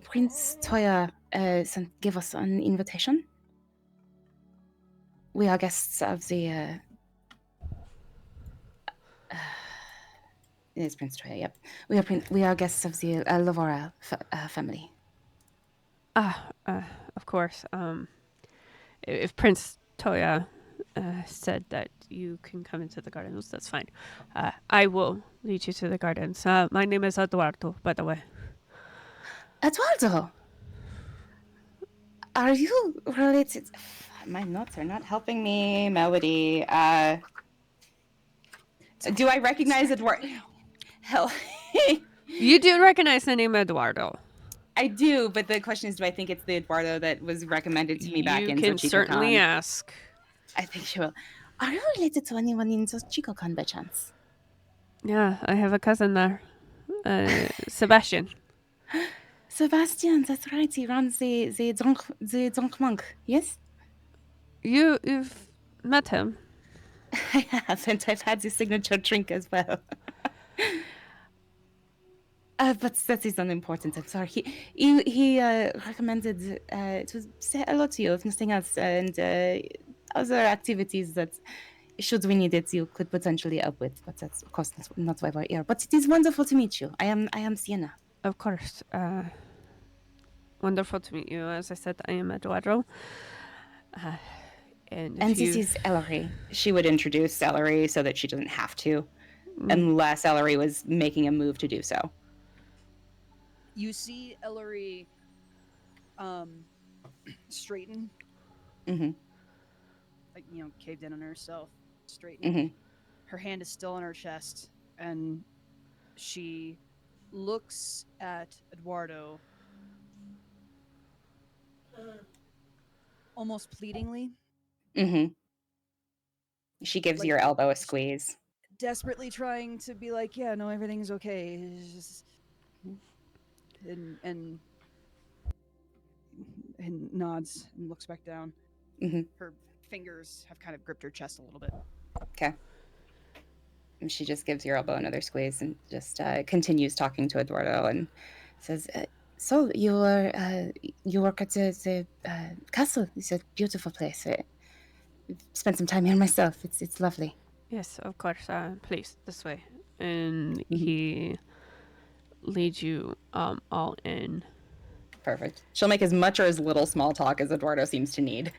Speaker 1: Prince Toya gave us an invitation. We are guests of the... It is Prince Toya, yep. We are guests of the Lavora family.
Speaker 3: Of course. If Prince Toya said that you can come into the gardens, that's fine. I will lead you to the gardens. My name is Eduardo, by the way.
Speaker 1: Eduardo! Are you related? My notes are not helping me, Melody. Do I recognize Eduardo? Hell.
Speaker 3: You do recognize the name Eduardo.
Speaker 1: I do, but the question is, do I think it's the Eduardo that was recommended to me back in Zochico-con?
Speaker 3: You can certainly ask.
Speaker 1: I think she will. Are you related to anyone in Zochico-con by chance?
Speaker 3: Yeah, I have a cousin there. Sebastian.
Speaker 1: Sebastian, that's right. He runs the Drunk Monk, yes?
Speaker 3: You've met him.
Speaker 1: I have, and I've had the signature drink as well. But that is unimportant. I'm sorry. He recommended to say hello to you, if nothing else, and other activities that, should we need it, you could potentially help with. But that's, of course, not why we're here. But it is wonderful to meet you. I am Sienna.
Speaker 3: Of course. Wonderful to meet you. As I said, I am Eduardo. And
Speaker 1: this is Elery. She would introduce Elery so that she doesn't have to, unless Elery was making a move to do so.
Speaker 4: You see Elery straighten. Like, caved in on herself. Straighten. Her hand is still on her chest, and she looks at Eduardo almost pleadingly.
Speaker 1: She gives your elbow a squeeze.
Speaker 4: Desperately trying to be like, yeah, no, everything's okay. It's just... And nods and looks back down. Her fingers have kind of gripped her chest a little bit.
Speaker 1: Okay. And she just gives your elbow another squeeze and just continues talking to Eduardo and says, so you work at the castle. It's a beautiful place. I've spent some time here myself. It's lovely.
Speaker 3: Yes, of course. Please, this way. And he leads you all in.
Speaker 1: Perfect. She'll make as much or as little small talk as Eduardo seems to need.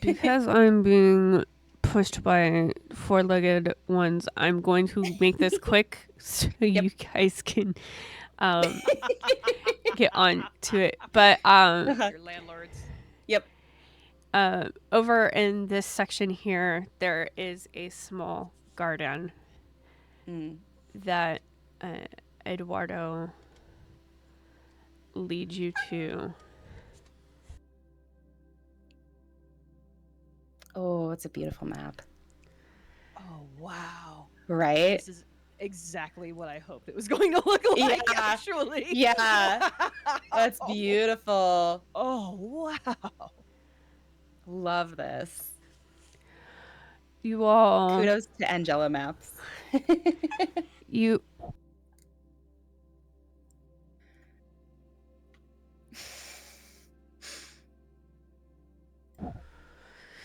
Speaker 3: Because I'm being pushed by four-legged ones, I'm going to make this quick so you guys can get on to it. But
Speaker 4: Your landlords.
Speaker 1: Yep.
Speaker 3: Over in this section here, there is a small garden that Eduardo leads you to.
Speaker 1: Oh, it's a beautiful map.
Speaker 4: Oh wow!
Speaker 1: Right?
Speaker 4: This is exactly what I hoped it was going to look like.
Speaker 1: Yeah.
Speaker 4: Actually,
Speaker 1: Yeah. That's beautiful.
Speaker 4: Oh wow!
Speaker 1: Love this.
Speaker 3: You all
Speaker 1: Kudos to Angela Maps.
Speaker 3: you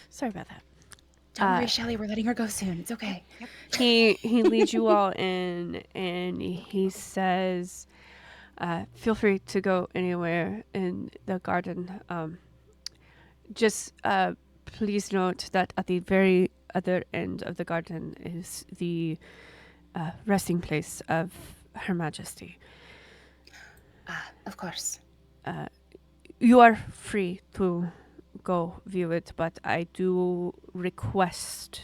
Speaker 3: Sorry about that.
Speaker 1: Don't worry, Shelly. We're letting her go soon. It's okay.
Speaker 3: He leads you all in, and he says, "Feel free to go anywhere in the garden. Just please note that at the very other end of the garden is the resting place of Her Majesty.
Speaker 1: Of course.
Speaker 3: You are free to go view it, but I do request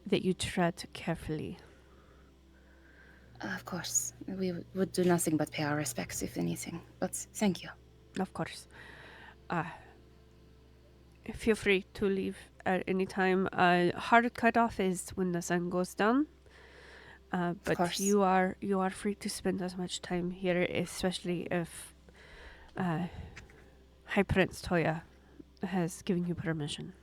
Speaker 3: that you tread carefully."
Speaker 1: Of course. We would do nothing but pay our respects, if anything. But thank you.
Speaker 3: Of course. Feel free to leave at any time. Hard cutoff is when the sun goes down. But
Speaker 1: course.
Speaker 3: you are free to spend as much time here, especially if High Prince Toya has given you permission.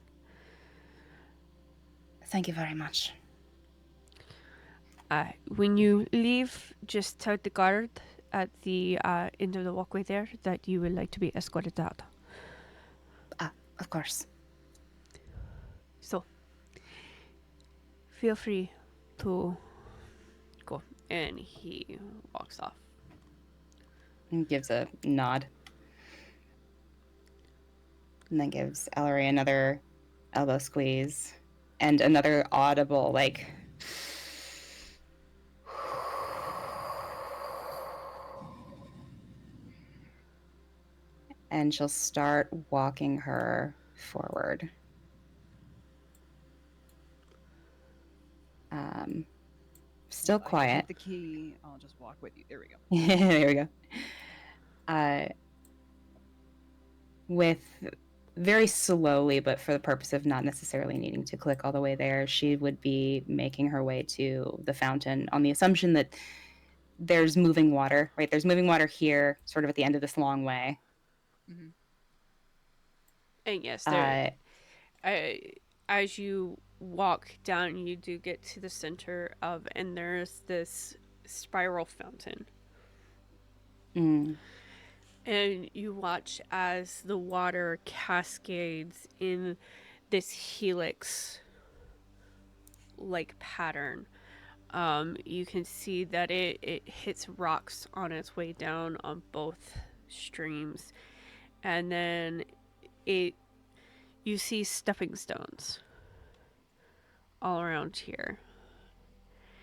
Speaker 1: Thank you very much.
Speaker 3: When you leave, just tell the guard at the end of the walkway there that you would like to be escorted out.
Speaker 1: Of course.
Speaker 3: So, feel free to go. And he walks off.
Speaker 1: And gives a nod. And then gives Elery another elbow squeeze. And another audible, like... And she'll start walking her forward. Still
Speaker 4: I
Speaker 1: quiet.
Speaker 4: have the key. I'll just walk with you. There we go.
Speaker 1: There we go. With very slowly, but for the purpose of not necessarily needing to click all the way there, she would be making her way to the fountain on the assumption that there's moving water, right? There's moving water here, sort of at the end of this long way.
Speaker 4: Mm-hmm.
Speaker 3: And yes, there, as you walk down, you do get to the center of, and there's this spiral fountain. And you watch as the water cascades in this helix like pattern. You can see that it hits rocks on its way down on both streams, and then you see stepping stones all around here,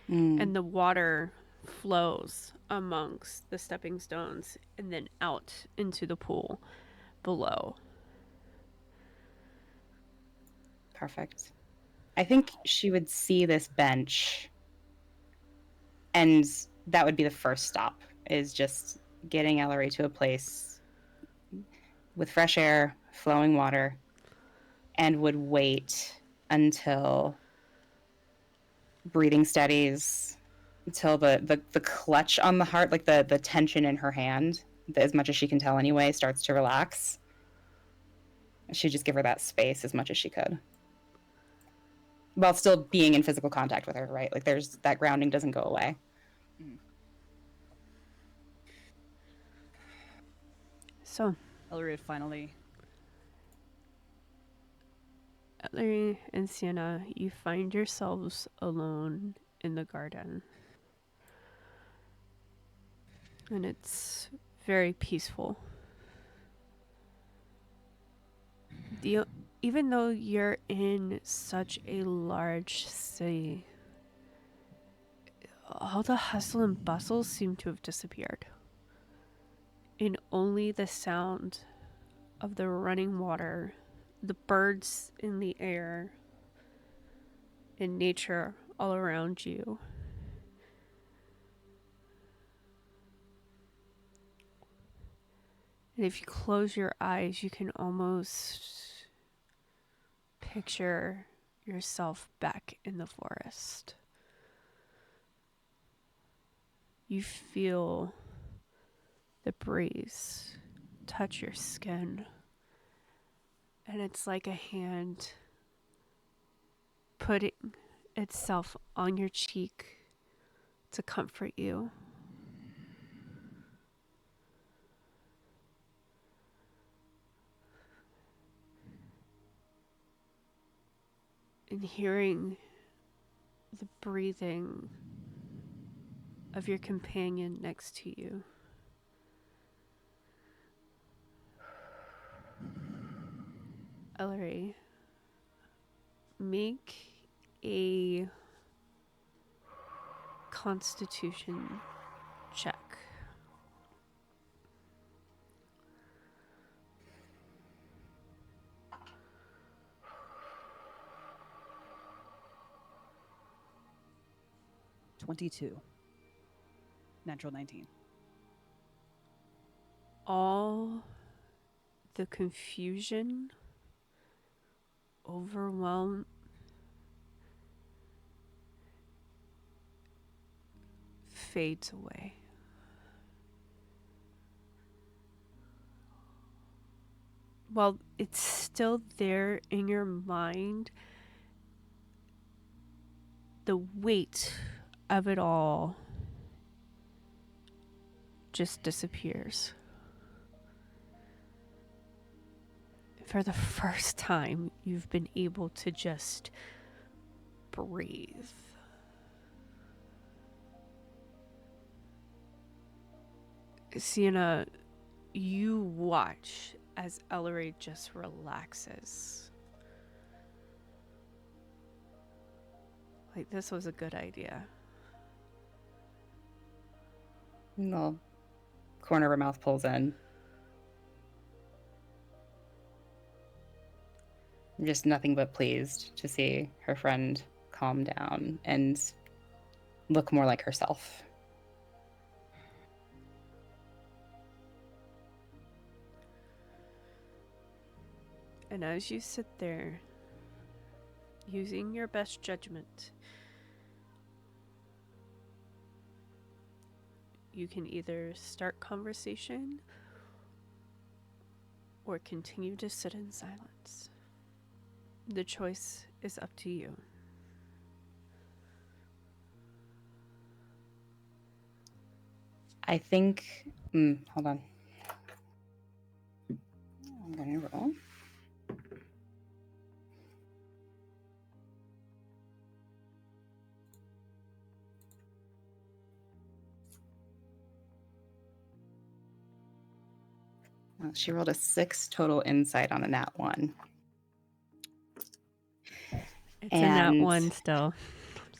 Speaker 3: and the water flows amongst the stepping stones and then out into the pool below.
Speaker 1: Perfect. I think she would see this bench, and that would be the first stop, is just getting Elery to a place with fresh air, flowing water, and would wait until breathing steadies, until the clutch on the heart, like the tension in her hand, as much as she can tell anyway, starts to relax. She'd just give her that space as much as she could, while still being in physical contact with her, right? Like there's that grounding doesn't go away.
Speaker 3: So
Speaker 4: Elery finally.
Speaker 3: Elery and Sienna, you find yourselves alone in the garden. And it's very peaceful. Even though you're in such a large city, all the hustle and bustle seem to have disappeared. And only the sound of the running water, the birds in the air, and nature all around you. And if you close your eyes, you can almost picture yourself back in the forest. You feel the breeze touch your skin, and it's like a hand putting itself on your cheek to comfort you. And hearing the breathing of your companion next to you. Elery, make a Constitution check.
Speaker 4: $22. Natural 19.
Speaker 3: All the confusion, overwhelm, fades away. While it's still there in your mind, the weight of it all just disappears. For the first time, you've been able to just breathe. Sienna, you watch as Elery just relaxes. Like, this was a good idea.
Speaker 1: The corner of her mouth pulls in. Just nothing but pleased to see her friend calm down and look more like herself.
Speaker 3: And as you sit there, using your best judgment, you can either start conversation or continue to sit in silence. The choice is up to you.
Speaker 1: I think... hold on. I'm going to roll. Well, she rolled a 6 total insight on a nat 1.
Speaker 3: It's a nat 1 still.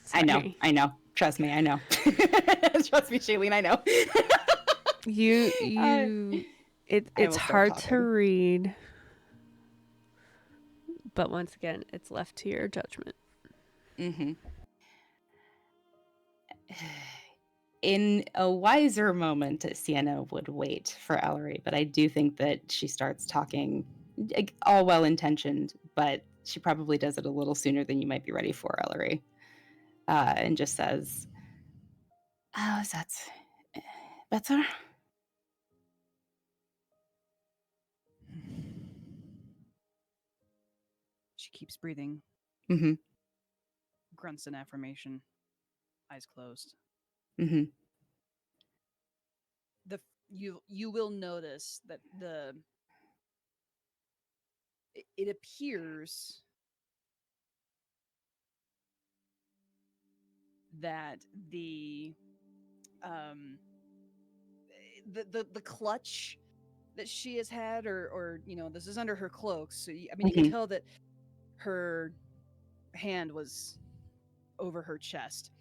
Speaker 3: Sorry.
Speaker 1: I know. Trust me, I know. Trust me, Shailene, I know.
Speaker 3: It's hard to read, but once again, it's left to your judgment.
Speaker 1: Mm-hmm. In a wiser moment, Sienna would wait for Elery, but I do think that she starts talking, all well-intentioned, but she probably does it a little sooner than you might be ready for, Elery, and just says, "Oh, is that better?"
Speaker 4: She keeps breathing.
Speaker 1: Mm-hmm.
Speaker 4: Grunts in affirmation. Eyes closed.
Speaker 1: Mm-hmm.
Speaker 4: You will notice that it appears that the clutch that she has had, or this is under her cloak, so you can tell that her hand was over her chest,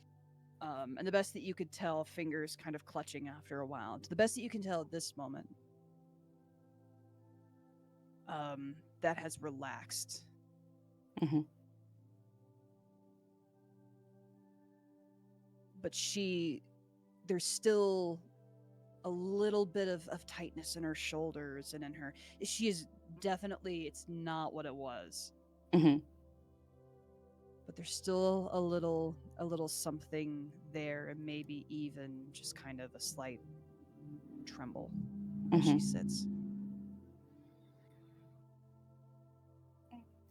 Speaker 4: and the best that you could tell, fingers kind of clutching after a while. To the best that you can tell at this moment, that has relaxed.
Speaker 1: Mm-hmm.
Speaker 4: but there's still a little bit of tightness in her shoulders and in her. She is definitely, it's not what it was.
Speaker 1: Mm-hmm.
Speaker 4: But there's still a little something there, and maybe even just kind of a slight tremble as she sits.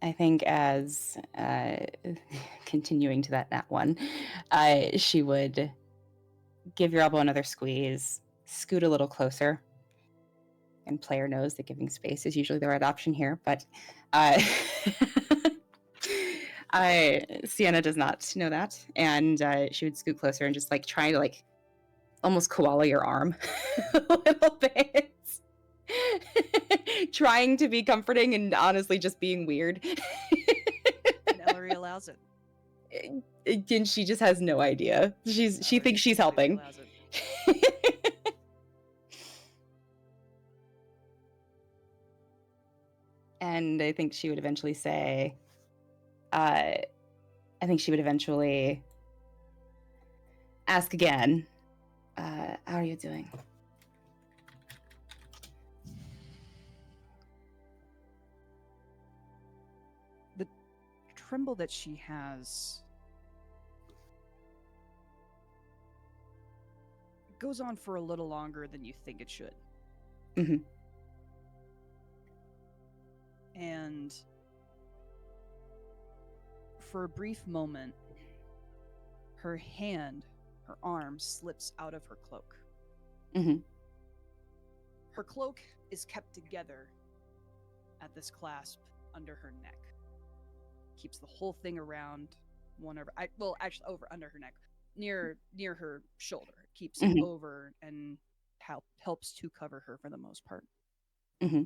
Speaker 1: I think as continuing to that nat one, she would give your elbow another squeeze, scoot a little closer, and player knows that giving space is usually the right option here, but Sienna does not know that, and she would scoot closer and just like try to like almost koala your arm a little bit. Trying to be comforting and honestly just being weird.
Speaker 4: And Elery allows it.
Speaker 1: And she just has no idea. She thinks she's helping. And I think she would eventually say, I think she would eventually ask again, how are you doing?
Speaker 4: The tremble that she has goes on for a little longer than you think it should.
Speaker 1: Mm-hmm.
Speaker 4: And for a brief moment, her arm slips out of her cloak.
Speaker 1: Mm-hmm.
Speaker 4: Her cloak is kept together at this clasp under her neck. Keeps the whole thing around over under her neck, near her shoulder. Keeps it over and helps to cover her for the most part.
Speaker 1: Mm-hmm.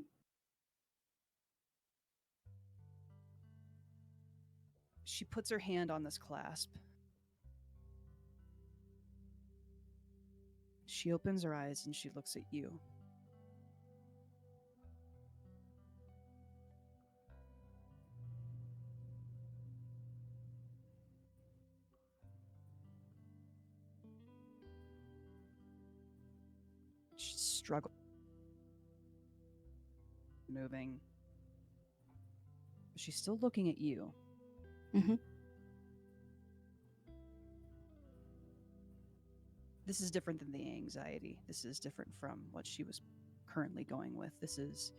Speaker 4: She puts her hand on this clasp. She opens her eyes and she looks at you. She struggles moving. She's still looking at you.
Speaker 1: Mm-hmm.
Speaker 4: This is different than the anxiety. This is different from what she was currently going with. This is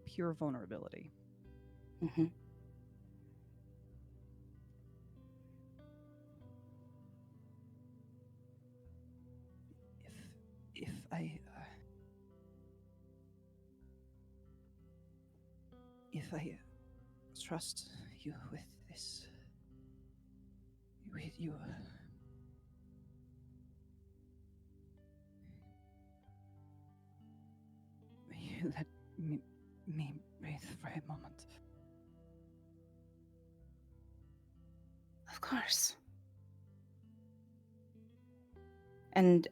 Speaker 4: pure vulnerability.
Speaker 1: Mm-hmm.
Speaker 4: If I trust you with this, with you. Will you let me breathe for a moment?
Speaker 1: Of course. And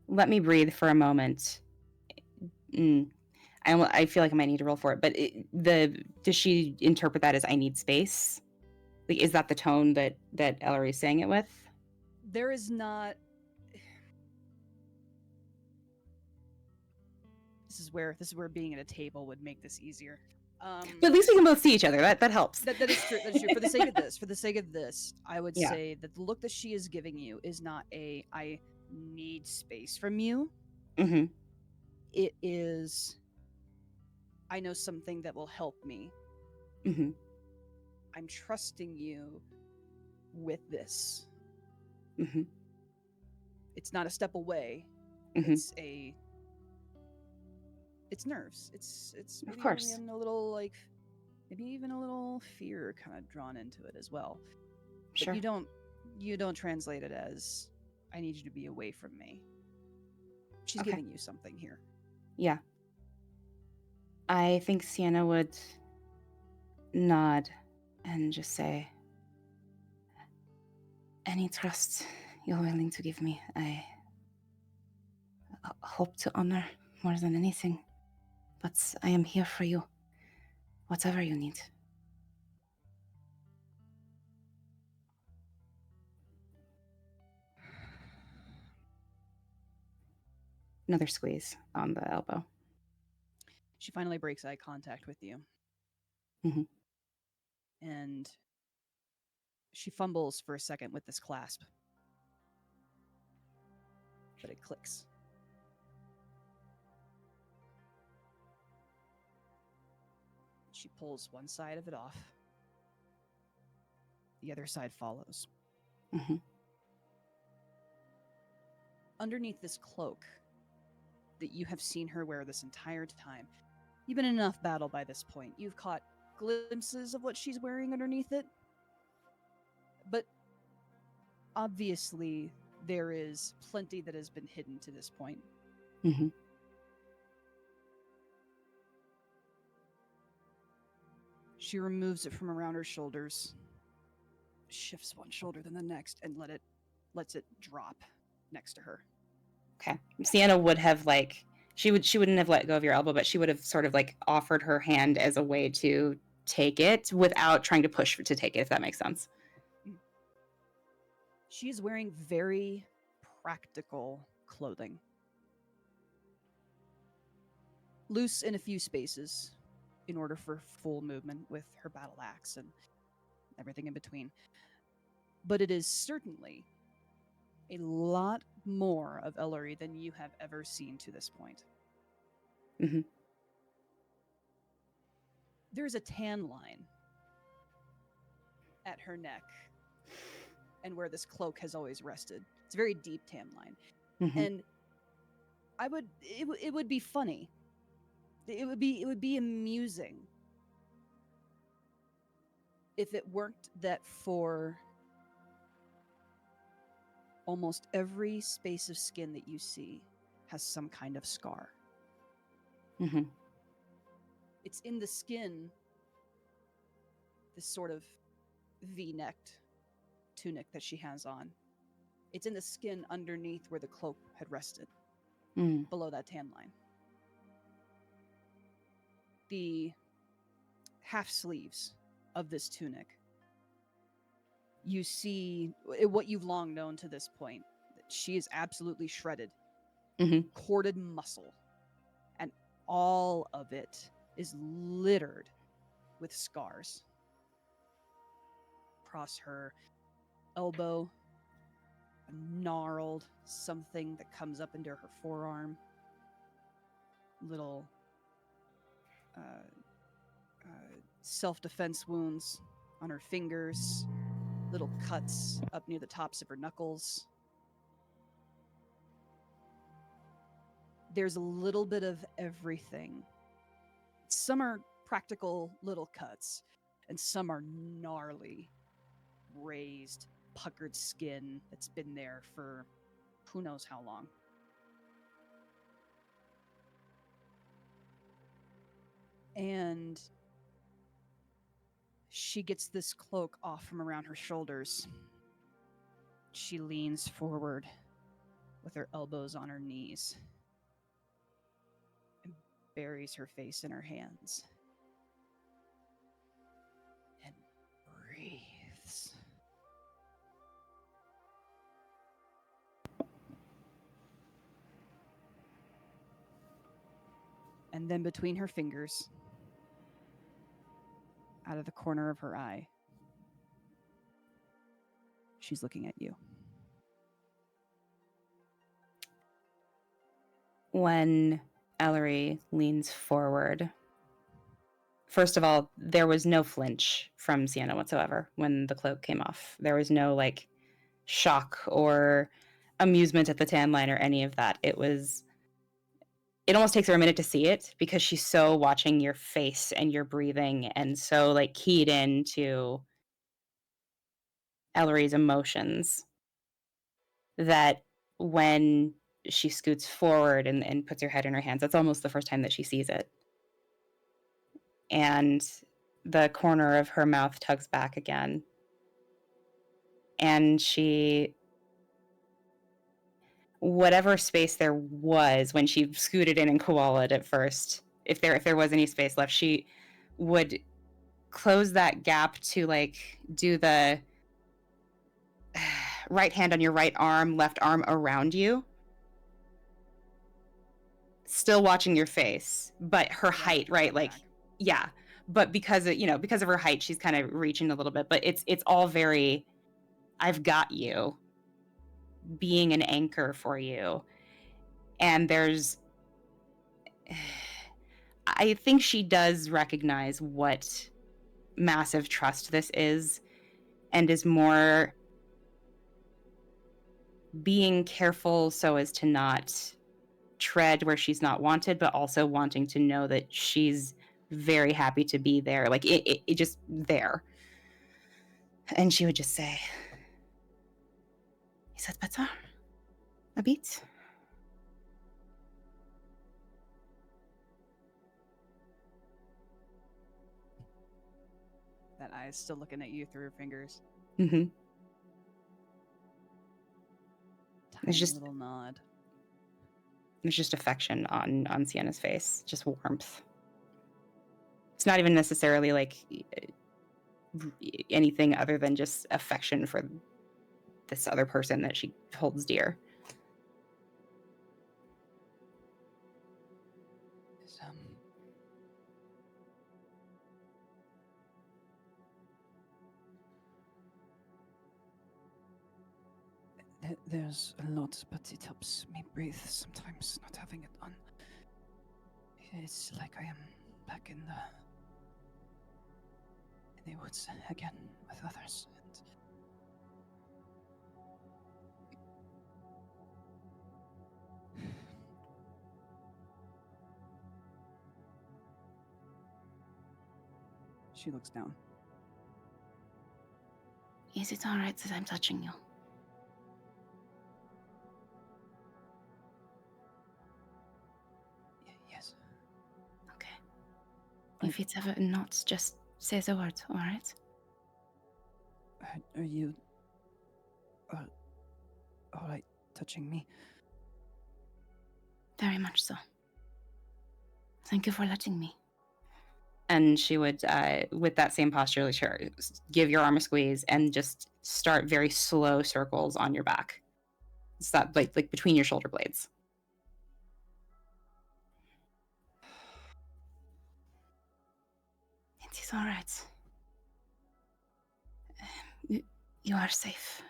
Speaker 1: let me breathe for a moment. I feel like I might need to roll for it, but does she interpret that as I need space? Like, is that the tone that Elery is saying it with?
Speaker 4: There is not. This is where being at a table would make this easier.
Speaker 1: But at least we can both see each other. That helps.
Speaker 4: That is true. That is true. For the sake of this, I would say that the look that she is giving you is not a I need space from you.
Speaker 1: Mm-hmm.
Speaker 4: It is, I know something that will help me.
Speaker 1: Mm-hmm.
Speaker 4: I'm trusting you with this.
Speaker 1: Mm-hmm.
Speaker 4: It's not a step away.
Speaker 1: Mm-hmm.
Speaker 4: It's nerves. It's maybe
Speaker 1: of course.
Speaker 4: even a little maybe even a little fear kind of drawn into it as well.
Speaker 1: Sure.
Speaker 4: But you don't translate it as I need you to be away from me. She's giving you something here.
Speaker 1: Yeah. I think Sienna would nod and just say, any trust you're willing to give me, I hope to honor more than anything. But I am here for you, whatever you need. Another squeeze on the elbow.
Speaker 4: She finally breaks eye contact with you.
Speaker 1: Mhm.
Speaker 4: And she fumbles for a second with this clasp. But it clicks. She pulls one side of it off. The other side follows.
Speaker 1: Mhm.
Speaker 4: Underneath this cloak that you have seen her wear this entire time, you've been in enough battle by this point. You've caught glimpses of what she's wearing underneath it. But obviously, there is plenty that has been hidden to this point.
Speaker 1: Mhm.
Speaker 4: She removes it from around her shoulders, shifts one shoulder then the next, and lets it drop next to her.
Speaker 1: Okay. Sienna would have she wouldn't have let go of your elbow, but she would have sort of offered her hand as a way to take it without trying to push to take it, if that makes sense.
Speaker 4: She is wearing very practical clothing. Loose in a few spaces in order for full movement with her battle axe and everything in between. But it is certainly a lot more of Elery than you have ever seen to this point.
Speaker 1: Mm-hmm.
Speaker 4: There's a tan line at her neck and where this cloak has always rested. It's a very deep tan line.
Speaker 1: Mm-hmm.
Speaker 4: And it would be funny. It would be amusing if it weren't that for almost every space of skin that you see has some kind of scar.
Speaker 1: Mm-hmm.
Speaker 4: It's in the skin, this sort of V-necked tunic that she has on. It's in the skin underneath where the cloak had rested, below that tan line. The half sleeves of this tunic, you see what you've long known to this point. She is absolutely shredded, corded muscle, and all of it is littered with scars. Across her elbow, a gnarled something that comes up into her forearm. Little self-defense wounds on her fingers. Little cuts up near the tops of her knuckles. There's a little bit of everything. Some are practical little cuts, and some are gnarly, raised, puckered skin that's been there for who knows how long. And she gets this cloak off from around her shoulders. She leans forward with her elbows on her knees and buries her face in her hands and breathes. And then between her fingers, out of the corner of her eye, she's looking at you.
Speaker 1: When Elery leans forward, first of all, there was no flinch from Sienna whatsoever when the cloak came off. There was no shock or amusement at the tan line or any of that. It almost takes her a minute to see it because she's so watching your face and your breathing and so keyed into Elery's emotions that when she scoots forward and puts her head in her hands, that's almost the first time that she sees it. And the corner of her mouth tugs back again. And whatever space there was when she scooted in and koala'd at first, if there was any space left, she would close that gap to do the right hand on your right arm, left arm around you. still watching your face, but her
Speaker 4: Yeah,
Speaker 1: height, right?
Speaker 4: front
Speaker 1: Like,
Speaker 4: back.
Speaker 1: yeah. But because of her height, she's kind of reaching a little bit. But it's all very, I've got you, being an anchor for you. And there's, I think she does recognize what massive trust this is, and is more being careful so as to not tread where she's not wanted, but also wanting to know that she's very happy to be there. Like, it just there. And she would just say, "Is that better? A bit?"
Speaker 4: That eye is still looking at you through her fingers.
Speaker 1: Mm-hmm.
Speaker 4: Tiny
Speaker 1: just-
Speaker 4: little nod.
Speaker 1: There's just affection on Sienna's face, just warmth. It's not even necessarily like anything other than just affection for this other person that she holds dear.
Speaker 4: Is, there's a lot, but it helps me breathe sometimes, not having it on. It's like I am back in the woods again with others. And she looks down.
Speaker 1: Is it all right that I'm touching you?
Speaker 4: Yes.
Speaker 1: Okay. If it's ever not, just say the word, all right?
Speaker 4: Are you all right touching me?
Speaker 1: Very much so. Thank you for letting me. And she would, with that same posture, like, sure, give your arm a squeeze and just start very slow circles on your back. Stop, like between your shoulder blades. It is all right. You are safe.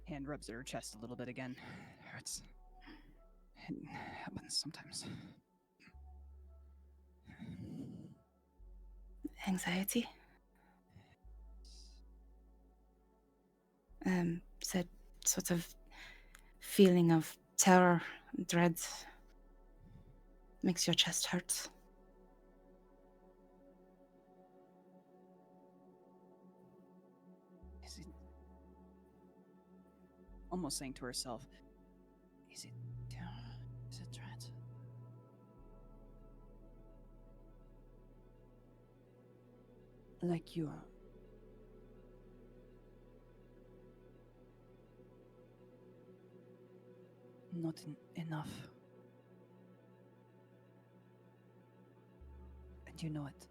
Speaker 4: Hand rubs at her chest a little bit again. Hurts. It happens sometimes.
Speaker 1: Anxiety? Said sort of feeling of terror, dread, makes your chest hurt.
Speaker 4: Is it almost saying to herself, is it terror? Is it dread? Like you're not enough. And you know it.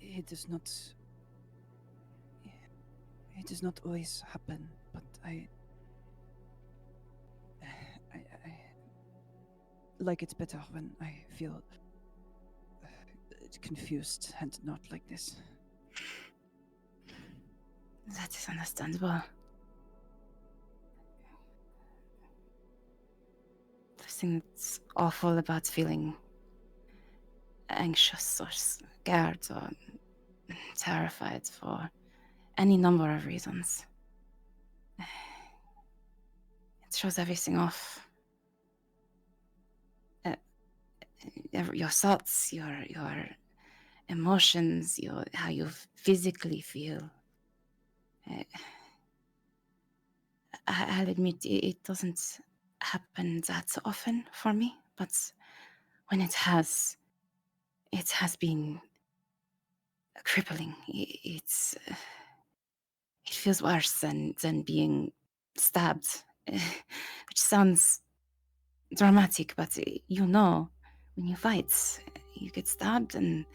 Speaker 4: It does not. It does not always happen, but I like it better when I feel confused and not like this.
Speaker 1: That is understandable. The thing that's awful about feeling anxious or scared or terrified for any number of reasons. It shows everything off. Your thoughts, your emotions, how you physically feel. I'll admit it doesn't happen that often for me, but when it has been crippling. It feels worse than being stabbed, which sounds dramatic, but you know, when you fight, you get stabbed, and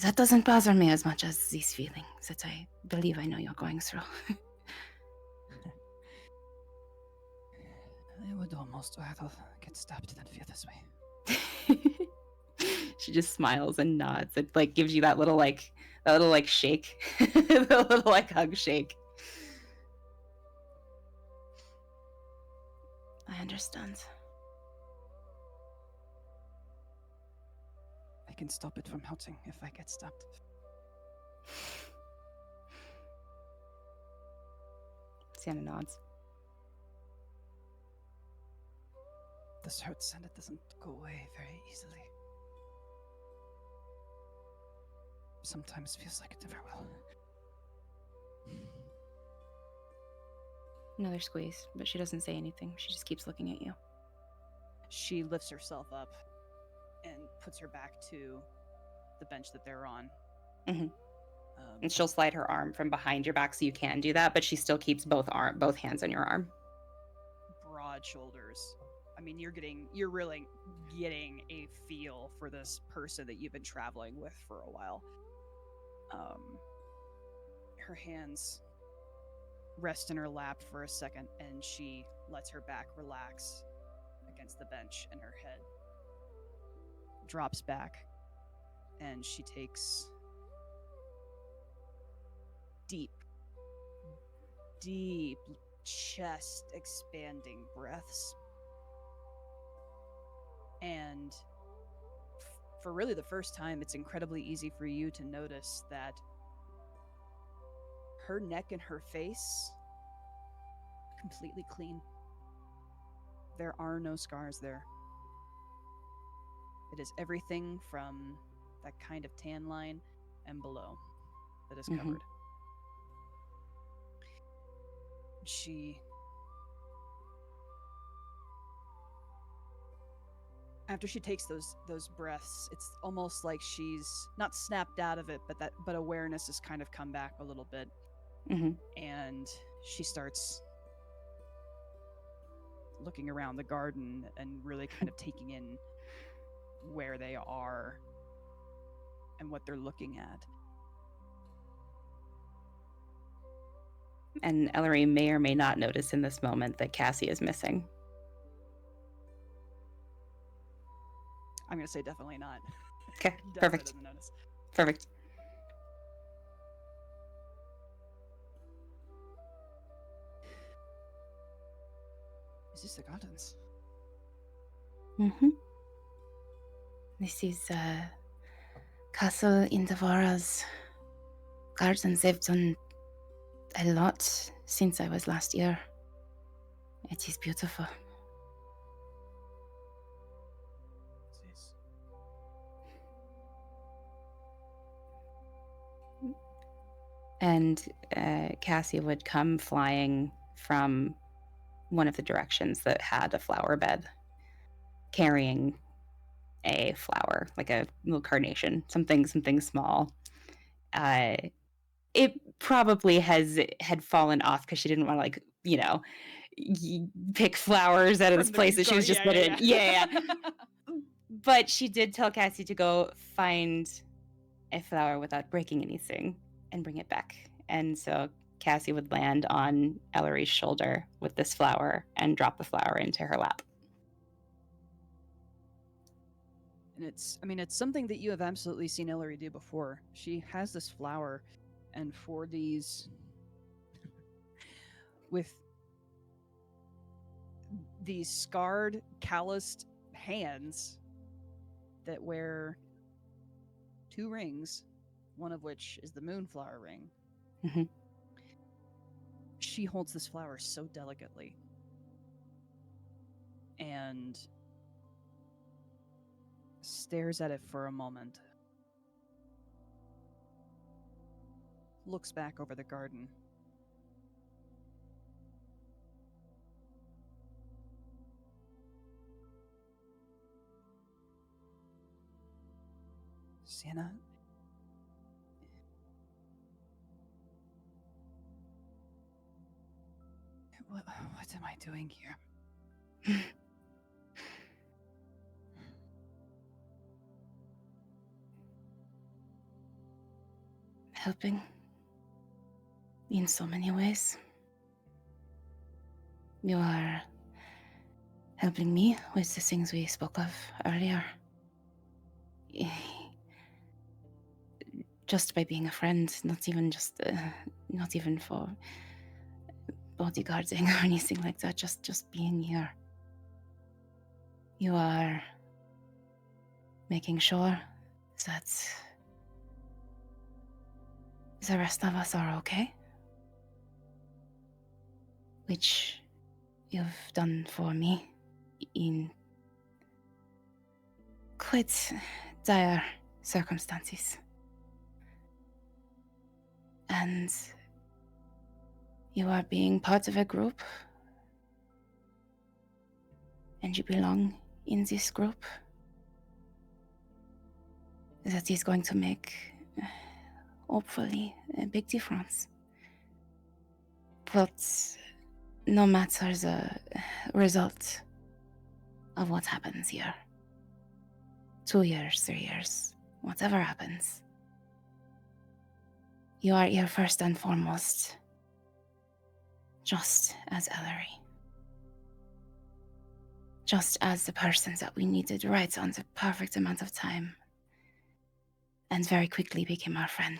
Speaker 1: that doesn't bother me as much as these feelings that I believe I know you're going through.
Speaker 4: I would almost rather get stabbed than feel this way.
Speaker 1: She just smiles and nods. It like gives you that little shake, the little like hug shake. I understand.
Speaker 4: I can stop it from hurting if I get stabbed.
Speaker 1: Sienna nods.
Speaker 4: This hurts and it doesn't go away very easily. Sometimes feels like it never will.
Speaker 1: Another squeeze, but she doesn't say anything. She just keeps looking at you.
Speaker 4: She lifts herself up and puts her back to the bench that they're on.
Speaker 1: Mm-hmm. And she'll slide her arm from behind your back so you can do that, but she still keeps both hands on your arm.
Speaker 4: Broad shoulders. I mean, you're really getting a feel for this person that you've been traveling with for a while. Her hands rest in her lap for a second, and she lets her back relax against the bench, and her head drops back, and she takes deep chest expanding breaths. And for really the first time, it's incredibly easy for you to notice that her neck and her face completely clean. There are no scars there. It is everything from that kind of tan line and below that is covered. After she takes those breaths, it's almost like she's not snapped out of it, but awareness has kind of come back a little bit.
Speaker 1: Mm-hmm.
Speaker 4: And she starts looking around the garden and really kind of taking in where they are and what they're looking at.
Speaker 1: And Elery may or may not notice in this moment that Cassie is missing.
Speaker 4: I'm going to say definitely not.
Speaker 1: Okay,
Speaker 4: Definitely
Speaker 1: perfect.
Speaker 4: doesn't notice.
Speaker 1: Perfect.
Speaker 4: Is this the gardens?
Speaker 1: Mm-hmm. This is Castle in Savara's gardens. They've done a lot since I was last year. It is beautiful.
Speaker 4: Yes.
Speaker 1: And Cassie would come flying from one of the directions that had a flower bed, carrying a flower, like a little carnation, something small. It probably had fallen off because she didn't want to, pick flowers out of this place that she was just put in. Yeah. But she did tell Cassie to go find a flower without breaking anything and bring it back. And so Cassie would land on Elery's shoulder with this flower and drop the flower into her lap.
Speaker 4: And it's something that you have absolutely seen Elery do before. She has this flower, and for these, with these scarred, calloused hands that wear 2 rings, one of which is the moonflower ring.
Speaker 1: Mm-hmm.
Speaker 4: She holds this flower so delicately and stares at it for a moment, looks back over the garden, Sienna, what am I doing here?
Speaker 1: helping in so many ways. You are helping me with the things we spoke of earlier. Just by being a friend, not even for bodyguarding or anything like that, just being here. You are making sure that the rest of us are okay, which you've done for me in quite dire circumstances. And you are being part of a group, and you belong in this group. That is going to make, hopefully, a big difference. But no matter the result of what happens here, 2 years, 3 years, whatever happens, you are here first and foremost, just as Elery. Just as the person that we needed right on the perfect amount of time, and very quickly became our friend.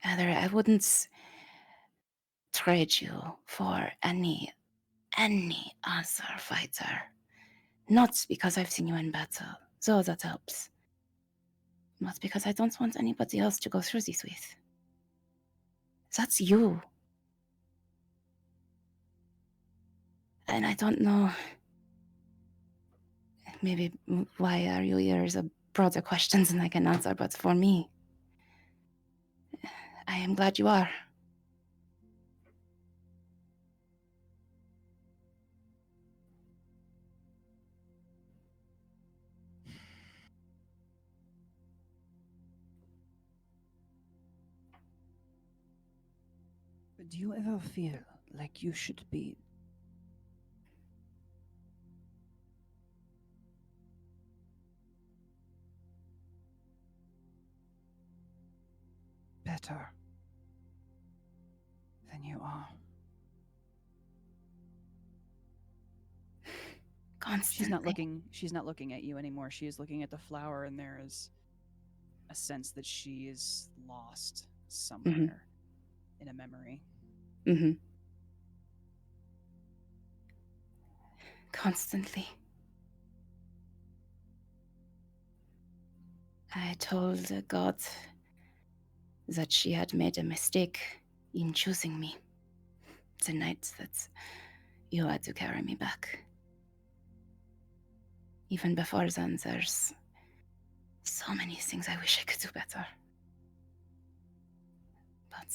Speaker 1: Elery, I wouldn't trade you for any other fighter. Not because I've seen you in battle, though that helps. But because I don't want anybody else to go through this with. That's you. And I don't know. Maybe why are you here is a broader question than I can answer, but for me, I am glad you are.
Speaker 4: But do you ever feel like you should be better than you are?
Speaker 1: Constantly.
Speaker 4: She's not looking at you anymore. She is looking at the flower, and there is a sense that she is lost somewhere in a memory.
Speaker 1: Mm-hmm. Constantly. I told God that she had made a mistake in choosing me the night that you had to carry me back. Even before then, there's so many things I wish I could do better. But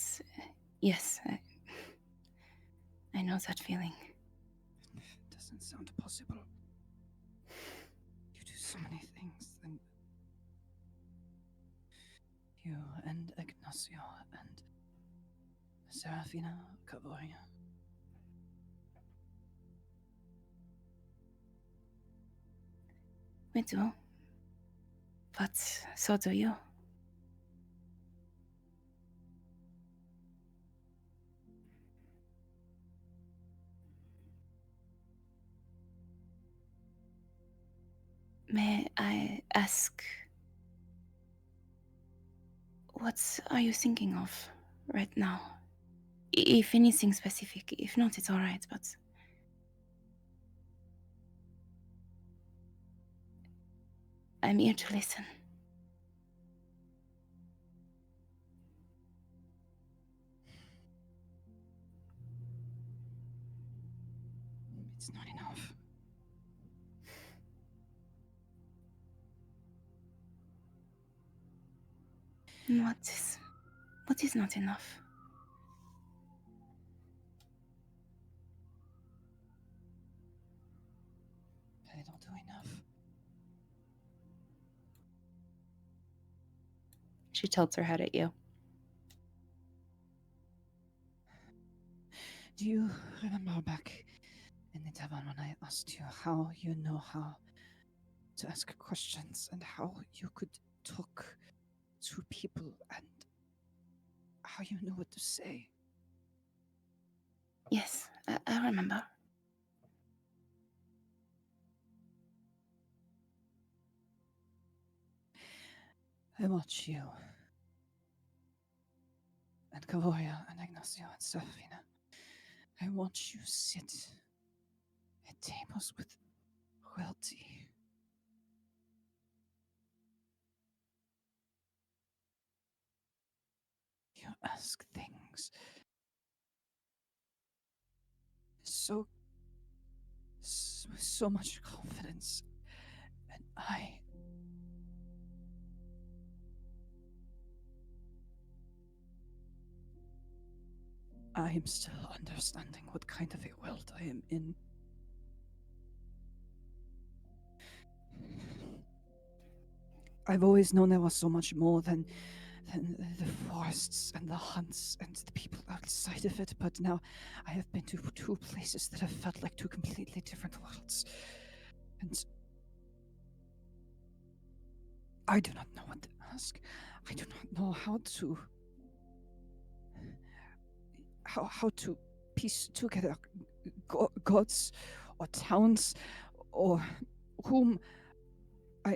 Speaker 1: yes, I know that feeling.
Speaker 4: It doesn't sound possible. You do so many things, and you and Ignacio and Serephina, Ka'voria.
Speaker 1: We do. But so do you. May I ask, what are you thinking of right now? If anything specific, if not, it's alright, but I'm here to listen.
Speaker 4: It's not enough.
Speaker 1: What is not enough?
Speaker 4: I don't do enough.
Speaker 1: She tilts her head at you.
Speaker 4: Do you remember back in the tavern when I asked you how you know how to ask questions and how you could talk to people and how you know what to say.
Speaker 1: Yes, I remember.
Speaker 4: I want you and Ka'voria and Ignacio and Serephina. I want you sit at tables with royalty. You ask things with so much confidence, and I am still understanding what kind of a world I am in. I've always known there was so much more than the forests and the hunts and the people outside of it, but now I have been to two places that have felt like two completely different worlds. And I do not know what to ask. I do not know how to piece together gods or towns or whom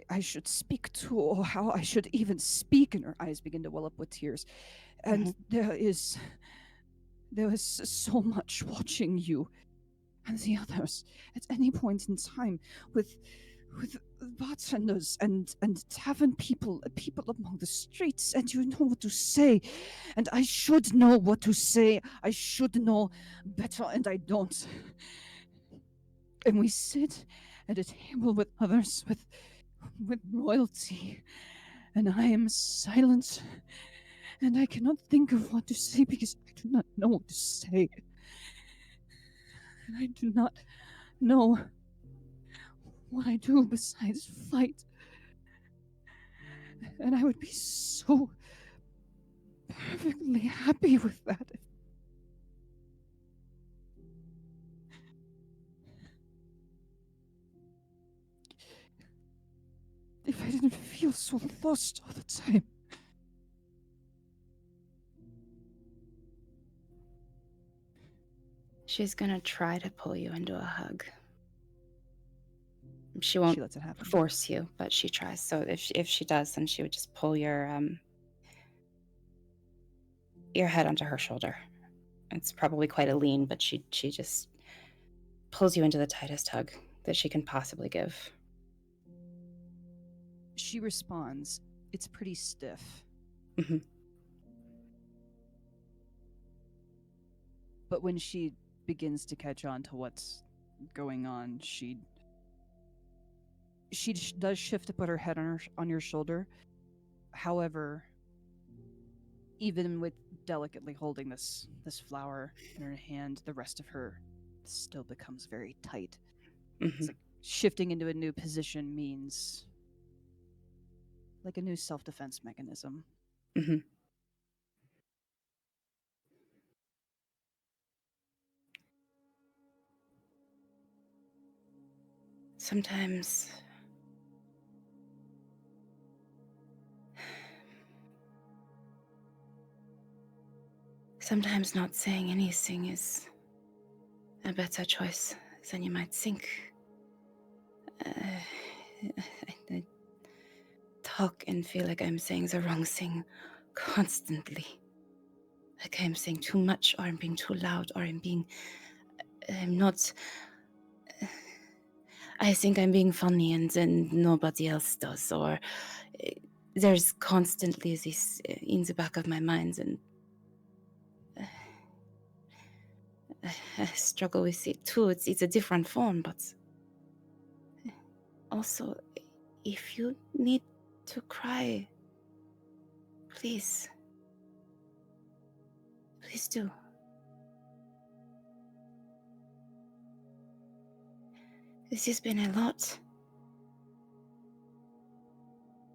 Speaker 4: I should speak to or how I should even speak. And her eyes begin to well up with tears. And there is so much watching you and the others at any point in time with bartenders and tavern people among the streets, and you know what to say, and I should know what to say. I should know better, and I don't. And we sit at a table with others with royalty, and I am silent, and I cannot think of what to say because I do not know what to say. And I do not know what I do besides fight. And I would be so perfectly happy with that if I didn't feel so lost all the time.
Speaker 1: She's gonna try to pull you into a hug. She won't
Speaker 4: lets it happen.
Speaker 1: force you, but she tries. So if she does, then she would just pull your head onto her shoulder. It's probably quite a lean, but she just pulls you into the tightest hug that she can possibly give.
Speaker 4: She responds. It's pretty stiff.
Speaker 1: Mm-hmm.
Speaker 4: But when she begins to catch on to what's going on, she does shift to put her head on your shoulder. However, even with delicately holding this flower in her hand, the rest of her still becomes very tight.
Speaker 1: Mm-hmm.
Speaker 4: It's like shifting into a new position means like a new self-defense mechanism.
Speaker 1: Mm-hmm. Sometimes not saying anything is a better choice than you might think. I talk and feel like I'm saying the wrong thing constantly. Like I'm saying too much, or I'm being too loud, or I'm not. I think I'm being funny and then nobody else does, or there's constantly this in the back of my mind, and I struggle with it too. It's a different form, but also, if you need to cry, please do. This has been a lot.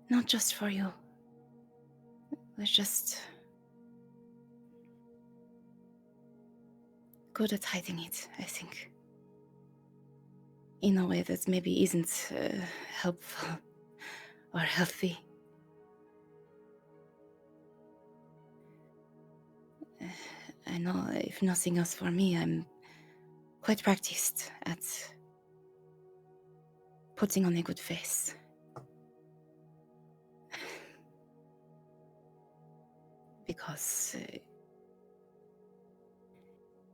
Speaker 1: Not just for you. We're just good at hiding it, I think. in a way that maybe isn't helpful or healthy. I know, if nothing else for me, I'm quite practiced at putting on a good face. Because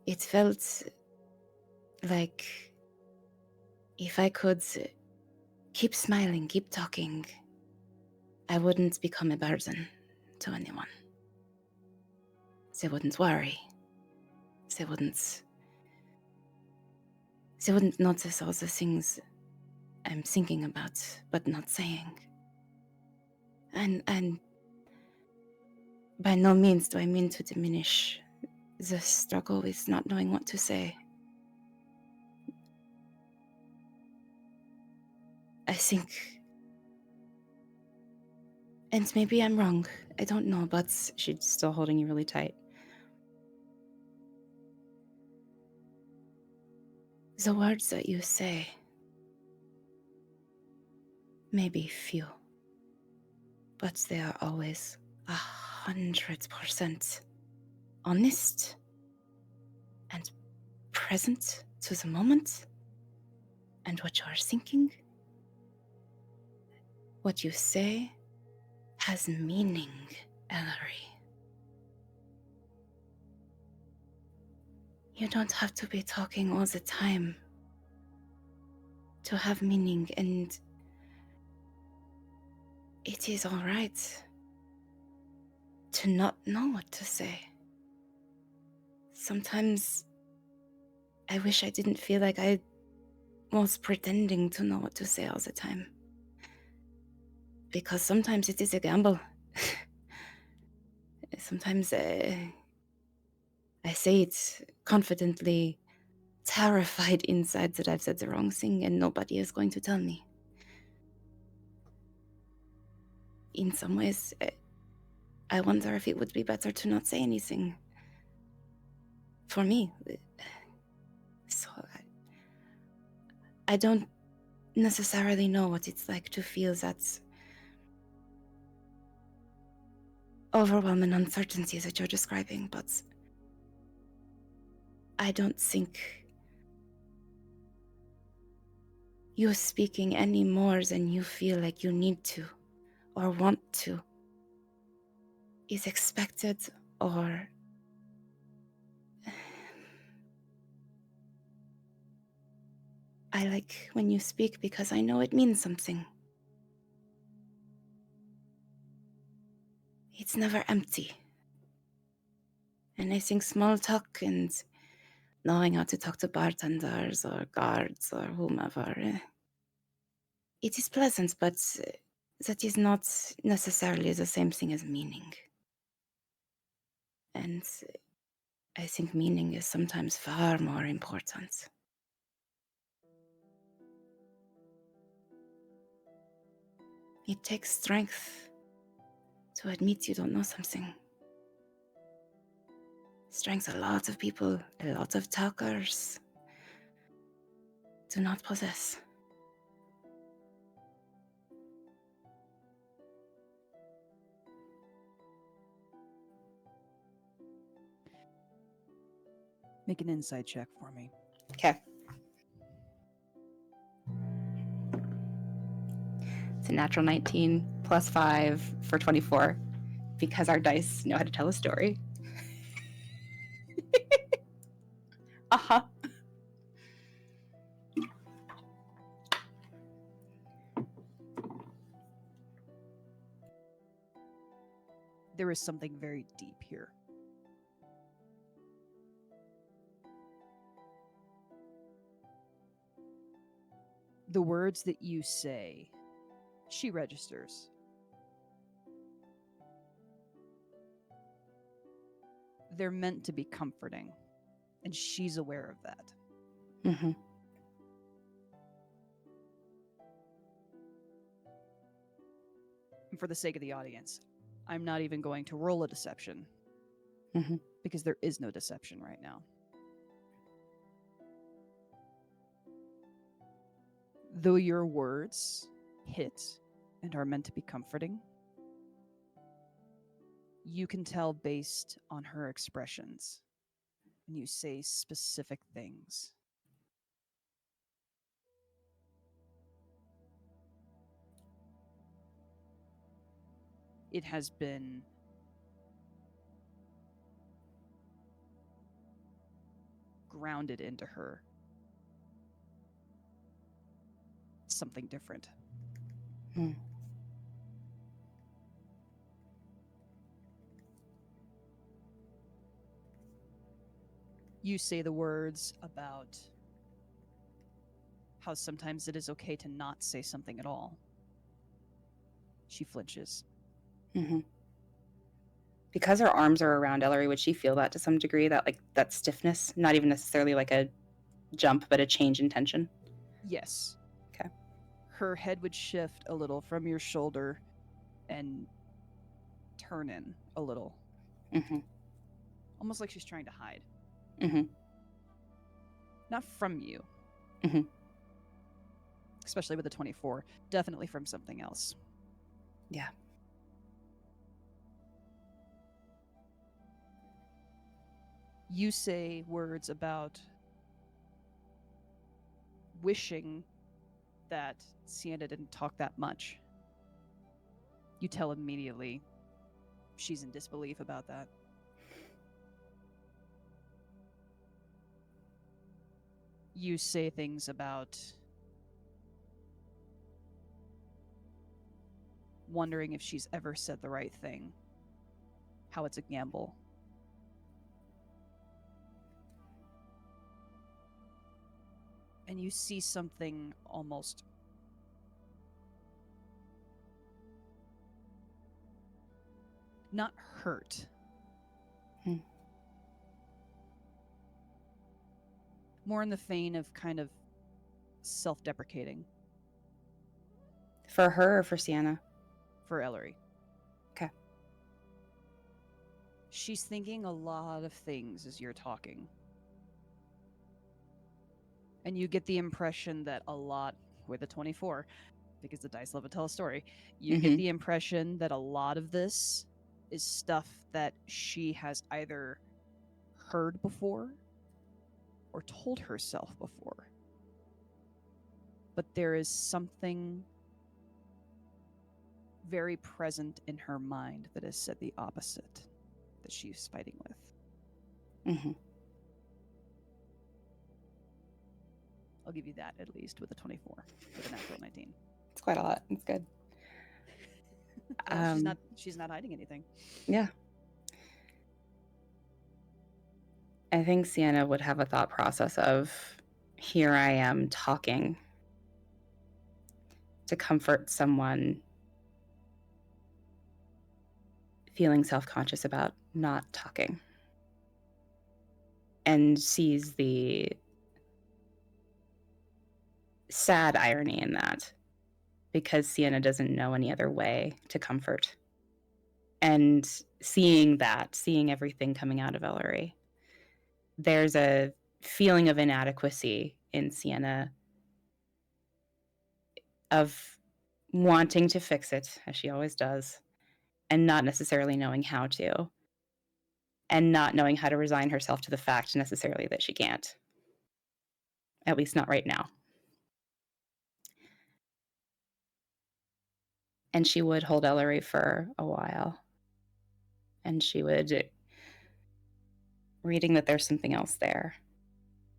Speaker 1: it felt like if I could keep smiling, keep talking, I wouldn't become a burden to anyone. They wouldn't worry. They wouldn't notice all the things I'm thinking about but not saying. And by no means do I mean to diminish the struggle with not knowing what to say. I think, and maybe I'm wrong, I don't know, but she's still holding you really tight. The words that you say may be few, but they are always 100% honest and present to the moment and what you are thinking. What you say has meaning, Elery. You don't have to be talking all the time to have meaning, and it is all right to not know what to say. Sometimes I wish I didn't feel like I was pretending to know what to say all the time. Because sometimes it is a gamble. Sometimes I say it confidently, terrified inside that I've said the wrong thing and nobody is going to tell me. In some ways, I wonder if it would be better to not say anything. For me. So I don't necessarily know what it's like to feel that overwhelming uncertainty that you're describing, but I don't think you're speaking any more than you feel like you need to or want to is expected, or I like when you speak because I know it means something. It's never empty. And I think small talk and knowing how to talk to bartenders or guards or whomever, it is pleasant, but that is not necessarily the same thing as meaning. And I think meaning is sometimes far more important. It takes strength to admit you don't know something. Strength a lot of people, a lot of talkers do not possess.
Speaker 4: Make an insight check for me.
Speaker 1: Okay. It's a natural 19 plus 5 for 24 because our dice know how to tell a story. Uh-huh.
Speaker 4: There is something very deep here. The words that you say, she registers. They're meant to be comforting, and she's aware of that.
Speaker 1: Mm-hmm.
Speaker 4: And for the sake of the audience, I'm not even going to roll a deception.
Speaker 1: Mm-hmm.
Speaker 4: Because there is no deception right now. Though your words hit and are meant to be comforting, you can tell based on her expressions when you say specific things. It has been grounded into her something different. You say the words about how sometimes it is okay to not say something at all. She flinches.
Speaker 1: Mm-hmm. Because her arms are around Elery, would she feel that to some degree? That stiffness, not even necessarily like a jump, but a change in tension.
Speaker 4: Yes.
Speaker 1: Okay.
Speaker 4: Her head would shift a little from your shoulder and turn in a little.
Speaker 1: Mm-hmm.
Speaker 4: Almost like she's trying to hide.
Speaker 1: Mm-hmm.
Speaker 4: Not from you.
Speaker 1: Mm-hmm.
Speaker 4: Especially with a 24. Definitely from something else.
Speaker 1: Yeah.
Speaker 4: You say words about wishing that Sienna didn't talk that much. You tell immediately she's in disbelief about that. You say things about wondering if she's ever said the right thing, how it's a gamble. And you see something almost not hurt. More in the vein of kind of self-deprecating.
Speaker 1: For her or for Sienna?
Speaker 4: For Elery.
Speaker 1: Okay.
Speaker 4: She's thinking a lot of things as you're talking. And you get the impression that a lot, with a 24, because the dice love to tell a story, you get the impression that a lot of this is stuff that she has either heard before or told herself before. But there is something very present in her mind that has said the opposite that she's fighting with.
Speaker 1: Mm-hmm.
Speaker 4: I'll give you that at least with a 24, with a natural 19.
Speaker 1: It's quite a lot. It's good.
Speaker 4: Well, she's not hiding anything.
Speaker 1: Yeah. I think Sienna would have a thought process of, here I am talking to comfort someone feeling self-conscious about not talking, and sees the sad irony in that, because Sienna doesn't know any other way to comfort. And seeing everything coming out of Elery, there's a feeling of inadequacy in Sienna, of wanting to fix it, as she always does, and not necessarily knowing how to, and not knowing how to resign herself to the fact necessarily that she can't. At least not right now. And she would hold Elery for a while. And she would, reading that there's something else there,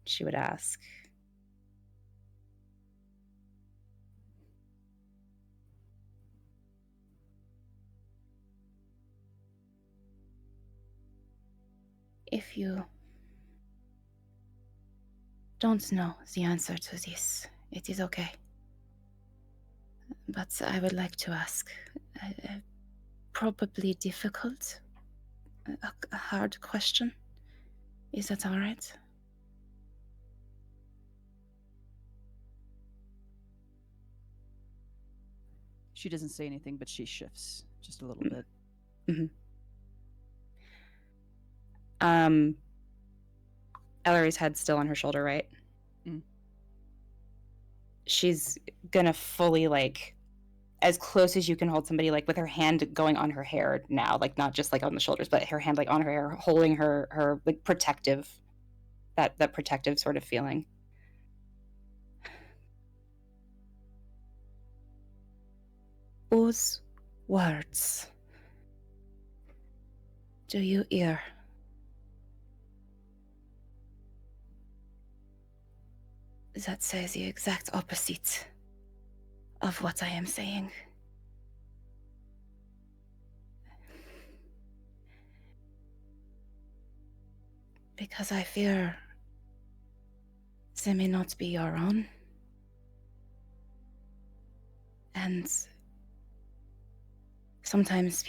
Speaker 1: she would ask, if you don't know the answer to this, it is okay. But I would like to ask a probably difficult, a hard question. Is that all right?
Speaker 4: She doesn't say anything, but she shifts just a little bit.
Speaker 1: Mm-hmm. Elery's head's still on her shoulder, right?
Speaker 4: Mm.
Speaker 1: she's gonna fully, like, as close as you can hold somebody, like with her hand going on her hair now, like not just like on the shoulders, but her hand like on her hair, holding her like protective, that protective sort of feeling. Whose words do you hear? That says the exact opposite of what I am saying. Because I fear they may not be your own. And sometimes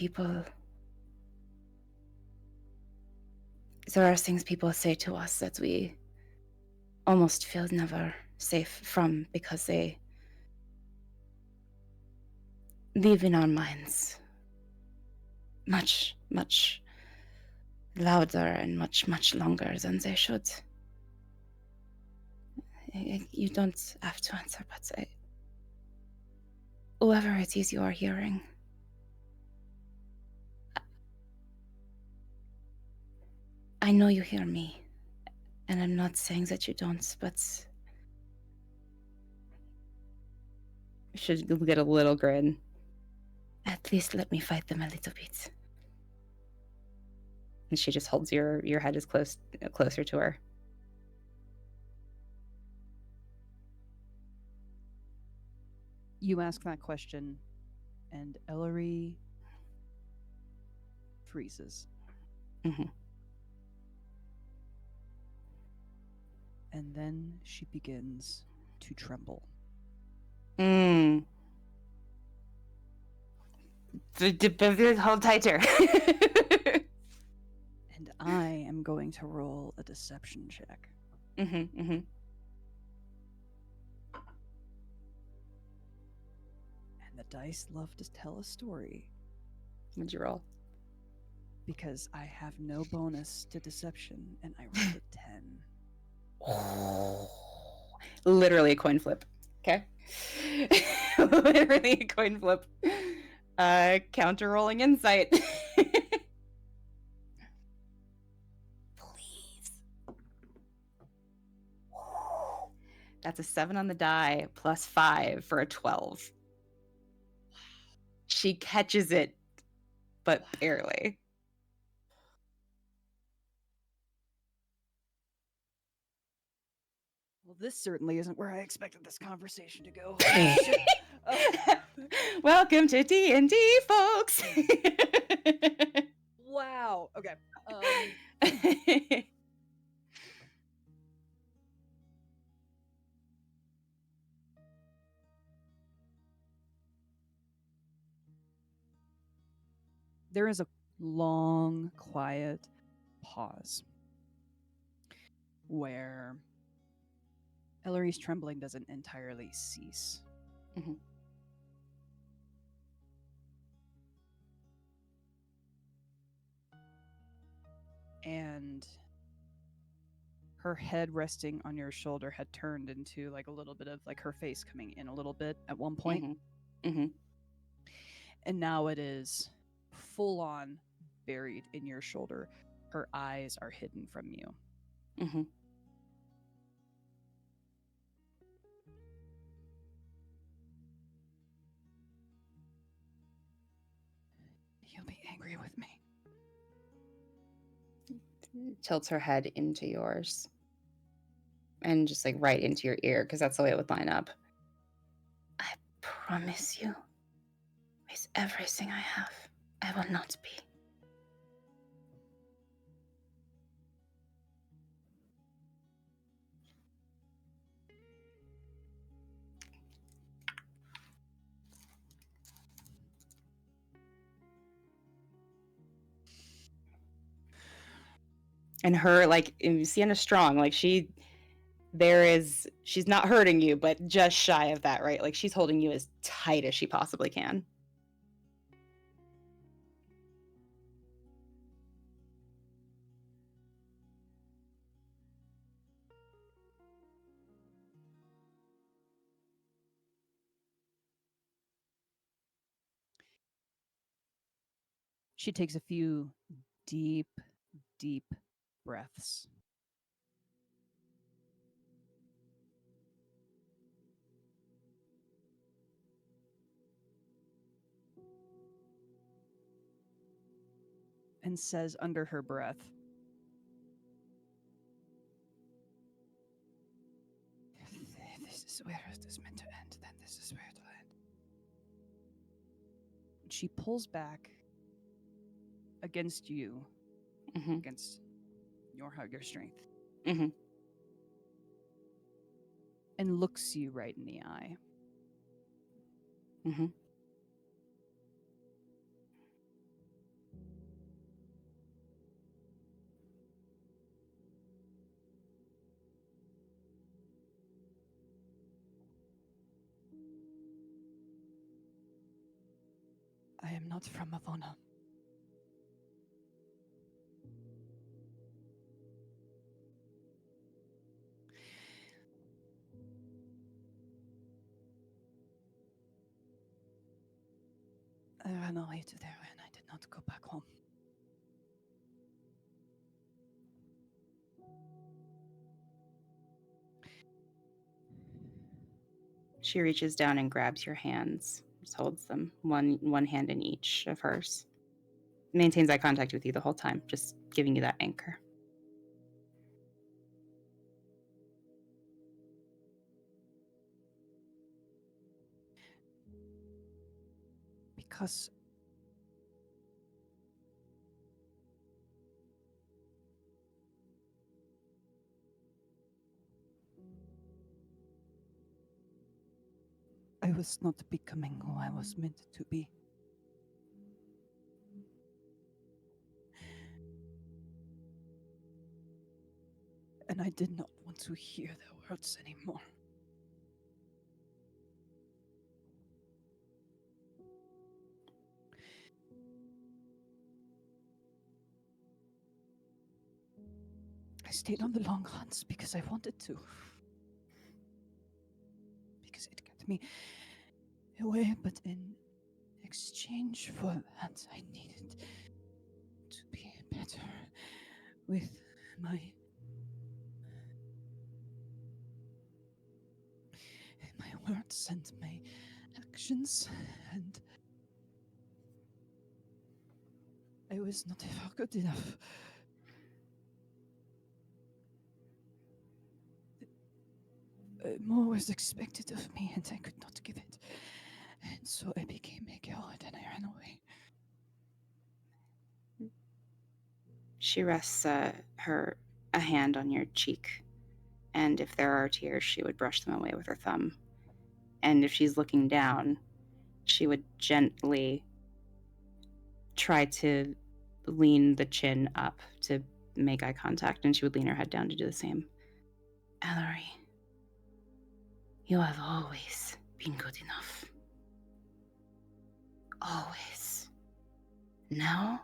Speaker 1: there are things people say to us that we almost feel never safe from because they live in our minds much, much louder and much, much longer than they should. You don't have to answer, but whoever it is you are hearing, I know you hear me, and I'm not saying that you don't, but you should get a little grin. At least let me fight them a little bit. And she just holds your head as closer to her.
Speaker 4: You ask that question, and Elery freezes.
Speaker 1: Mm-hmm.
Speaker 4: And then she begins to tremble.
Speaker 1: Hold tighter.
Speaker 4: And I am going to roll a deception check.
Speaker 1: Mm-hmm.
Speaker 4: And the dice love to tell a story.
Speaker 1: What'd you roll?
Speaker 4: Because I have no bonus to deception, and I rolled a 10.
Speaker 1: Oh, literally a coin flip. Okay. Literally a coin flip. Counter rolling insight. Please. That's a 7 on the die plus 5 for a 12. She catches it, but barely.
Speaker 4: Well, this certainly isn't where I expected this conversation to go.
Speaker 1: Welcome to D&D, folks.
Speaker 4: Wow. Okay. There is a long, quiet pause where Elery's trembling doesn't entirely cease.
Speaker 1: Mm-hmm.
Speaker 4: And her head resting on your shoulder had turned into like a little bit of like her face coming in a little bit at one point.
Speaker 1: Mm-hmm. Mm-hmm.
Speaker 4: And now it is full on buried in your shoulder. Her eyes are hidden from you.
Speaker 1: Mm-hmm.
Speaker 4: You'll be angry with me.
Speaker 1: Tilts her head into yours. And just like right into your ear, because that's the way it would line up. I promise you, with everything I have, I will not be. And her, like, Sienna's strong. Like, she's not hurting you, but just shy of that, right? Like, she's holding you as tight as she possibly can.
Speaker 4: She takes a few deep, deep breaths. And says under her breath, "If this is where it is meant to end, then this is where it will end." She pulls back against you,
Speaker 1: Mm-hmm.
Speaker 4: against your hugger strength,
Speaker 1: Mm-hmm.
Speaker 4: and looks you right in the eye.
Speaker 1: Mm-hmm.
Speaker 4: I am not from Avona. I ran away to there and I did not go back home.
Speaker 1: She reaches down and grabs your hands, just holds them, one hand in each of hers. Maintains eye contact with you the whole time, just giving you that anchor.
Speaker 4: Because I was not becoming who I was meant to be. And I did not want to hear their words anymore. I stayed on the long hunts because I wanted to. Because it kept me away, but in exchange for that, I needed to be better with my words and my actions, and I was not ever good enough. More was expected of me, and I could not give it. And so I became a coward and I ran away.
Speaker 1: She rests a hand on your cheek, and if there are tears, she would brush them away with her thumb. And if she's looking down, she would gently try to lean the chin up to make eye contact, and she would lean her head down to do the same. Elery, you have always been good enough. Always. Now,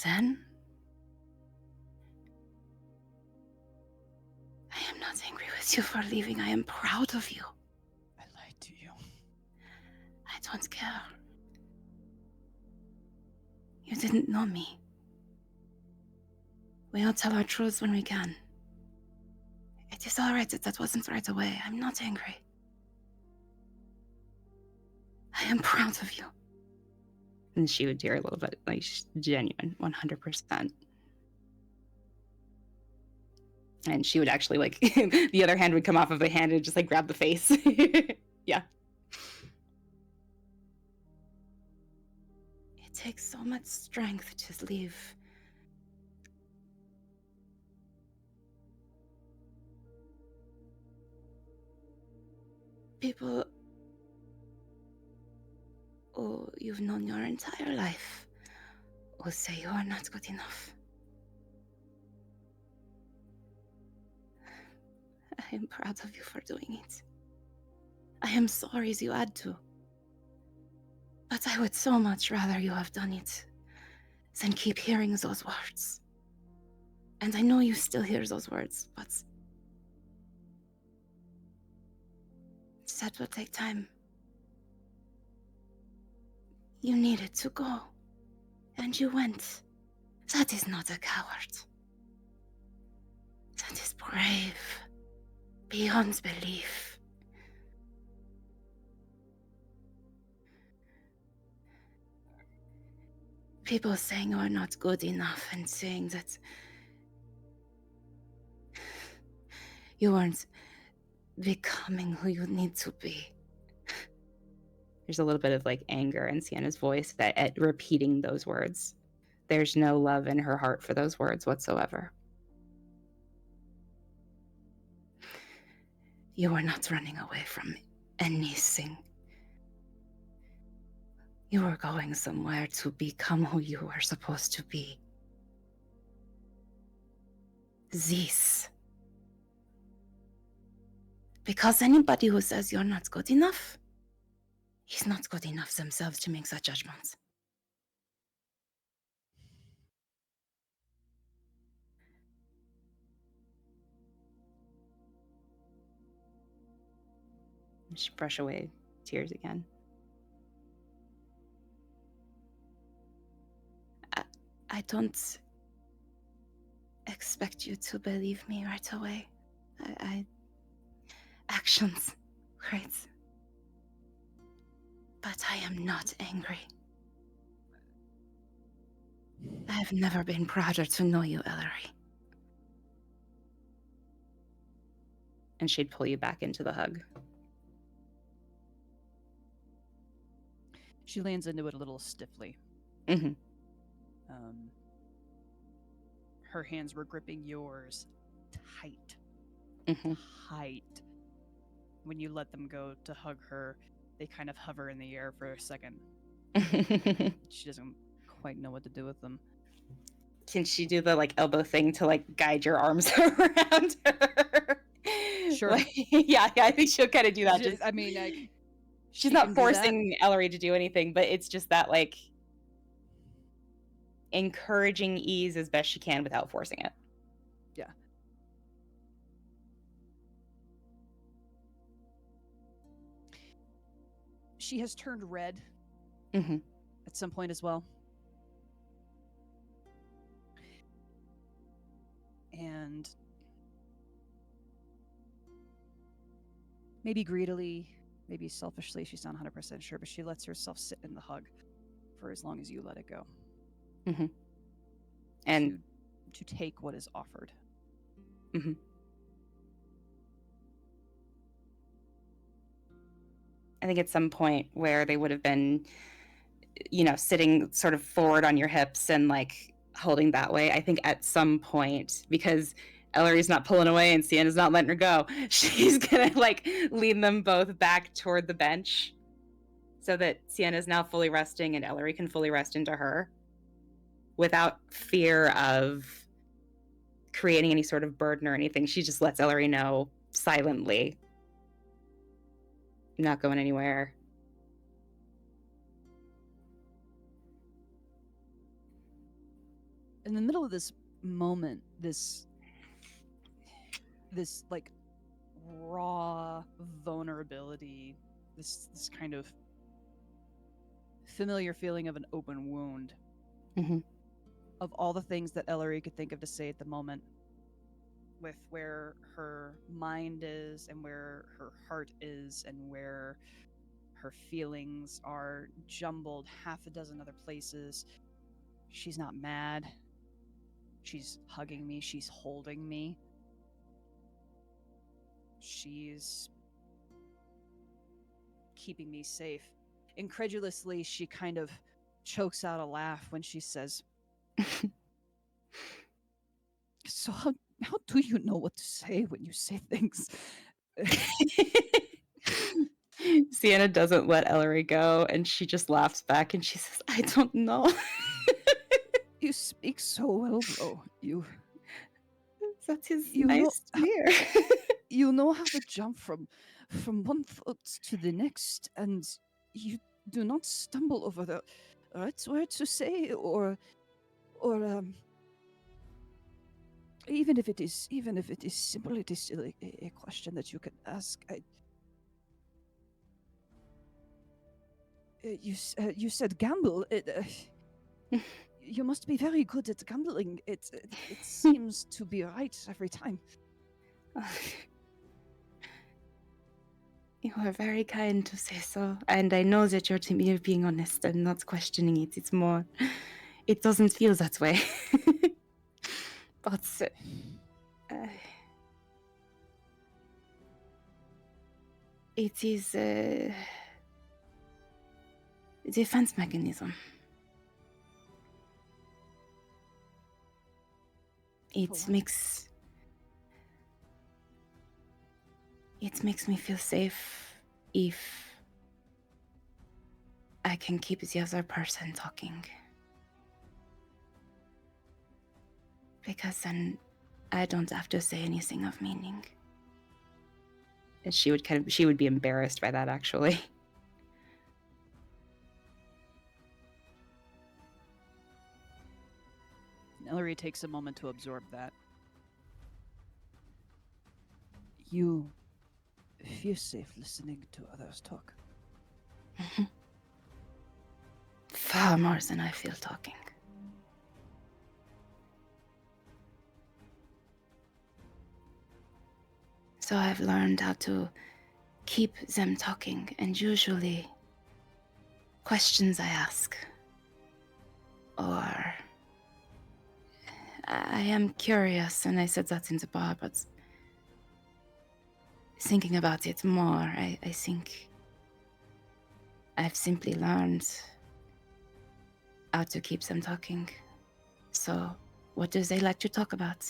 Speaker 1: then, I am not angry with you for leaving. I am proud of you.
Speaker 4: I lied to you.
Speaker 1: I don't care. You didn't know me. We all tell our truths when we can. It is all right that wasn't right away. I'm not angry. I am proud of you. And she would tear a little bit, like genuine, 100%. And she would actually, like, the other hand would come off of the hand and just, like, grab the face. Yeah. It takes so much strength to leave. People who you've known your entire life will say you are not good enough. I am proud of you for doing it. I am sorry you had to. But I would so much rather you have done it than keep hearing those words. And I know you still hear those words, but that will take time. You needed to go. And you went. That is not a coward. That is brave. Beyond belief. People saying you are not good enough and saying that you aren't becoming who you need to be. There's a little bit of like anger in Sienna's voice at repeating those words. There's no love in her heart for those words whatsoever. You are not running away from anything. You are going somewhere to become who you are supposed to be. This. Because anybody who says you're not good enough is not good enough themselves to make such judgments. She brush away tears again. I don't expect you to believe me right away. Actions, right? But I am not angry. I have never been prouder to know you, Elery. And she'd pull you back into the hug.
Speaker 4: She leans into it a little stiffly.
Speaker 1: Mm-hmm.
Speaker 4: Her hands were gripping yours tight.
Speaker 1: Mm-hmm.
Speaker 4: Tight. When you let them go to hug her, they kind of hover in the air for a second. She doesn't quite know what to do with them.
Speaker 1: Can she do the like elbow thing to like guide your arms around her?
Speaker 4: Sure.
Speaker 1: Like, yeah, I think she'll kind of do that. She's not forcing Elery to do anything, but it's just that like encouraging ease as best she can without forcing it.
Speaker 4: Yeah. She has turned red at some point as well. And maybe greedily, maybe selfishly, she's not 100% sure, but she lets herself sit in the hug for as long as you let it go.
Speaker 1: Mm-hmm. And
Speaker 4: to take what is offered.
Speaker 1: Mm-hmm. I think at some point where they would have been, sitting sort of forward on your hips and like holding that way, I think at some point, because Elery's not pulling away and Sienna's not letting her go, she's gonna like lead them both back toward the bench so that Sienna's now fully resting and Elery can fully rest into her without fear of creating any sort of burden or anything. She just lets Elery know silently, "You're not going anywhere."
Speaker 4: In the middle of this moment, this like raw vulnerability, this kind of familiar feeling of an open wound, of all the things that Elery could think of to say at the moment, with where her mind is and where her heart is and where her feelings are jumbled half a dozen other places. She's not mad. She's hugging me. She's holding me. She's keeping me safe. Incredulously, she kind of chokes out a laugh when she says, "So how do you know what to say when you say things?"
Speaker 1: Sienna doesn't let Elery go, and she just laughs back and she says, "I don't know."
Speaker 4: You speak so well, though.
Speaker 1: That is
Speaker 4: You
Speaker 1: nice to hear.
Speaker 4: You know how to jump from one foot to the next, and you do not stumble over the right word to say, or even if it is simple, it is still a question that you can ask. You said gamble. You must be very good at gambling. It seems to be right every time.
Speaker 1: You are very kind to say so, and I know that you're being honest and not questioning it. It's more, it doesn't feel that way. But it is a defense mechanism. It makes me feel safe if I can keep the other person talking. Because then I don't have to say anything of meaning. And she would be embarrassed by that, actually.
Speaker 4: Elery takes a moment to absorb that. You feel safe listening to others talk.
Speaker 1: Far more than I feel talking. So I've learned how to keep them talking, and usually questions I ask, or I am curious, and I said that in the bar, but thinking about it more, I think I've simply learned how to keep them talking. So, what do they like to talk about?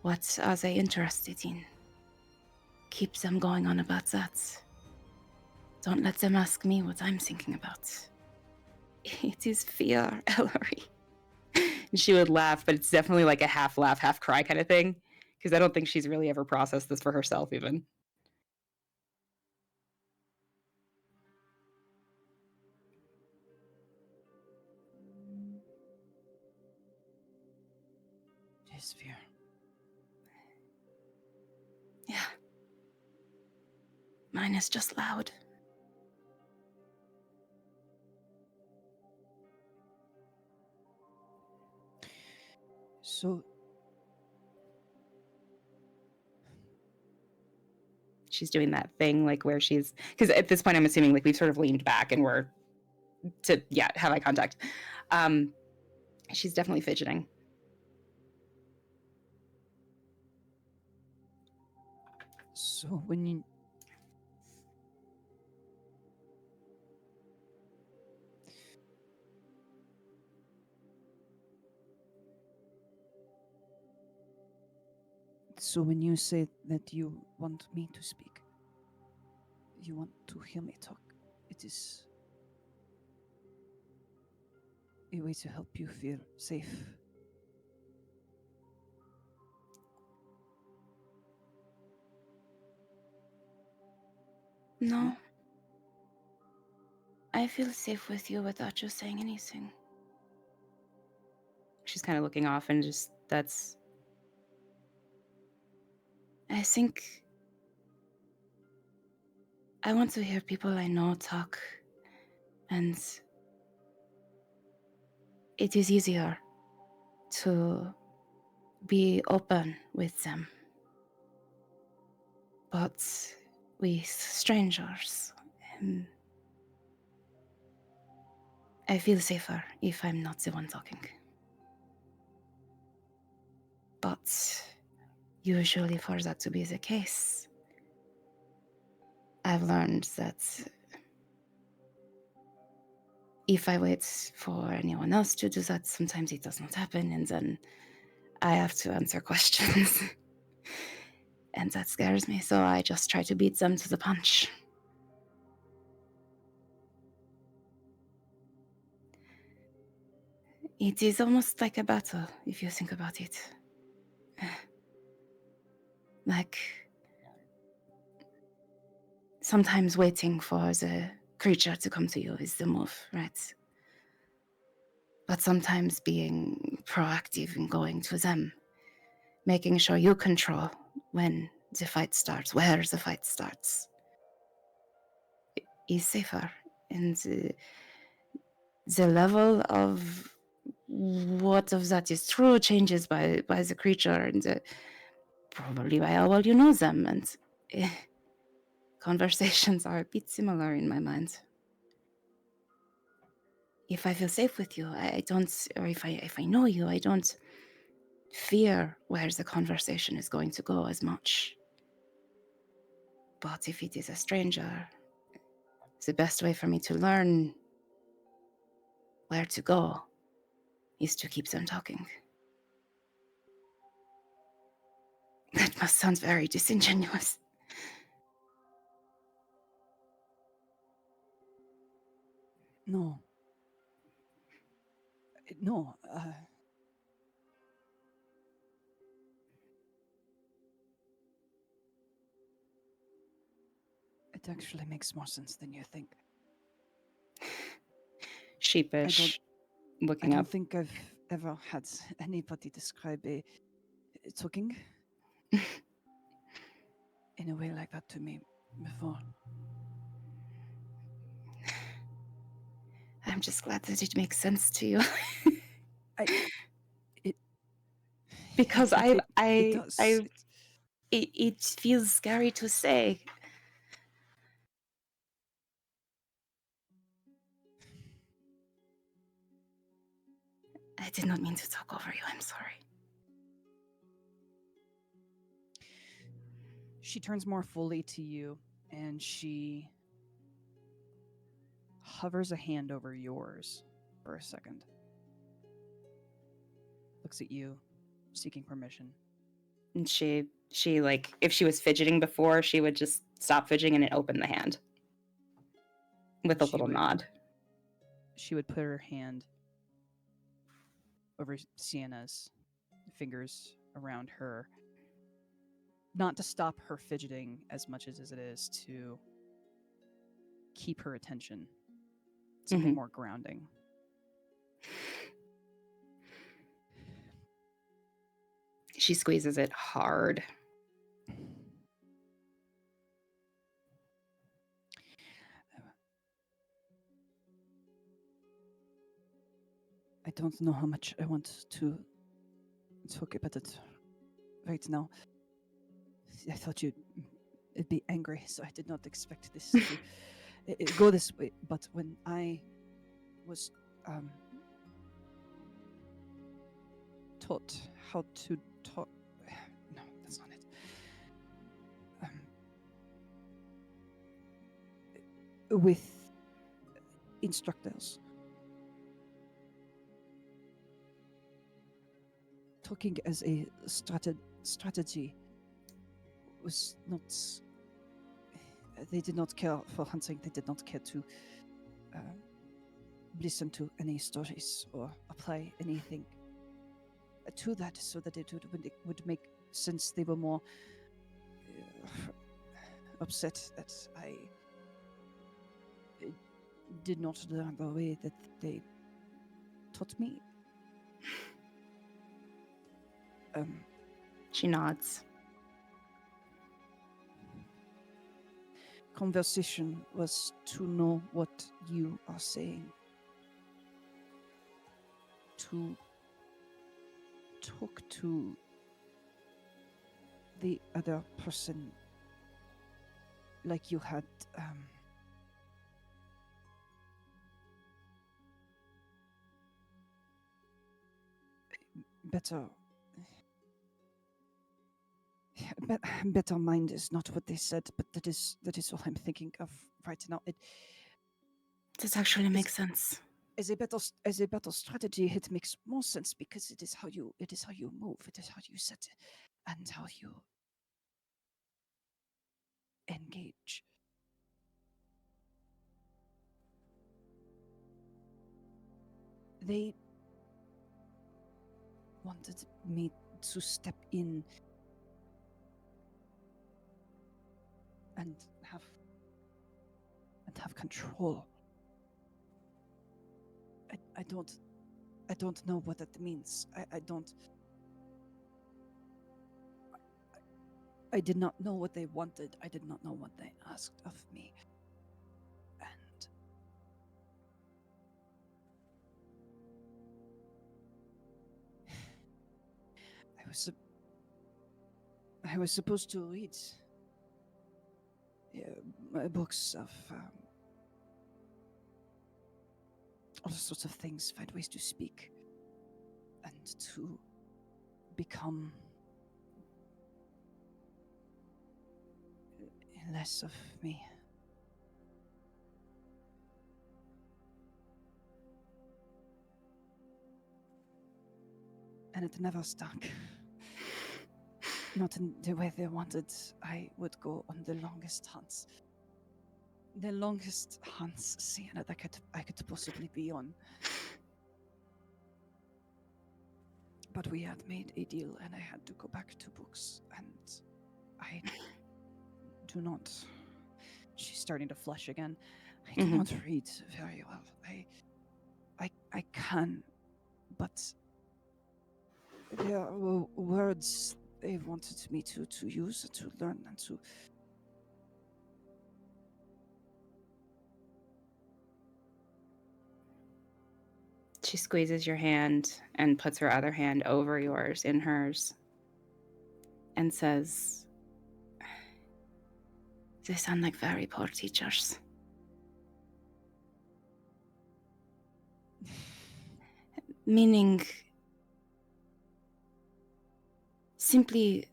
Speaker 1: What are they interested in? Keep them going on about that. Don't let them ask me what I'm thinking about. It is fear, Elery. And she would laugh, but it's definitely like a half laugh, half cry kind of thing. Because I don't think she's really ever processed this for herself, even.
Speaker 4: It is fear.
Speaker 1: Yeah. Mine is just loud.
Speaker 4: So
Speaker 1: she's doing that thing like where she's, because at this point I'm assuming like we've sort of leaned back and we're to have eye contact. She's definitely fidgeting.
Speaker 4: So when you say that you want me to speak, you want to hear me talk, it is a way to help you feel safe.
Speaker 1: No. I feel safe with you without you saying anything. She's kind of looking off and just, I think I want to hear people I know talk, and it is easier to be open with them. But with strangers, I feel safer if I'm not the one talking. But usually for that to be the case, I've learned that if I wait for anyone else to do that, sometimes it does not happen, and then I have to answer questions. And that scares me, so I just try to beat them to the punch. It is almost like a battle, if you think about it. Like, sometimes waiting for the creature to come to you is the move, right? But sometimes being proactive and going to them, making sure you control when the fight starts, where the fight starts, is safer. And the level of what of that is true changes by the creature and probably by how well you know them. And conversations are a bit similar in my mind. If I feel safe with you, I don't, or if I know you, I don't fear where the conversation is going to go as much. But if it is a stranger, the best way for me to learn where to go is to keep them talking. That must sound very disingenuous.
Speaker 4: No. No. It actually makes more sense than you think.
Speaker 1: Sheepish,
Speaker 4: I
Speaker 1: looking
Speaker 4: don't
Speaker 1: up.
Speaker 4: think I've ever had anybody describe a talking in a way like that to me before.
Speaker 1: I'm just glad that it makes sense to you. Because
Speaker 4: it does.
Speaker 1: it feels scary to say. I did not mean to talk over you. I'm sorry.
Speaker 4: She turns more fully to you and she hovers a hand over yours for a second. Looks at you, seeking permission.
Speaker 1: And she like, if she was fidgeting before, she would just stop fidgeting and open the hand with a little nod.
Speaker 4: She would put her hand over Sienna's, fingers around her, not to stop her fidgeting as much as it is to keep her attention. Something more grounding.
Speaker 1: She squeezes it hard.
Speaker 4: I don't know how much I want to talk about it right now. I thought you'd be angry, so I did not expect this to go this way. But when I was taught how to talk... No, that's not it. With instructors. Talking as a strategy was not... They did not care for hunting. They did not care to listen to any stories or apply anything to that so that it would make sense. They were more upset that I did not learn the way that they taught me.
Speaker 1: She nods.
Speaker 4: Conversation was to know what you are saying. To talk to the other person like you had better mind is not what they said, but that is what I'm thinking of right now.
Speaker 1: This actually makes sense.
Speaker 4: As a better strategy, it makes more sense because it is how you move, it is how you set it, and how you engage. They wanted me to step in and have control. I don't know what that means. I did not know what they wanted. I did not know what they asked of me. And I was supposed to read books of all sorts of things, find ways to speak, and to become less of me. And it never stuck. Not in the way they wanted. I would go on the longest hunts. The longest hunts, Sienna, that I could possibly be on. But we had made a deal, and I had to go back to books, and I do not. She's starting to flush again. I do not read very well. I can, but there were words they wanted me to use, to learn, and to.
Speaker 1: She squeezes your hand and puts her other hand over yours in hers and says, "They sound like very poor teachers." Meaning, simply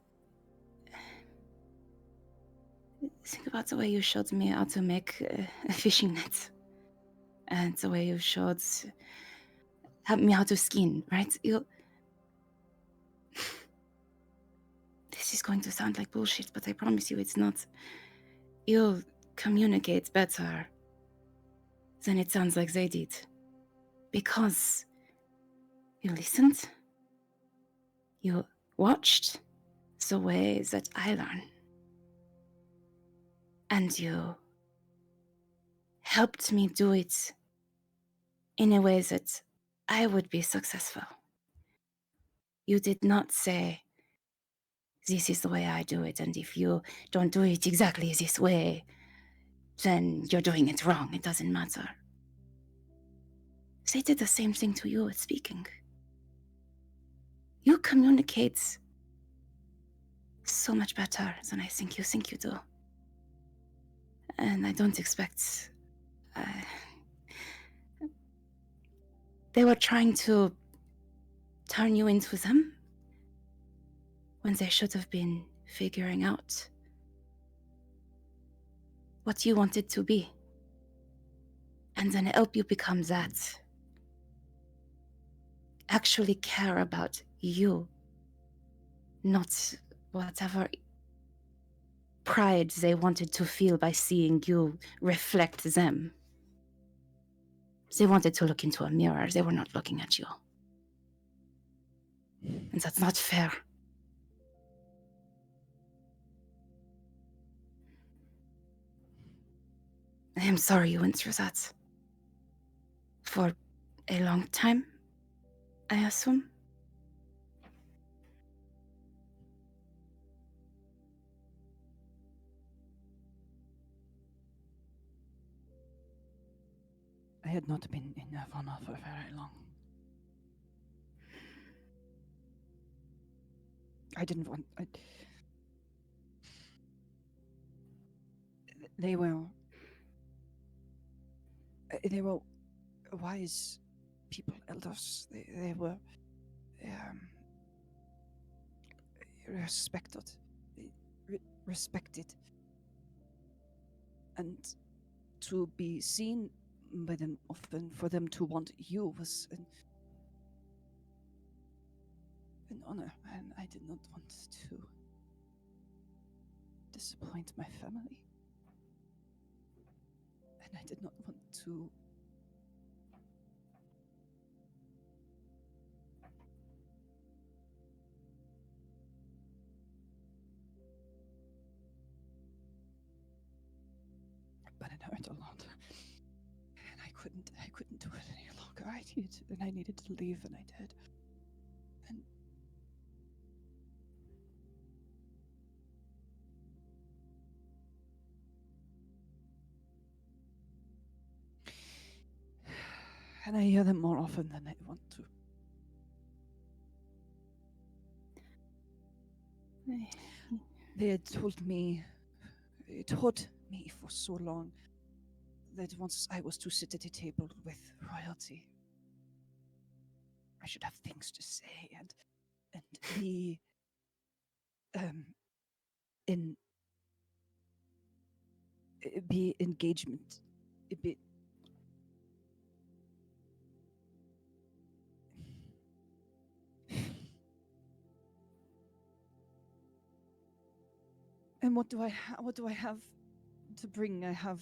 Speaker 1: think about the way you showed me how to make a fishing net, and the way you showed me how to skin, right? This is going to sound like bullshit, but I promise you it's not. You'll communicate better than it sounds like they did. Because you listened, you watched the way that I learn, and you helped me do it in a way that I would be successful. You did not say, "This is the way I do it, and if you don't do it exactly this way, then you're doing it wrong. It doesn't matter." They did the same thing to you with speaking. You communicate so much better than I think you do. And I don't expect... they were trying to turn you into them when they should have been figuring out what you wanted to be, and then help you become that. Actually care about you, not whatever pride they wanted to feel by seeing you reflect them. They wanted to look into a mirror. They were not looking at you. And that's not fair. I am sorry you went through that. For a long time, I assume.
Speaker 4: I had not been in Nirvana for very long. I didn't want... They were wise people, elders. They were respected, and to be seen by them often, for them to want you, was an honor, and I did not want to disappoint my family. And I did not want to but it hurt a lot. And I couldn't do it any longer. I needed to leave, and I did. And I hear them more often than I want to. They had told me, taught me for so long that once I was to sit at a table with royalty, I should have things to say and be in be engagement, be and what do I have to bring? I have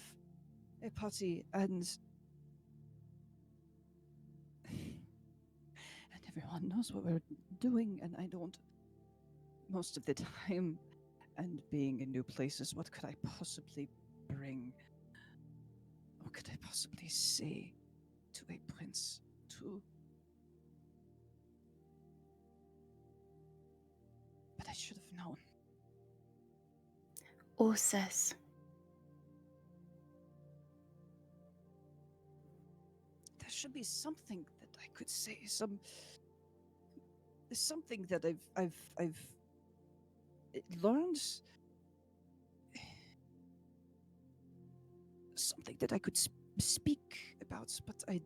Speaker 4: a party and everyone knows what we're doing, and I don't most of the time. And being in new places, what could I possibly bring? What could I possibly say to a prince? But I should have known.
Speaker 1: Says.
Speaker 4: There should be something that I could say. Something that I've learned. Something that I could speak about, but I.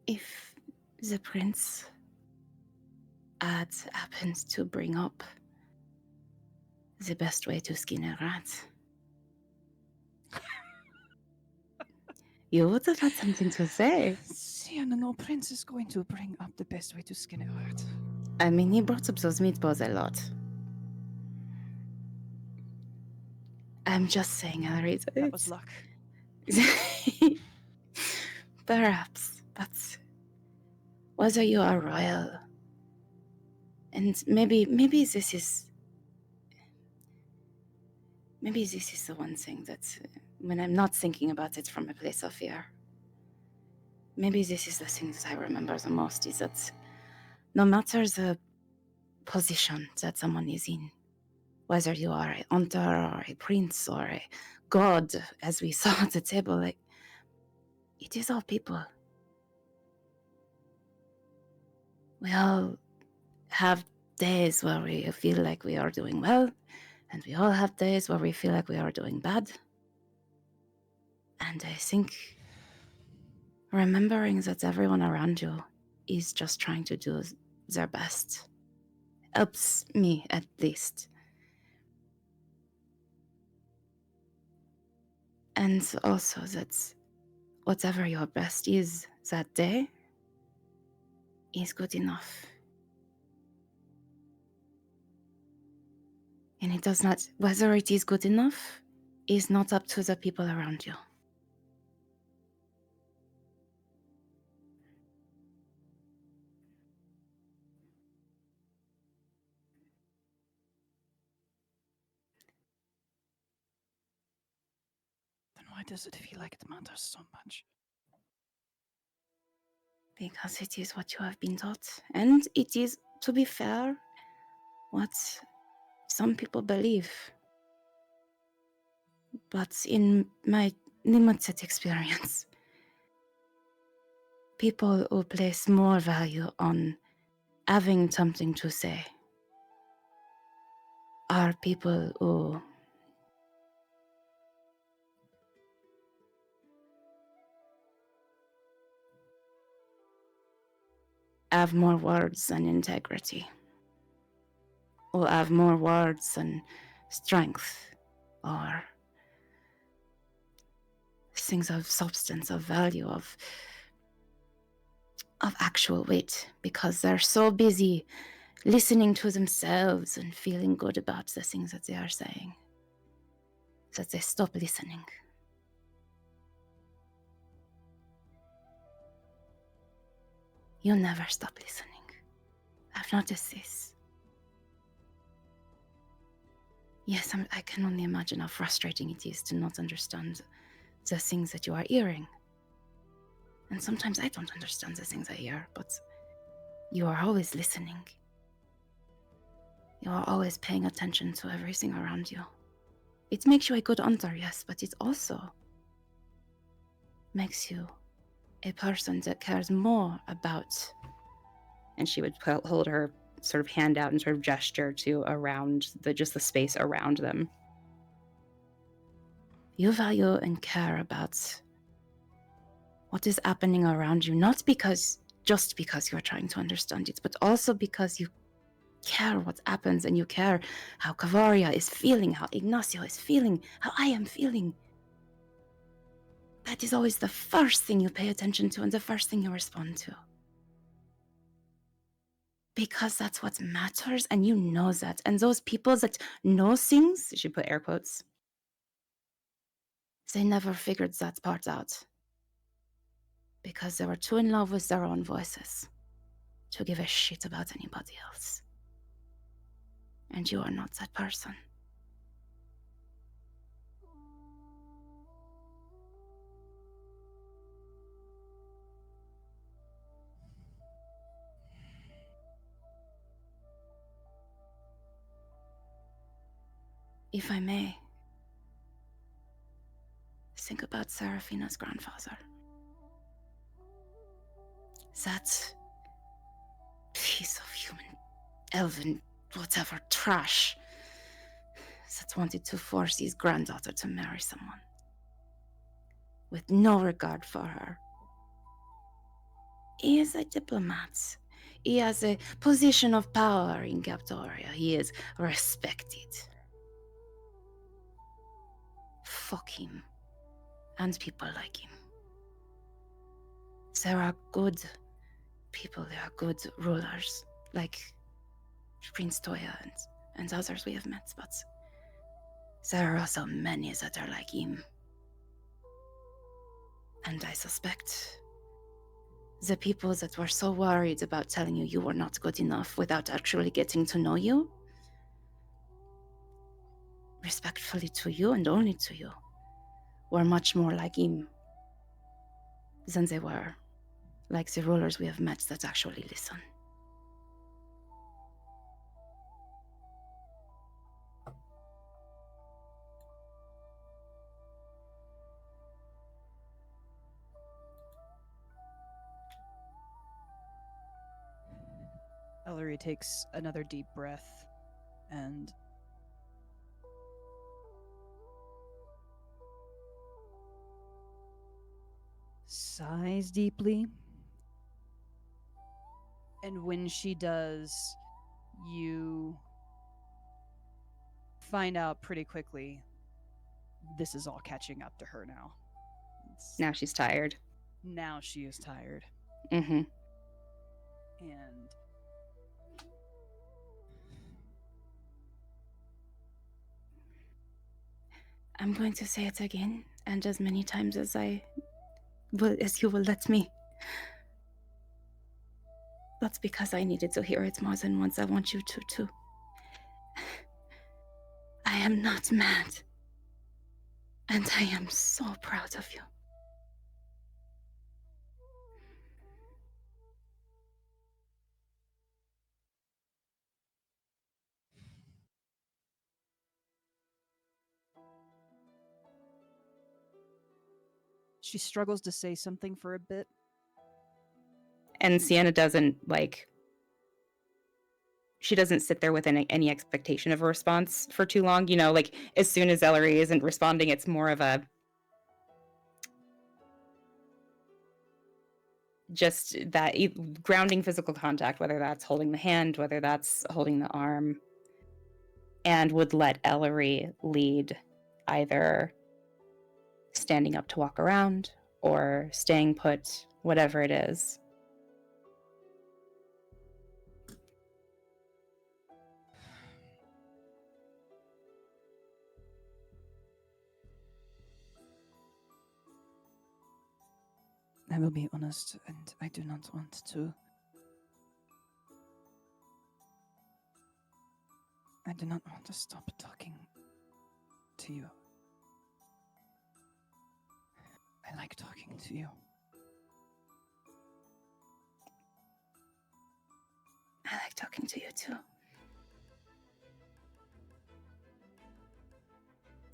Speaker 1: If the prince happens to bring up the best way to skin a rat, you would have had something to say.
Speaker 4: Sienna, no prince is going to bring up the best way to skin a rat.
Speaker 1: I mean, he brought up those meatballs a lot. I'm just saying, Elery.
Speaker 4: That was luck.
Speaker 1: Perhaps, but whether you are royal, and maybe this is the one thing that, when I'm not thinking about it from a place of fear, maybe this is the thing that I remember the most, is that no matter the position that someone is in, whether you are a hunter or a prince or a god, as we saw at the table, like, it is all people. We all have days where we feel like we are doing well, and we all have days where we feel like we are doing bad. And I think remembering that everyone around you is just trying to do their best helps me, at least. And also that whatever your best is that day is good enough. And it does not, whether it is good enough is not up to the people around you.
Speaker 4: Then why does it feel like it matters so much?
Speaker 1: Because it is what you have been taught. And it is, to be fair, what some people believe. But in my limited experience, people who place more value on having something to say are people who have more words than integrity, or have more words than strength, or things of substance, of value, of actual weight, because they're so busy listening to themselves and feeling good about the things that they are saying that they stop listening. You never stop listening. I've noticed this. Yes, I can only imagine how frustrating it is to not understand the things that you are hearing. And sometimes I don't understand the things I hear, but you are always listening. You are always paying attention to everything around you. It makes you a good hunter, yes, but it also makes you a person that cares more about. And she would hold her sort of hand out and sort of gesture to around just the space around them. You value and care about what is happening around you, not just because you're trying to understand it, but also because you care what happens, and you care how Ka'voria is feeling, how Ignacio is feeling, how I am feeling. That is always the first thing you pay attention to and the first thing you respond to. Because that's what matters, and you know that. And those people that know things, she put air quotes, they never figured that part out. Because they were too in love with their own voices to give a shit about anybody else. And you are not that person. If I may, think about Serephina's grandfather. That piece of human, elven, whatever trash that wanted to force his granddaughter to marry someone with no regard for her. He is a diplomat. He has a position of power in Ka'voria. He is respected. Fuck him. And people like him. There are good people, there are good rulers, like Prince Toya and others we have met, but there are also many that are like him. And I suspect the people that were so worried about telling you you were not good enough without actually getting to know you, respectfully to you and only to you, were much more like him than they were like the rulers we have met that actually listen.
Speaker 4: Elery takes another deep breath and sighs deeply. And when she does, you find out pretty quickly this is all catching up to her now.
Speaker 1: Now she's tired.
Speaker 4: Now she is tired.
Speaker 1: Mm-hmm.
Speaker 4: And
Speaker 1: I'm going to say it again, and as many times as you will let me. That's because I needed to hear it more than once. I want you to, too. I am not mad. And I am so proud of you.
Speaker 4: she struggles to say something for a bit.
Speaker 1: And Sienna doesn't, she doesn't sit there with any expectation of a response for too long. As soon as Elery isn't responding, it's more of a just that grounding physical contact, whether that's holding the hand, whether that's holding the arm, and would let Elery lead, either standing up to walk around or staying put, whatever it is.
Speaker 4: I will be honest, and I do not want to. I do not want to stop talking to you. I like talking to you.
Speaker 1: I like talking to you too.
Speaker 4: A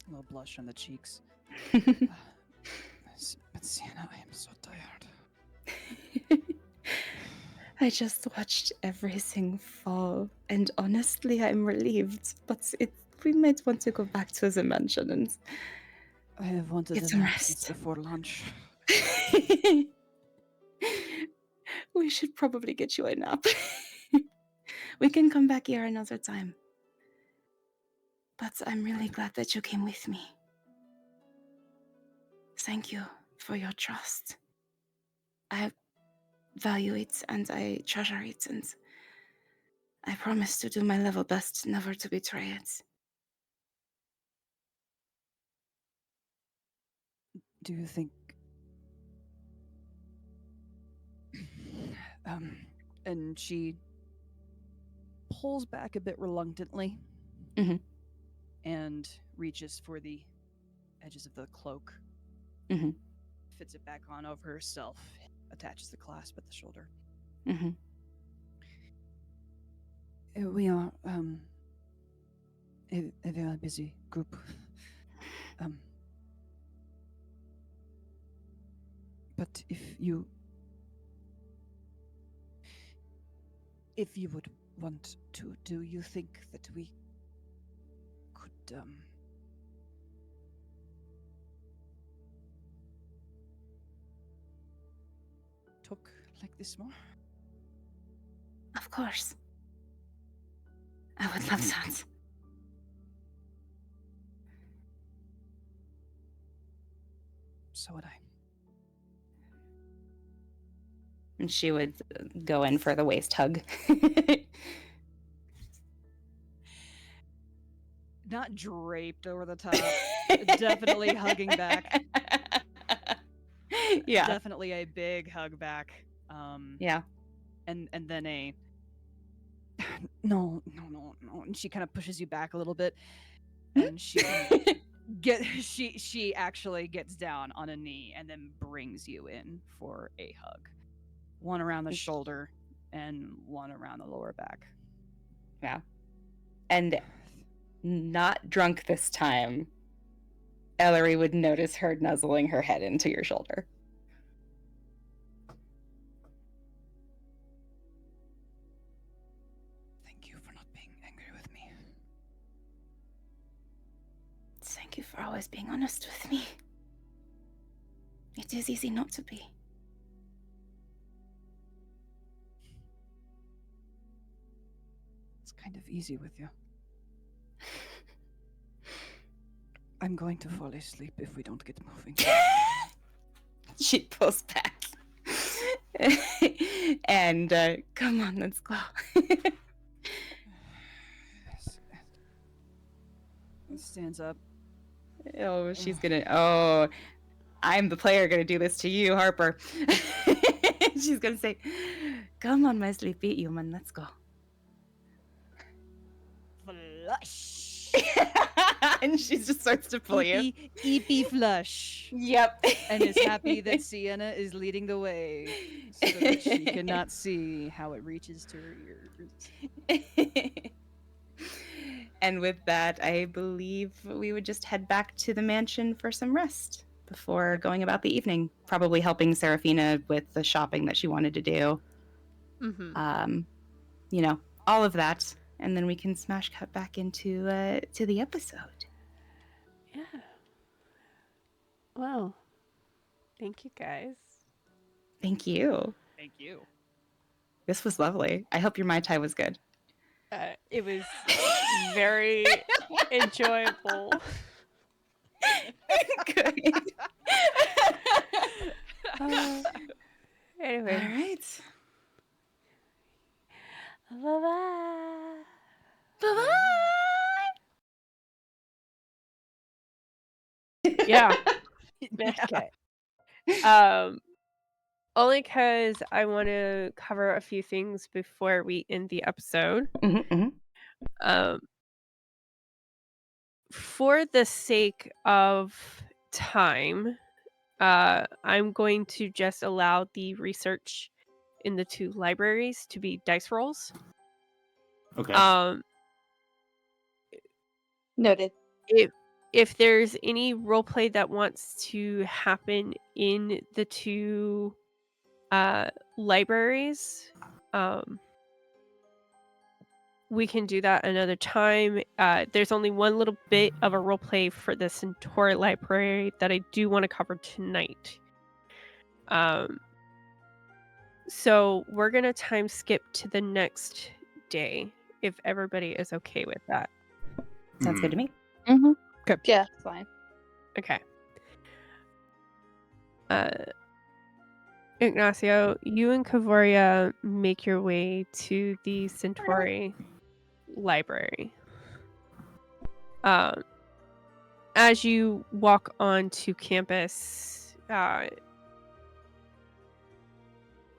Speaker 4: little blush on the cheeks. But Sienna, I am so tired.
Speaker 1: I just watched everything fall, and honestly, I'm relieved. But we might want to go back to the mansion and
Speaker 4: I have wanted
Speaker 1: get
Speaker 4: a
Speaker 1: some
Speaker 4: nap since
Speaker 1: rest.
Speaker 4: before lunch.
Speaker 1: We should probably get you a nap. We can come back here another time. But I'm really glad that you came with me. Thank you for your trust. I value it and I treasure it, and I promise to do my level best never to betray it.
Speaker 4: Do you think and she pulls back a bit reluctantly
Speaker 1: Mhm.
Speaker 4: and reaches for the edges of the cloak,
Speaker 1: Mhm.
Speaker 4: fits it back on over herself, attaches the clasp at the shoulder.
Speaker 1: Mhm.
Speaker 4: We are a very busy group. But if you would want to, do you think that we could talk like this more?
Speaker 1: Of course. I would love that.
Speaker 4: So would I.
Speaker 1: And she would go in for the waist hug.
Speaker 4: Not draped over the top. Definitely hugging back.
Speaker 1: Yeah.
Speaker 4: Definitely a big hug back.
Speaker 1: Yeah.
Speaker 4: And then a no. And she kind of pushes you back a little bit, and she actually gets down on a knee and then brings you in for a hug. One around the shoulder and one around the lower back.
Speaker 1: Yeah. And not drunk this time, Elery would notice her nuzzling her head into your shoulder.
Speaker 4: Thank you for not being angry with me.
Speaker 1: Thank you for always being honest with me. It is easy not to be.
Speaker 4: It's kind of easy with you. I'm going to fall asleep if we don't get moving.
Speaker 1: She pulls back. And come on, let's go.
Speaker 4: Stands up.
Speaker 1: Oh, she's gonna. Oh, I'm the player gonna do this to you, Harper. She's gonna say, "Come on, my sleepy human, let's go."
Speaker 4: Flush.
Speaker 1: And she just starts to pull you.
Speaker 4: Eepy flush.
Speaker 1: Yep.
Speaker 4: And is happy that Sienna is leading the way so that she cannot see how it reaches to her ears.
Speaker 1: And with that, I believe we would just head back to the mansion for some rest before going about the evening, probably helping Serephina with the shopping that she wanted to do.
Speaker 3: Mm-hmm.
Speaker 1: You know, all of that. And then we can smash cut back into to the episode.
Speaker 3: Yeah. Well, thank you guys.
Speaker 1: Thank you.
Speaker 4: Thank you.
Speaker 1: This was lovely. I hope your Mai Tai was good.
Speaker 3: It was very enjoyable.
Speaker 1: Good.
Speaker 3: Anyway.
Speaker 1: All right.
Speaker 3: Bye-bye.
Speaker 1: Bye-bye.
Speaker 3: Yeah. Okay. Only because I want to cover a few things before we end the episode. For the sake of time, I'm going to just allow the research in the two libraries to be dice rolls.
Speaker 2: Okay.
Speaker 5: Noted.
Speaker 3: If there's any roleplay that wants to happen in the two libraries, We can do that another time. There's only one little bit of a role play for the Centauri library that I do want to cover tonight. So we're gonna time skip to the next day if everybody is okay with that.
Speaker 1: Sounds good to me.
Speaker 5: Mm-hmm.
Speaker 4: Okay.
Speaker 5: Yeah, it's fine.
Speaker 3: Okay. Ignacio, you and Ka'voria make your way to the Centauri library. As you walk onto campus,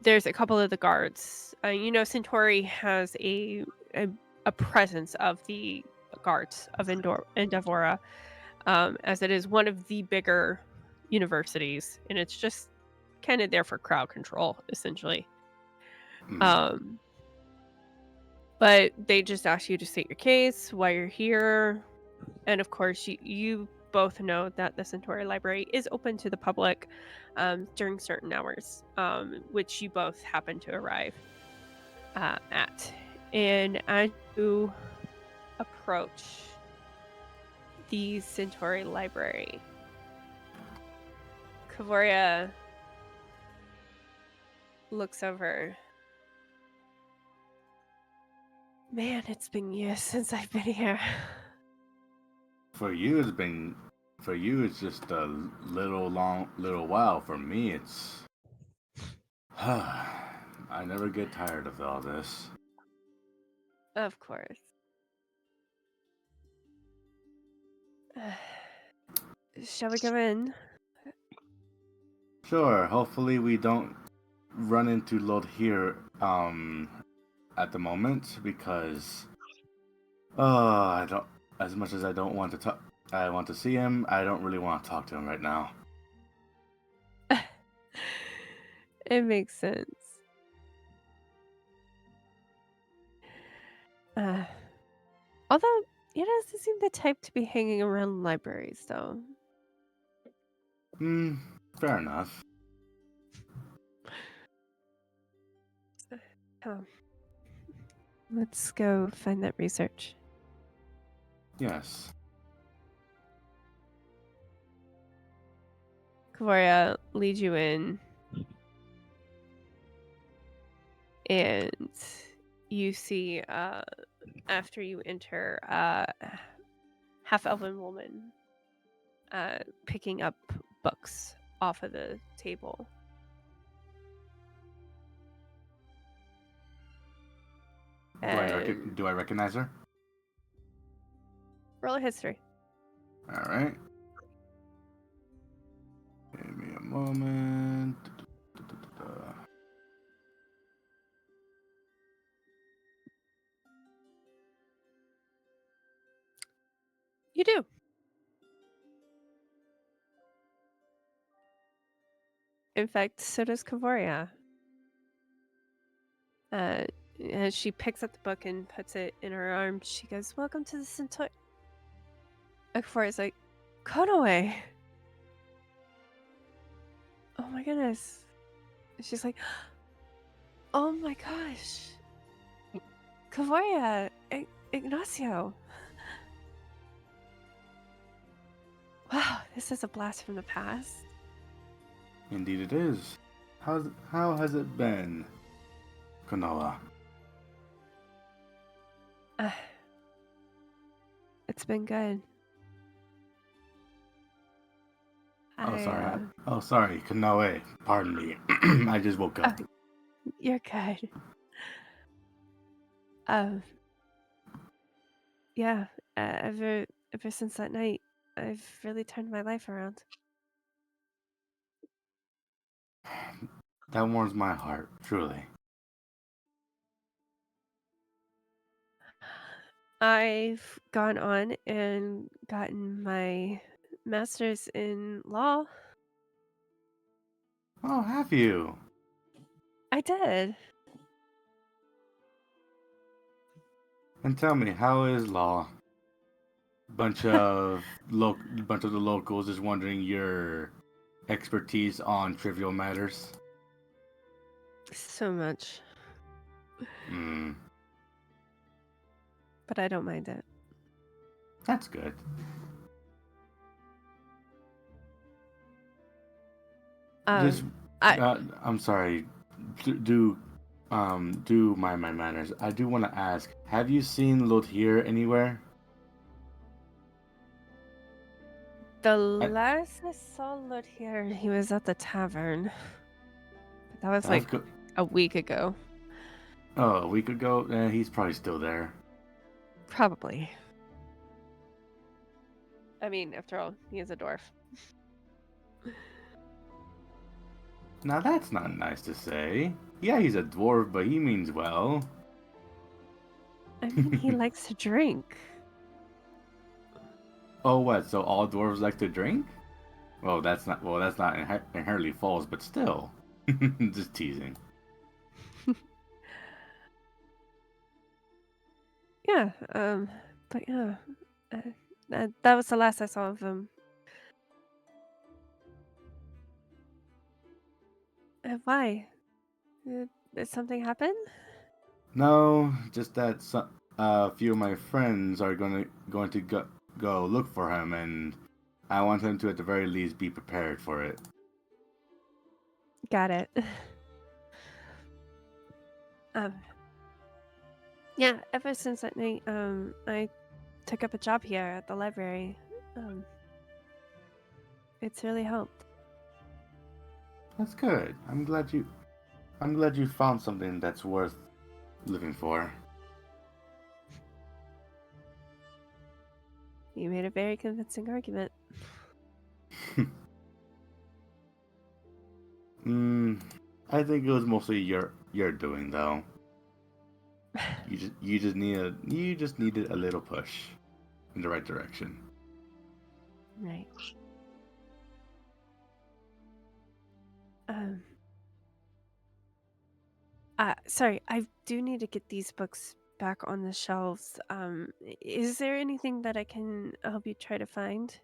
Speaker 3: there's a couple of the guards. Centauri has a presence of the guards of Endavora, as it is one of the bigger universities, and it's just kind of there for crowd control, essentially. But they just ask you to state your case, why you're here, and of course, you both know that the Centauri Library is open to the public during certain hours, which you both happen to arrive at. And as you approach the Centauri Library, Ka'voria looks over. Man, it's been years since I've been here.
Speaker 2: For you, it's just a little while. For me, it's. I never get tired of all this.
Speaker 3: Of course. Shall we go in?
Speaker 2: Sure. Hopefully, we don't run into Lord here at the moment, because I don't. As much as I don't want to talk, I want to see him. I don't really want to talk to him right now.
Speaker 3: It makes sense. Although he doesn't seem the type to be hanging around libraries, though.
Speaker 2: Fair enough.
Speaker 3: Let's go find that research.
Speaker 2: Yes.
Speaker 3: Ka'voria leads you in, and you see, after you enter, half-elven woman picking up books off of the table.
Speaker 2: Do I recognize her?
Speaker 3: Roll a history.
Speaker 2: All right. Give me a moment.
Speaker 3: You do. In fact, so does Ka'voria. As she picks up the book and puts it in her arms, she goes, "Welcome to the Centauri." Ka'voria's like, "Konoe." Oh my goodness. She's like, "Oh my gosh. Ka'voria, Ignacio. Wow, this is a blast from the past."
Speaker 2: Indeed, it is. How has it been, Konoha?
Speaker 3: It's been good.
Speaker 2: Sorry, Konoe. Pardon me. I just woke up.
Speaker 3: You're good. Yeah. Ever since that night, I've really turned my life around.
Speaker 2: That warms my heart, truly.
Speaker 3: I've gone on and gotten my master's in law.
Speaker 2: Oh, have you?
Speaker 3: I did.
Speaker 2: And tell me, how is law? Bunch of the locals is wondering your expertise on trivial matters.
Speaker 3: So much.
Speaker 2: Mm,
Speaker 3: But I don't mind it.
Speaker 2: that's good. Just,
Speaker 3: I
Speaker 2: I'm sorry. Do mind my manners. I do want to ask. Have you seen Lothier anywhere?
Speaker 3: the
Speaker 2: I,
Speaker 3: last I saw Lord here, he was at the tavern. But that was
Speaker 2: that's
Speaker 3: like
Speaker 2: good.
Speaker 3: a week ago.
Speaker 2: Oh, a week ago. He's probably still there.
Speaker 3: Probably. I mean, after all, he is a dwarf.
Speaker 2: Now that's not nice to say. Yeah, he's a dwarf, but he means well.
Speaker 3: I mean, he likes to drink.
Speaker 2: Oh, what? So all dwarves like to drink? Well, that's not. Well, that's not inherently false, but still, just teasing.
Speaker 3: Yeah, but yeah, that was the last I saw of him. Why? Did something happen?
Speaker 2: No, just that a few of my friends are going to go look for him, and I want him to at the very least be prepared for it.
Speaker 3: Got it. Um, yeah, ever since that night, I took up a job here at the library. It's really helped.
Speaker 2: That's good. I'm glad you found something that's worth living for.
Speaker 3: You made a very convincing argument.
Speaker 2: I think it was mostly your doing though. You just needed a little push in the right direction.
Speaker 3: Right. Sorry, I do need to get these books back on the shelves. Is there anything that I can help you try to find?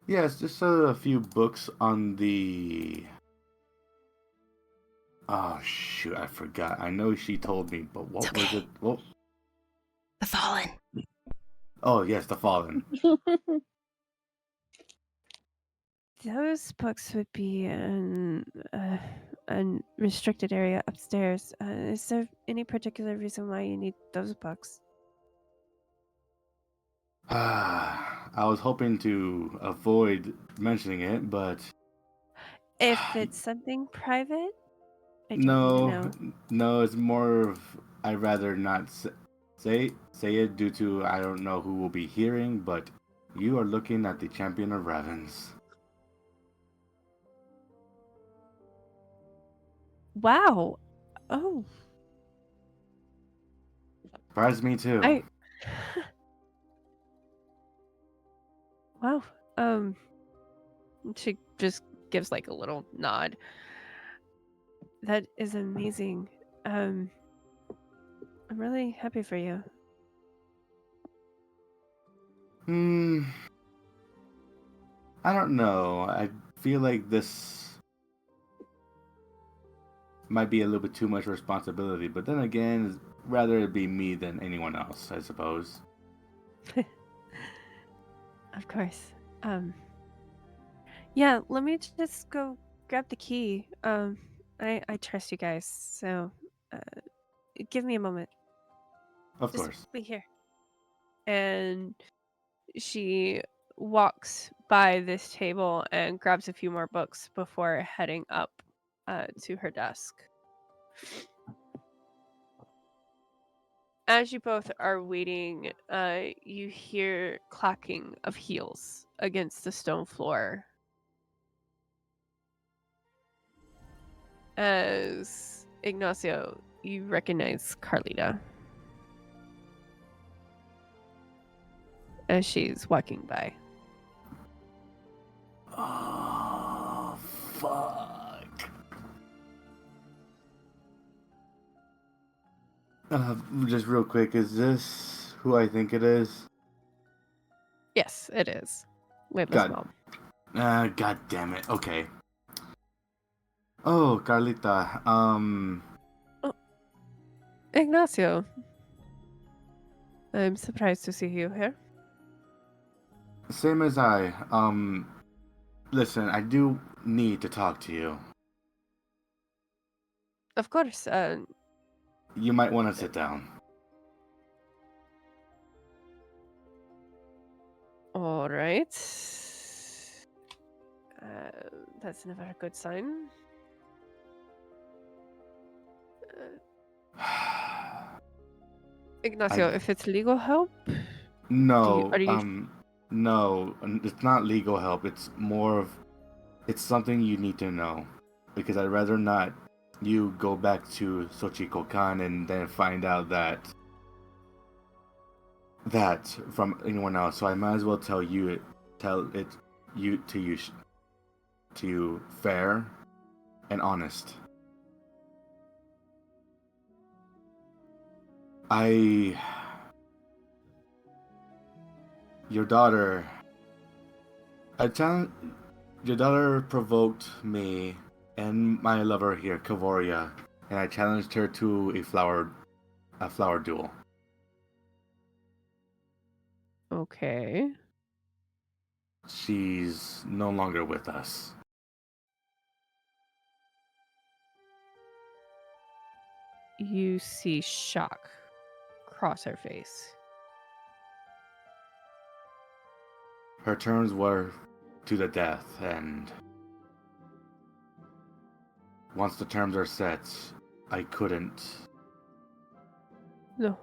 Speaker 2: Yes, just a few books on the. Oh shoot, I forgot. I know she told me, but what
Speaker 1: It's
Speaker 2: was
Speaker 1: okay.
Speaker 2: it? Well,
Speaker 1: The Fallen.
Speaker 2: oh yes, The Fallen.
Speaker 3: Those books would be in a restricted area upstairs. Is there any particular reason why you need those books?
Speaker 2: I was hoping to avoid mentioning it, but
Speaker 3: If it's something private, I don't need to
Speaker 2: no,
Speaker 3: know.
Speaker 2: no, it's more of I'd rather not say it due to I don't know who will be hearing, but you are looking at the champion of Ravens.
Speaker 3: Wow. Oh,
Speaker 2: Surprised me too.
Speaker 3: I. Wow. Um, she just gives like a little nod. That is amazing. I'm really happy for you.
Speaker 2: I don't know. I feel like this might be a little bit too much responsibility, but then again, rather it be me than anyone else, I suppose.
Speaker 3: Of course. Yeah, let me just go grab the key. I trust you guys, so give me a moment.
Speaker 2: Of
Speaker 3: Just
Speaker 2: course.
Speaker 3: be here. And she walks by this table and grabs a few more books before heading up to her desk. As you both are waiting, you hear clacking of heels against the stone floor. As Ignacio, you recognize Carlita as she's walking by.
Speaker 2: Oh, fuck. Just real quick, is this who I think it is?
Speaker 3: Yes, it is. Layla's
Speaker 2: God.
Speaker 3: mom.
Speaker 2: God damn it. Okay. Oh, Carlita.
Speaker 3: Oh. Ignacio, I'm surprised to see you here.
Speaker 2: Same as I. Listen, I do need to talk to you.
Speaker 3: Of course.
Speaker 2: You might want to sit down.
Speaker 3: All right. That's never a good sign. Ignacio, if it's legal help,
Speaker 2: No,
Speaker 3: are you
Speaker 2: no, it's not legal help. It's more of, it's something you need to know, because I'd rather not you go back to Xochicalcan and then find out that from anyone else. So I might as well tell it to you fair and honest. Your daughter, your daughter provoked me and my lover here, Ka'voria, and I challenged her to a flower duel.
Speaker 3: okay?
Speaker 2: She's no longer with us.
Speaker 3: You see shock cross her face.
Speaker 2: Her terms were to the death, and once the terms are set, I couldn't.
Speaker 3: No.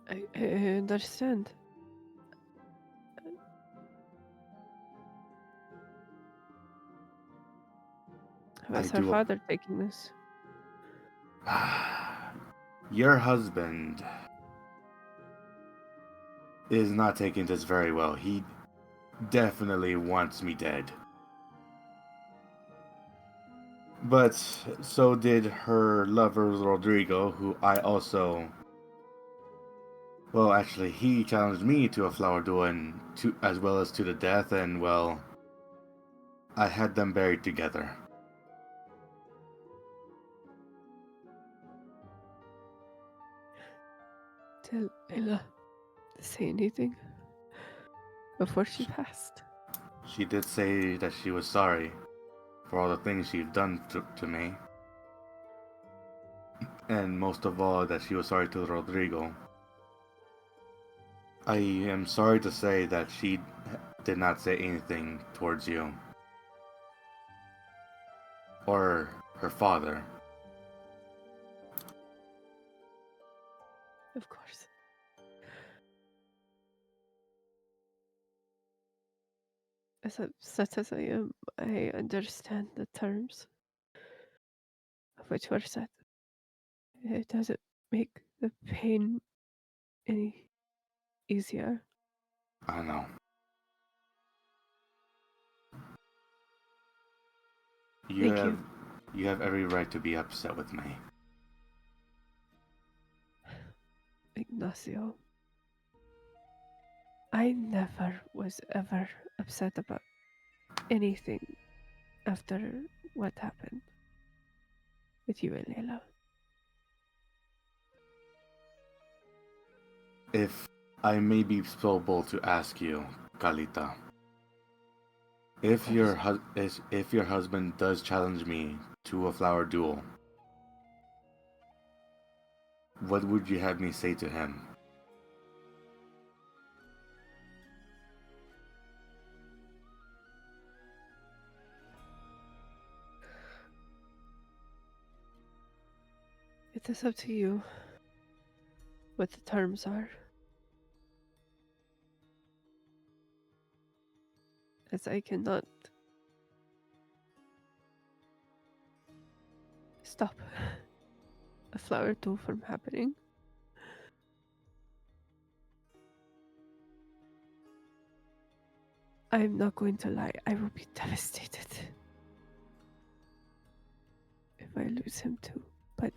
Speaker 3: I understand. How is her father taking this?
Speaker 2: Your husband is not taking this very well. He definitely wants me dead. But so did her lover, Rodrigo, who I also... Well, actually, he challenged me to a flower duel and as well as to the death, and well, I had them buried together.
Speaker 3: Did Layla say anything before she passed?
Speaker 2: She did say that she was sorry for all the things she's done to me. And most of all, that she was sorry to Rodrigo. I am sorry to say that she did not say anything towards you. Or her father.
Speaker 3: Of course. As upset as I am, I understand the terms of which were set. It doesn't make the pain any easier.
Speaker 2: I know. You have every right to be upset with me.
Speaker 3: Ignacio, I never was ever upset about anything after what happened with you and Layla.
Speaker 2: If I may be so bold to ask you, Kalita, if your husband does challenge me to a flower duel, what would you have me say to him?
Speaker 3: It is up to you what the terms are. As I cannot stop a flower duel from happening. I'm not going to lie, I will be devastated if I lose him too, but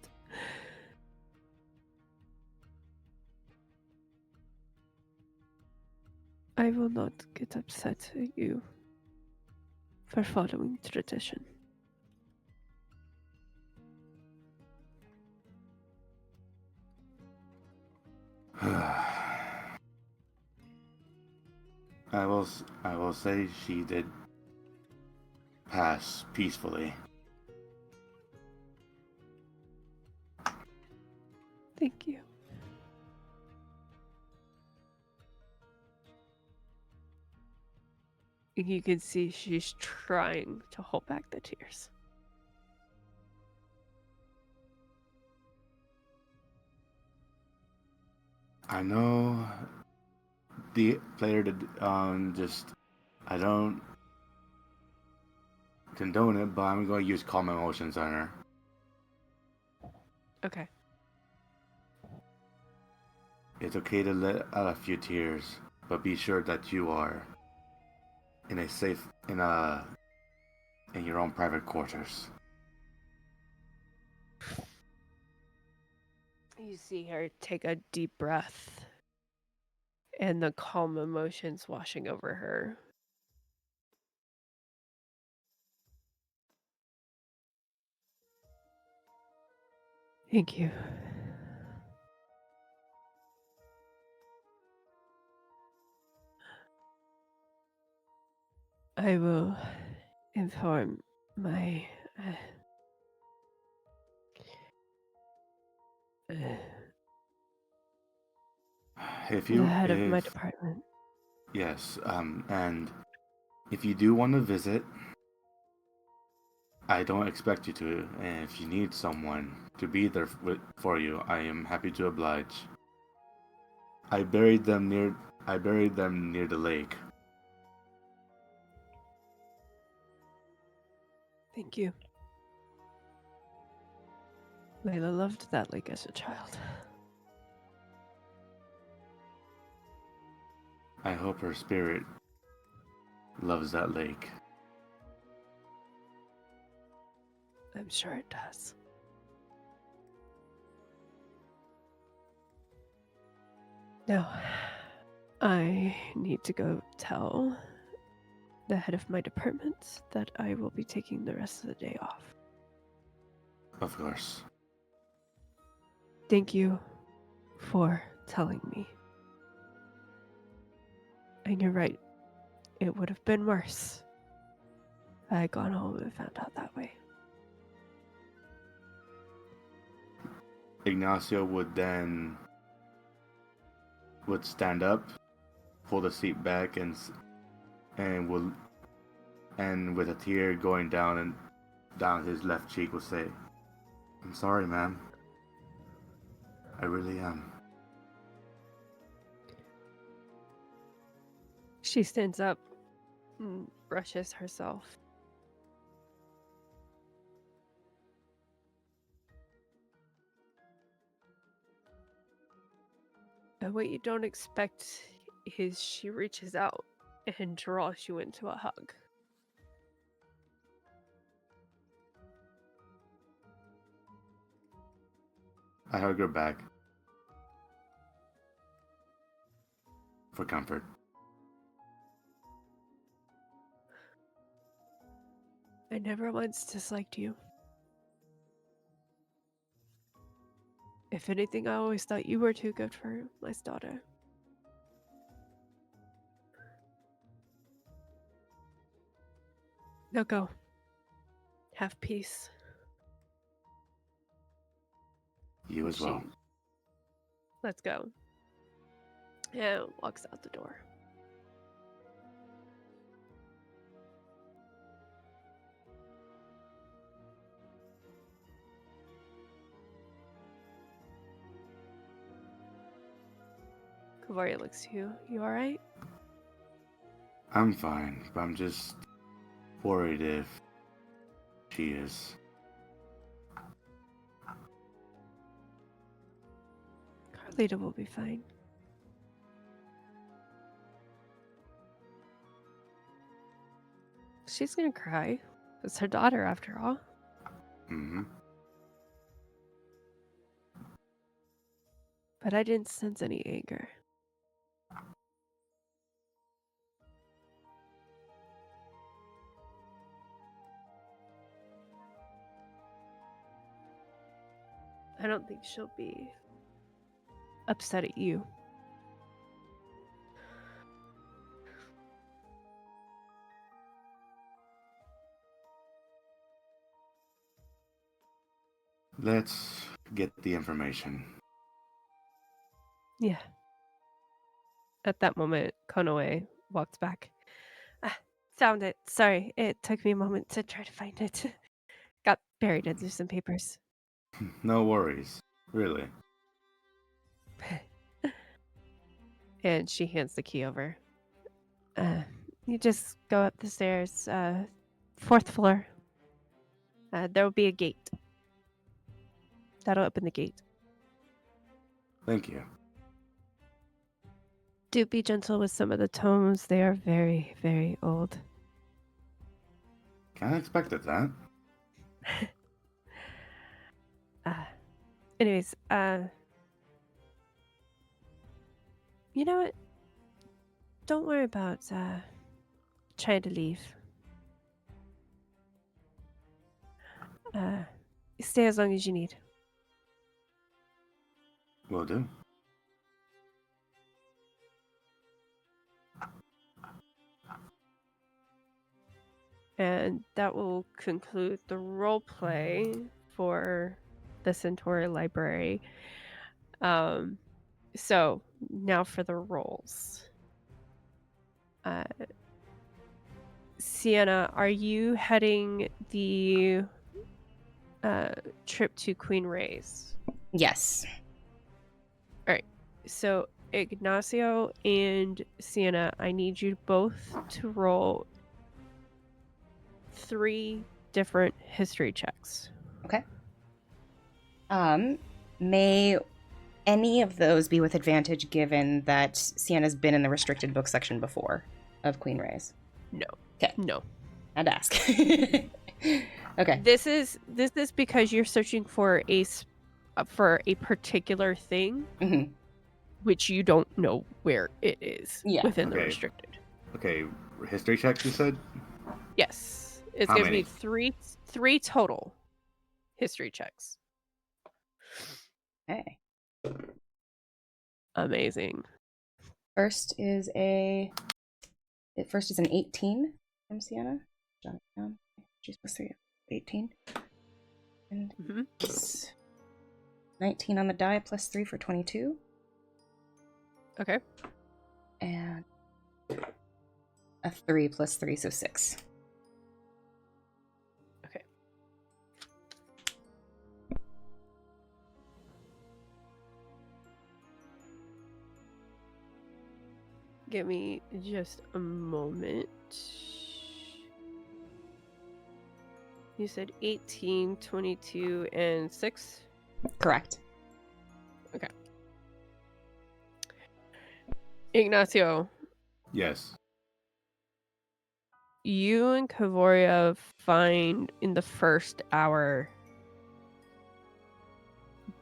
Speaker 3: I will not get upset at you for following tradition.
Speaker 2: I will say she did pass peacefully.
Speaker 3: Thank you. You can see she's trying to hold back the tears.
Speaker 2: I know the player did I don't condone it, but I'm going to use calm emotions on her.
Speaker 3: Okay.
Speaker 2: It's okay to let out a few tears, but be sure that you are in your own private quarters.
Speaker 3: You see her take a deep breath and the calm emotions washing over her. Thank you. I will inform my the head of my department.
Speaker 2: Yes, and if you do want to visit, I don't expect you to, and if you need someone to be there for you, I am happy to oblige. I buried them near the lake.
Speaker 3: Thank you. Layla loved that lake as a child.
Speaker 2: I hope her spirit loves that lake.
Speaker 3: I'm sure it does. Now, I need to go tell the head of my department that I will be taking the rest of the day off.
Speaker 2: Of course.
Speaker 3: Thank you for telling me. And you're right. It would have been worse if I had gone home and found out that way.
Speaker 2: Ignacio would stand up, pull the seat back, and with a tear going down his left cheek, would say, "I'm sorry, ma'am. I really am."
Speaker 3: She stands up and brushes herself. And what you don't expect is she reaches out and draws you into a hug.
Speaker 2: I hug her back for comfort.
Speaker 3: I never once disliked you. If anything, I always thought you were too good for my daughter. Now go. Have peace.
Speaker 2: You as well.
Speaker 3: Let's go. And walks out the door. Ka'voria looks to you. You alright?
Speaker 2: I'm fine, but I'm just worried if she is.
Speaker 3: Carlita will be fine. She's gonna cry. It's her daughter, after all.
Speaker 2: Mm-hmm.
Speaker 3: But I didn't sense any anger. I don't think she'll be upset at you.
Speaker 2: Let's get the information.
Speaker 3: Yeah. At that moment, Konoe walks back. Found it. Sorry, it took me a moment to try to find it. Got buried under some papers.
Speaker 2: No worries. Really.
Speaker 3: And she hands the key over. You just go up the stairs, 4th floor. There will be a gate. That'll open the gate.
Speaker 2: Thank you.
Speaker 3: Do be gentle with some of the tomes. They are very, very old.
Speaker 2: Kinda expected that.
Speaker 3: Anyways, you know what? Don't worry about trying to leave. Stay as long as you need.
Speaker 2: Will do.
Speaker 3: And that will conclude the role play for the Centauri Library. So now for the roles. Sienna, are you heading the trip to Queen Ray's?
Speaker 1: Yes.
Speaker 3: So Ignacio and Sienna, I need you both to roll 3 different history checks.
Speaker 1: Okay. May any of those be with advantage given that Sienna's been in the restricted book section before of Queen Ray's?
Speaker 3: No.
Speaker 1: Okay.
Speaker 3: No.
Speaker 1: I'd ask. Okay.
Speaker 3: This is because you're searching for a particular thing,
Speaker 1: Mm-hmm.
Speaker 3: which you don't know where it is within the
Speaker 2: Okay.
Speaker 3: restricted.
Speaker 2: Okay, history checks, you said?
Speaker 3: Yes, it's
Speaker 2: How
Speaker 3: going to
Speaker 2: many?
Speaker 3: be three total history checks.
Speaker 1: Okay.
Speaker 3: Amazing.
Speaker 1: First is an 18 from Sienna. Jot it down. She's supposed to get 18. And
Speaker 3: Mhm.
Speaker 1: it's 19 on the die plus 3 for 22.
Speaker 3: Okay.
Speaker 1: And a 3 plus 3, so 6.
Speaker 3: Okay. Give me just a moment. You said 18, 22, and 6?
Speaker 1: Correct.
Speaker 3: Ignacio,
Speaker 2: Yes.
Speaker 3: you and Ka'voria find in the first hour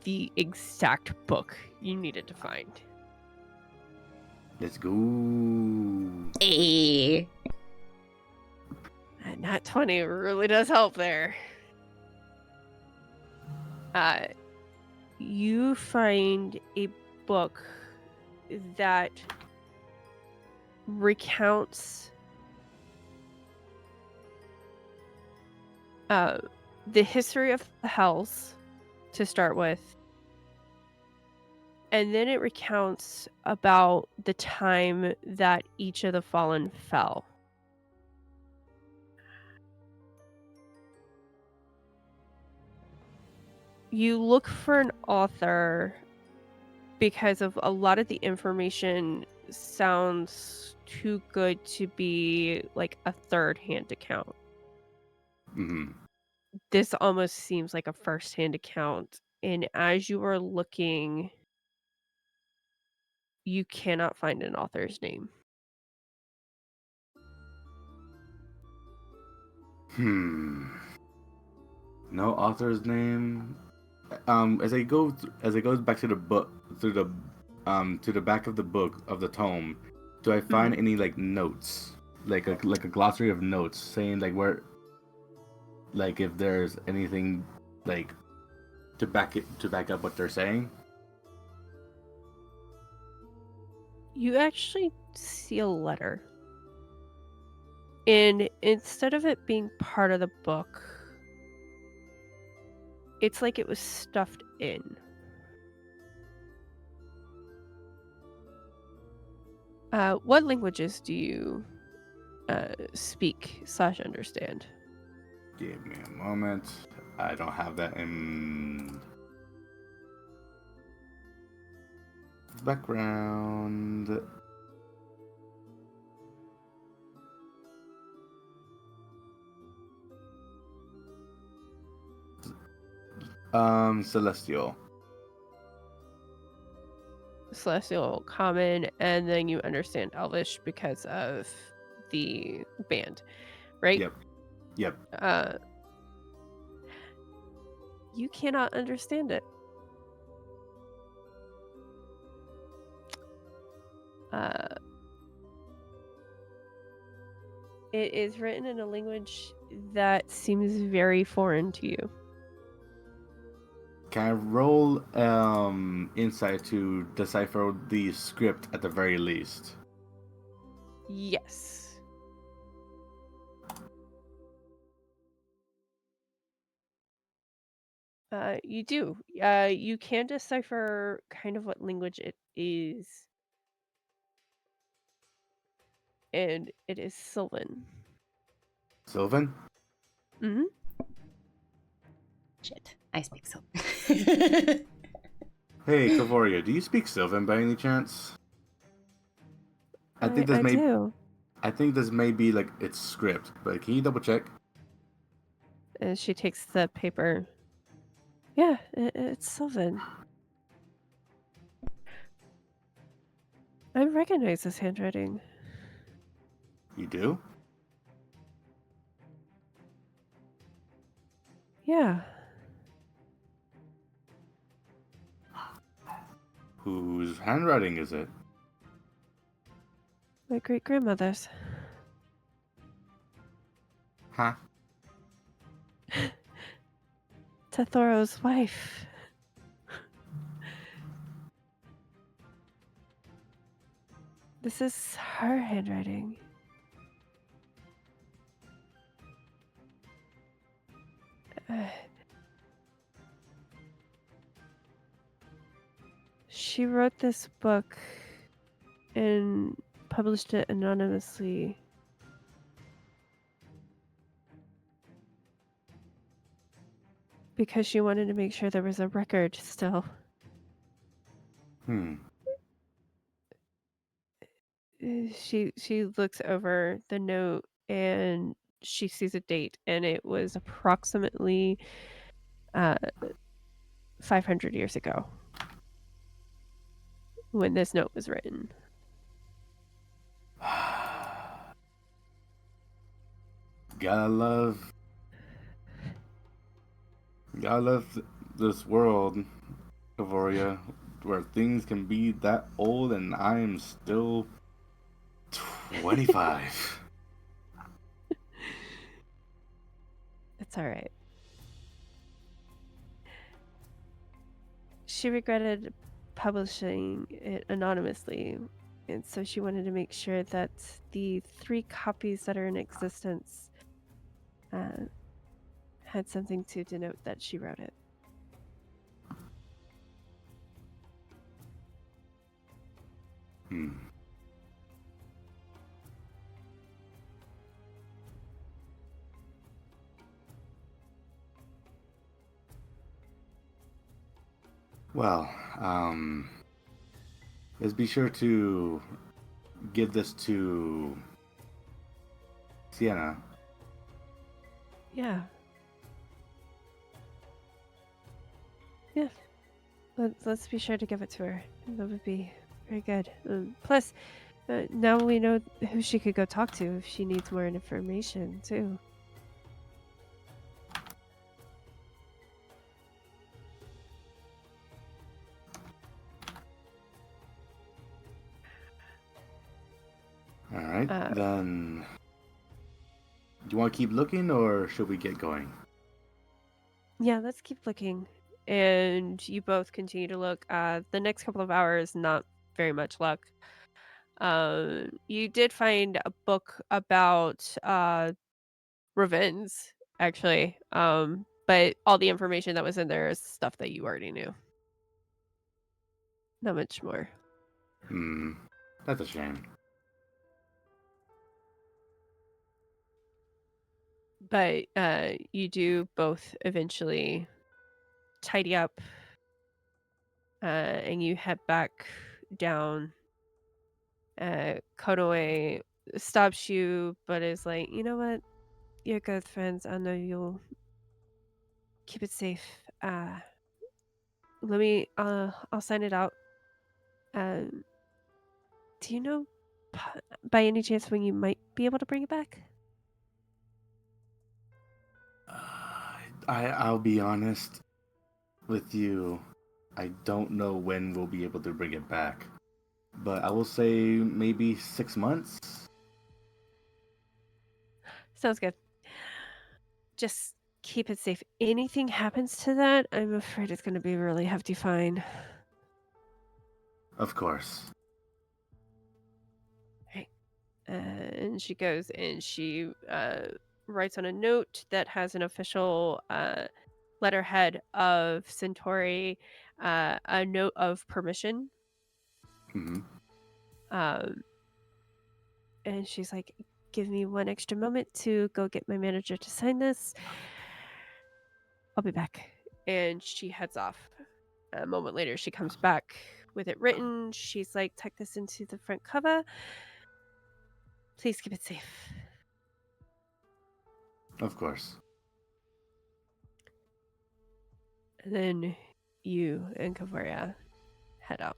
Speaker 3: the exact book you needed to find.
Speaker 2: Let's go.
Speaker 1: Hey.
Speaker 3: And Nat 20 really does help there. You find a book that recounts the history of the Hells to start with, and then it recounts about the time that each of the fallen fell. You look for an author because of a lot of the information sounds too good to be like a third-hand account.
Speaker 2: Mm-hmm.
Speaker 3: This almost seems like a first-hand account, and as you are looking, you cannot find an author's name.
Speaker 2: No author's name. As I goes back to the book, to the back of the book of the tome, do I find any like notes, like a glossary of notes saying like where, like if there's anything like to back up what they're saying?
Speaker 3: You actually see a letter. And instead of it being part of the book, It's like it was stuffed in. What languages do you speak / understand?
Speaker 2: Give me a moment. I don't have that in background. Celestial.
Speaker 3: Celestial, Common, and then you understand Elvish because of the band, right?
Speaker 2: Yep.
Speaker 3: You cannot understand it. It is written in a language that seems very foreign to you.
Speaker 2: Can I roll insight to decipher the script at the very least?
Speaker 3: Yes. You do. You can decipher kind of what language it is. And it is Sylvan.
Speaker 2: Sylvan?
Speaker 3: Mm-hmm.
Speaker 1: Shit, I speak so.
Speaker 2: Hey, Ka'voria, do you speak Sylvan by any chance? I think this may be like its script, but can you double check?
Speaker 3: And she takes the paper. Yeah, it's Sylvan. I recognize this handwriting.
Speaker 2: You do?
Speaker 3: Yeah.
Speaker 2: Whose handwriting is it?
Speaker 3: My great-grandmother's.
Speaker 2: Huh?
Speaker 3: Tethoro's wife. This is her handwriting. She wrote this book and published it anonymously. Because she wanted to make sure there was a record still. She looks over the note and she sees a date, and it was approximately 500 years ago when this note was written.
Speaker 2: Gotta love this world, Ka'voria, where things can be that old and I'm still 25.
Speaker 3: It's all right. She regretted publishing it anonymously, and so she wanted to make sure that the 3 copies that are in existence had something to denote that she wrote it.
Speaker 2: Well, let's be sure to give this to Sienna.
Speaker 3: Yeah. Yeah. Let's be sure to give it to her. That would be very good. Plus, now we know who she could go talk to if she needs more information, too.
Speaker 2: All right, then. Do you want to keep looking, or should we get going?
Speaker 3: Yeah, let's keep looking. And you both continue to look. The next couple of hours, not very much luck. You did find a book about ravens, actually. But But all the information that was in there is stuff that you already knew. Not much more.
Speaker 2: That's a shame.
Speaker 3: But you do both eventually tidy up, and you head back down. Konoe stops you, but is like, you know what? You're good friends. I know you'll keep it safe. Let me. I'll sign it out. Do you know, by any chance, when you might be able to bring it back?
Speaker 2: I'll be honest with you. I don't know when we'll be able to bring it back, but I will say maybe 6 months.
Speaker 3: Sounds good. Just keep it safe. Anything happens to that, I'm afraid it's going to be a really hefty fine.
Speaker 2: Of course.
Speaker 3: Right. And she goes and she writes on a note that has an official letterhead of Centauri, a note of permission.
Speaker 2: Mm-hmm.
Speaker 3: And she's like, give me one extra moment to go get my manager to sign this. I'll be back. And she heads off. A moment later, she comes back with it written. She's like, tuck this into the front cover. Please keep it safe.
Speaker 2: Of course.
Speaker 3: And then you and Ka'voria head out.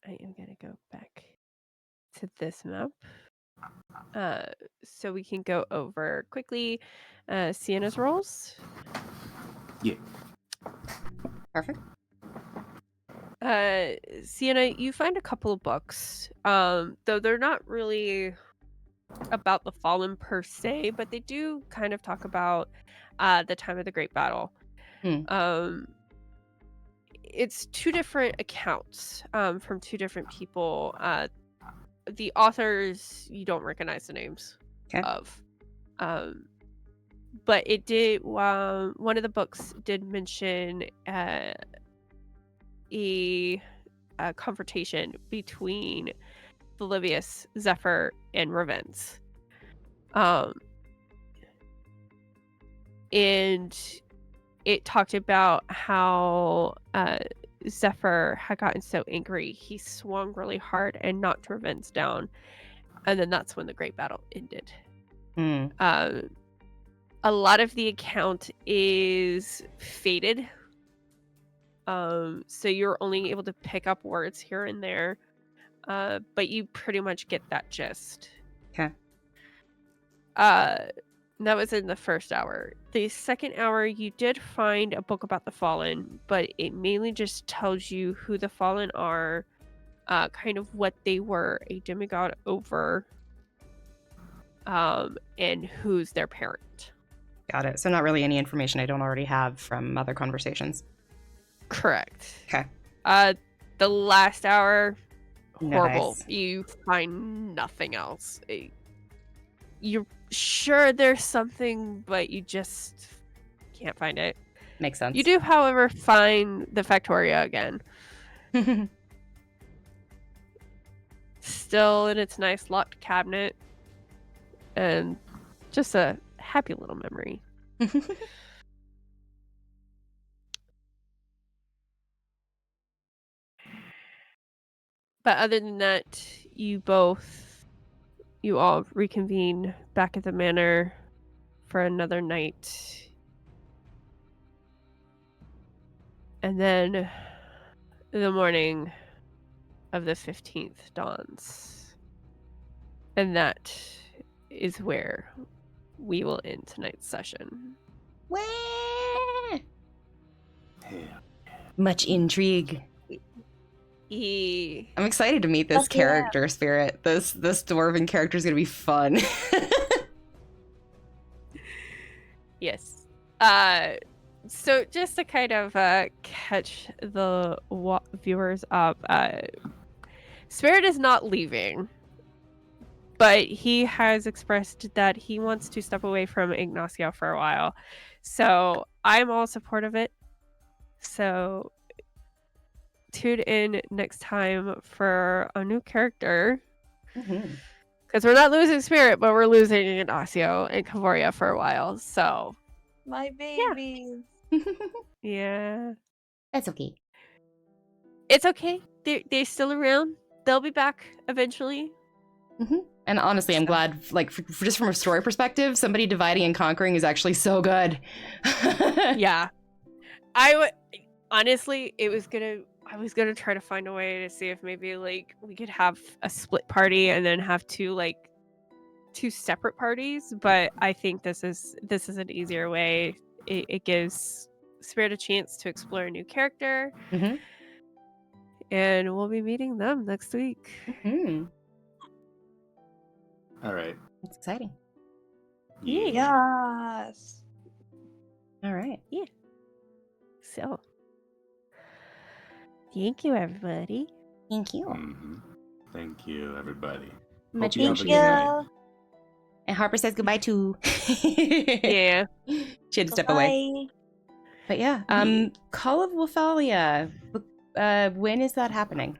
Speaker 3: I am going to go back to this map. So we can go over quickly Sienna's roles.
Speaker 2: Yeah.
Speaker 1: Perfect.
Speaker 3: Sienna, you find a couple of books, though they're not really about the Fallen per se, but they do kind of talk about the time of the Great Battle. It's two different accounts from two different people. The authors you don't recognize the names of, but it did. One of the books did mention a confrontation between Livius, Zephyr, and Revens. And it talked about how Zephyr had gotten so angry he swung really hard and knocked Revens down, and then that's when the Great Battle ended. A lot of the account is faded, so you're only able to pick up words here and there, but you pretty much get that gist.
Speaker 1: Okay.
Speaker 3: That was in the first hour. The second hour, you did find a book about the Fallen, but it mainly just tells you who the Fallen are, kind of what they were a demigod over, and who's their parent.
Speaker 1: Got it. So not really any information I don't already have from other conversations.
Speaker 3: Correct.
Speaker 1: Okay.
Speaker 3: The last hour, horrible.
Speaker 1: Nice.
Speaker 3: You find nothing else. You're sure there's something, but you just can't find it.
Speaker 1: Makes sense.
Speaker 3: You do, however, find the Factoria again. Still in its nice locked cabinet. And just a happy little memory. But other than that, you all reconvene back at the manor for another night. And then the morning of the 15th dawns. And that is where we will end tonight's session.
Speaker 1: Wah!
Speaker 2: Yeah.
Speaker 1: Much intrigue. I'm excited to meet this character, Spirit. This dwarven character is going to be fun.
Speaker 3: Yes. So just to kind of catch the viewers up, Spirit is not leaving. but he has expressed that he wants to step away from Ignacio for a while. So I'm all support of it. So tune in next time for a new character.
Speaker 1: Mm-hmm.
Speaker 3: Because we're not losing Spirit, but we're losing Ignacio and Ka'voria for a while. So
Speaker 5: My babies.
Speaker 3: yeah.
Speaker 1: That's okay.
Speaker 3: It's okay. They're still around. They'll be back eventually.
Speaker 1: Mm-hmm. And honestly, I'm glad, like, just from a story perspective, somebody dividing and conquering is actually so good.
Speaker 3: Yeah. I would honestly, I was gonna try to find a way to see if maybe like we could have a split party and then have two separate parties, but I think this is an easier way. It gives Spirit a chance to explore a new character.
Speaker 1: Mm-hmm.
Speaker 3: And we'll be meeting them next week.
Speaker 1: Mm-hmm.
Speaker 2: All right.
Speaker 1: That's exciting.
Speaker 5: Yes.
Speaker 1: All right.
Speaker 3: So, thank you, everybody.
Speaker 1: Thank you.
Speaker 2: Mm-hmm. Thank you, everybody.
Speaker 1: Much
Speaker 2: Hope you have a
Speaker 5: Thank
Speaker 2: good night.
Speaker 5: you.
Speaker 1: And Harper says goodbye too.
Speaker 3: Yeah.
Speaker 1: She had to step away. But yeah, Call of Wothalia. When is that happening?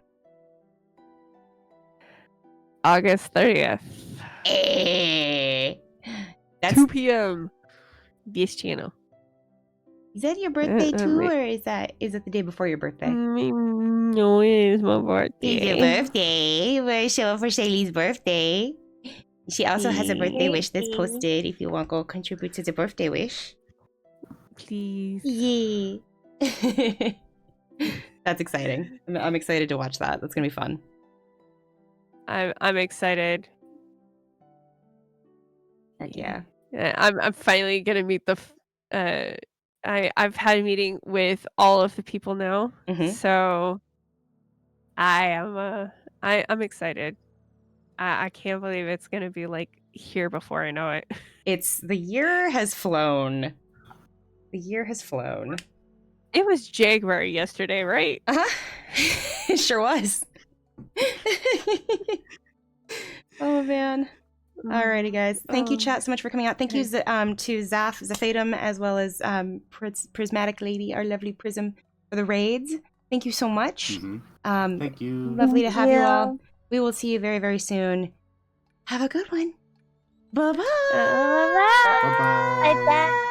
Speaker 3: August 30th.
Speaker 1: That's
Speaker 3: 2 p.m. This channel.
Speaker 1: Is that your birthday too,
Speaker 3: wait.
Speaker 1: or is it the day before your birthday?
Speaker 3: No, it is my birthday.
Speaker 1: It's your birthday. We're showing for Shaylee's birthday. She also has a birthday wish that's posted if you want to go contribute to the birthday wish.
Speaker 3: Please.
Speaker 1: Yeah. That's exciting. I'm excited to watch that. That's gonna be fun.
Speaker 3: I'm excited.
Speaker 1: Heck yeah.
Speaker 3: I'm finally gonna meet the. I've had a meeting with all of the people now, so I'm excited. I can't believe it's gonna be like here before I know it.
Speaker 1: The year has flown. The year has flown.
Speaker 3: It was January yesterday, right?
Speaker 1: It sure was. Oh man. Alrighty, guys. Thank you, chat, so much for coming out. Thank you to Zaphatum, as well as Prismatic Lady, our lovely Prism, for the raids. Thank you so much.
Speaker 2: Thank you.
Speaker 1: Lovely to have you all. We will see you very, very soon. Have a good one. Bye-bye.
Speaker 2: Bye-bye.
Speaker 5: Bye-bye.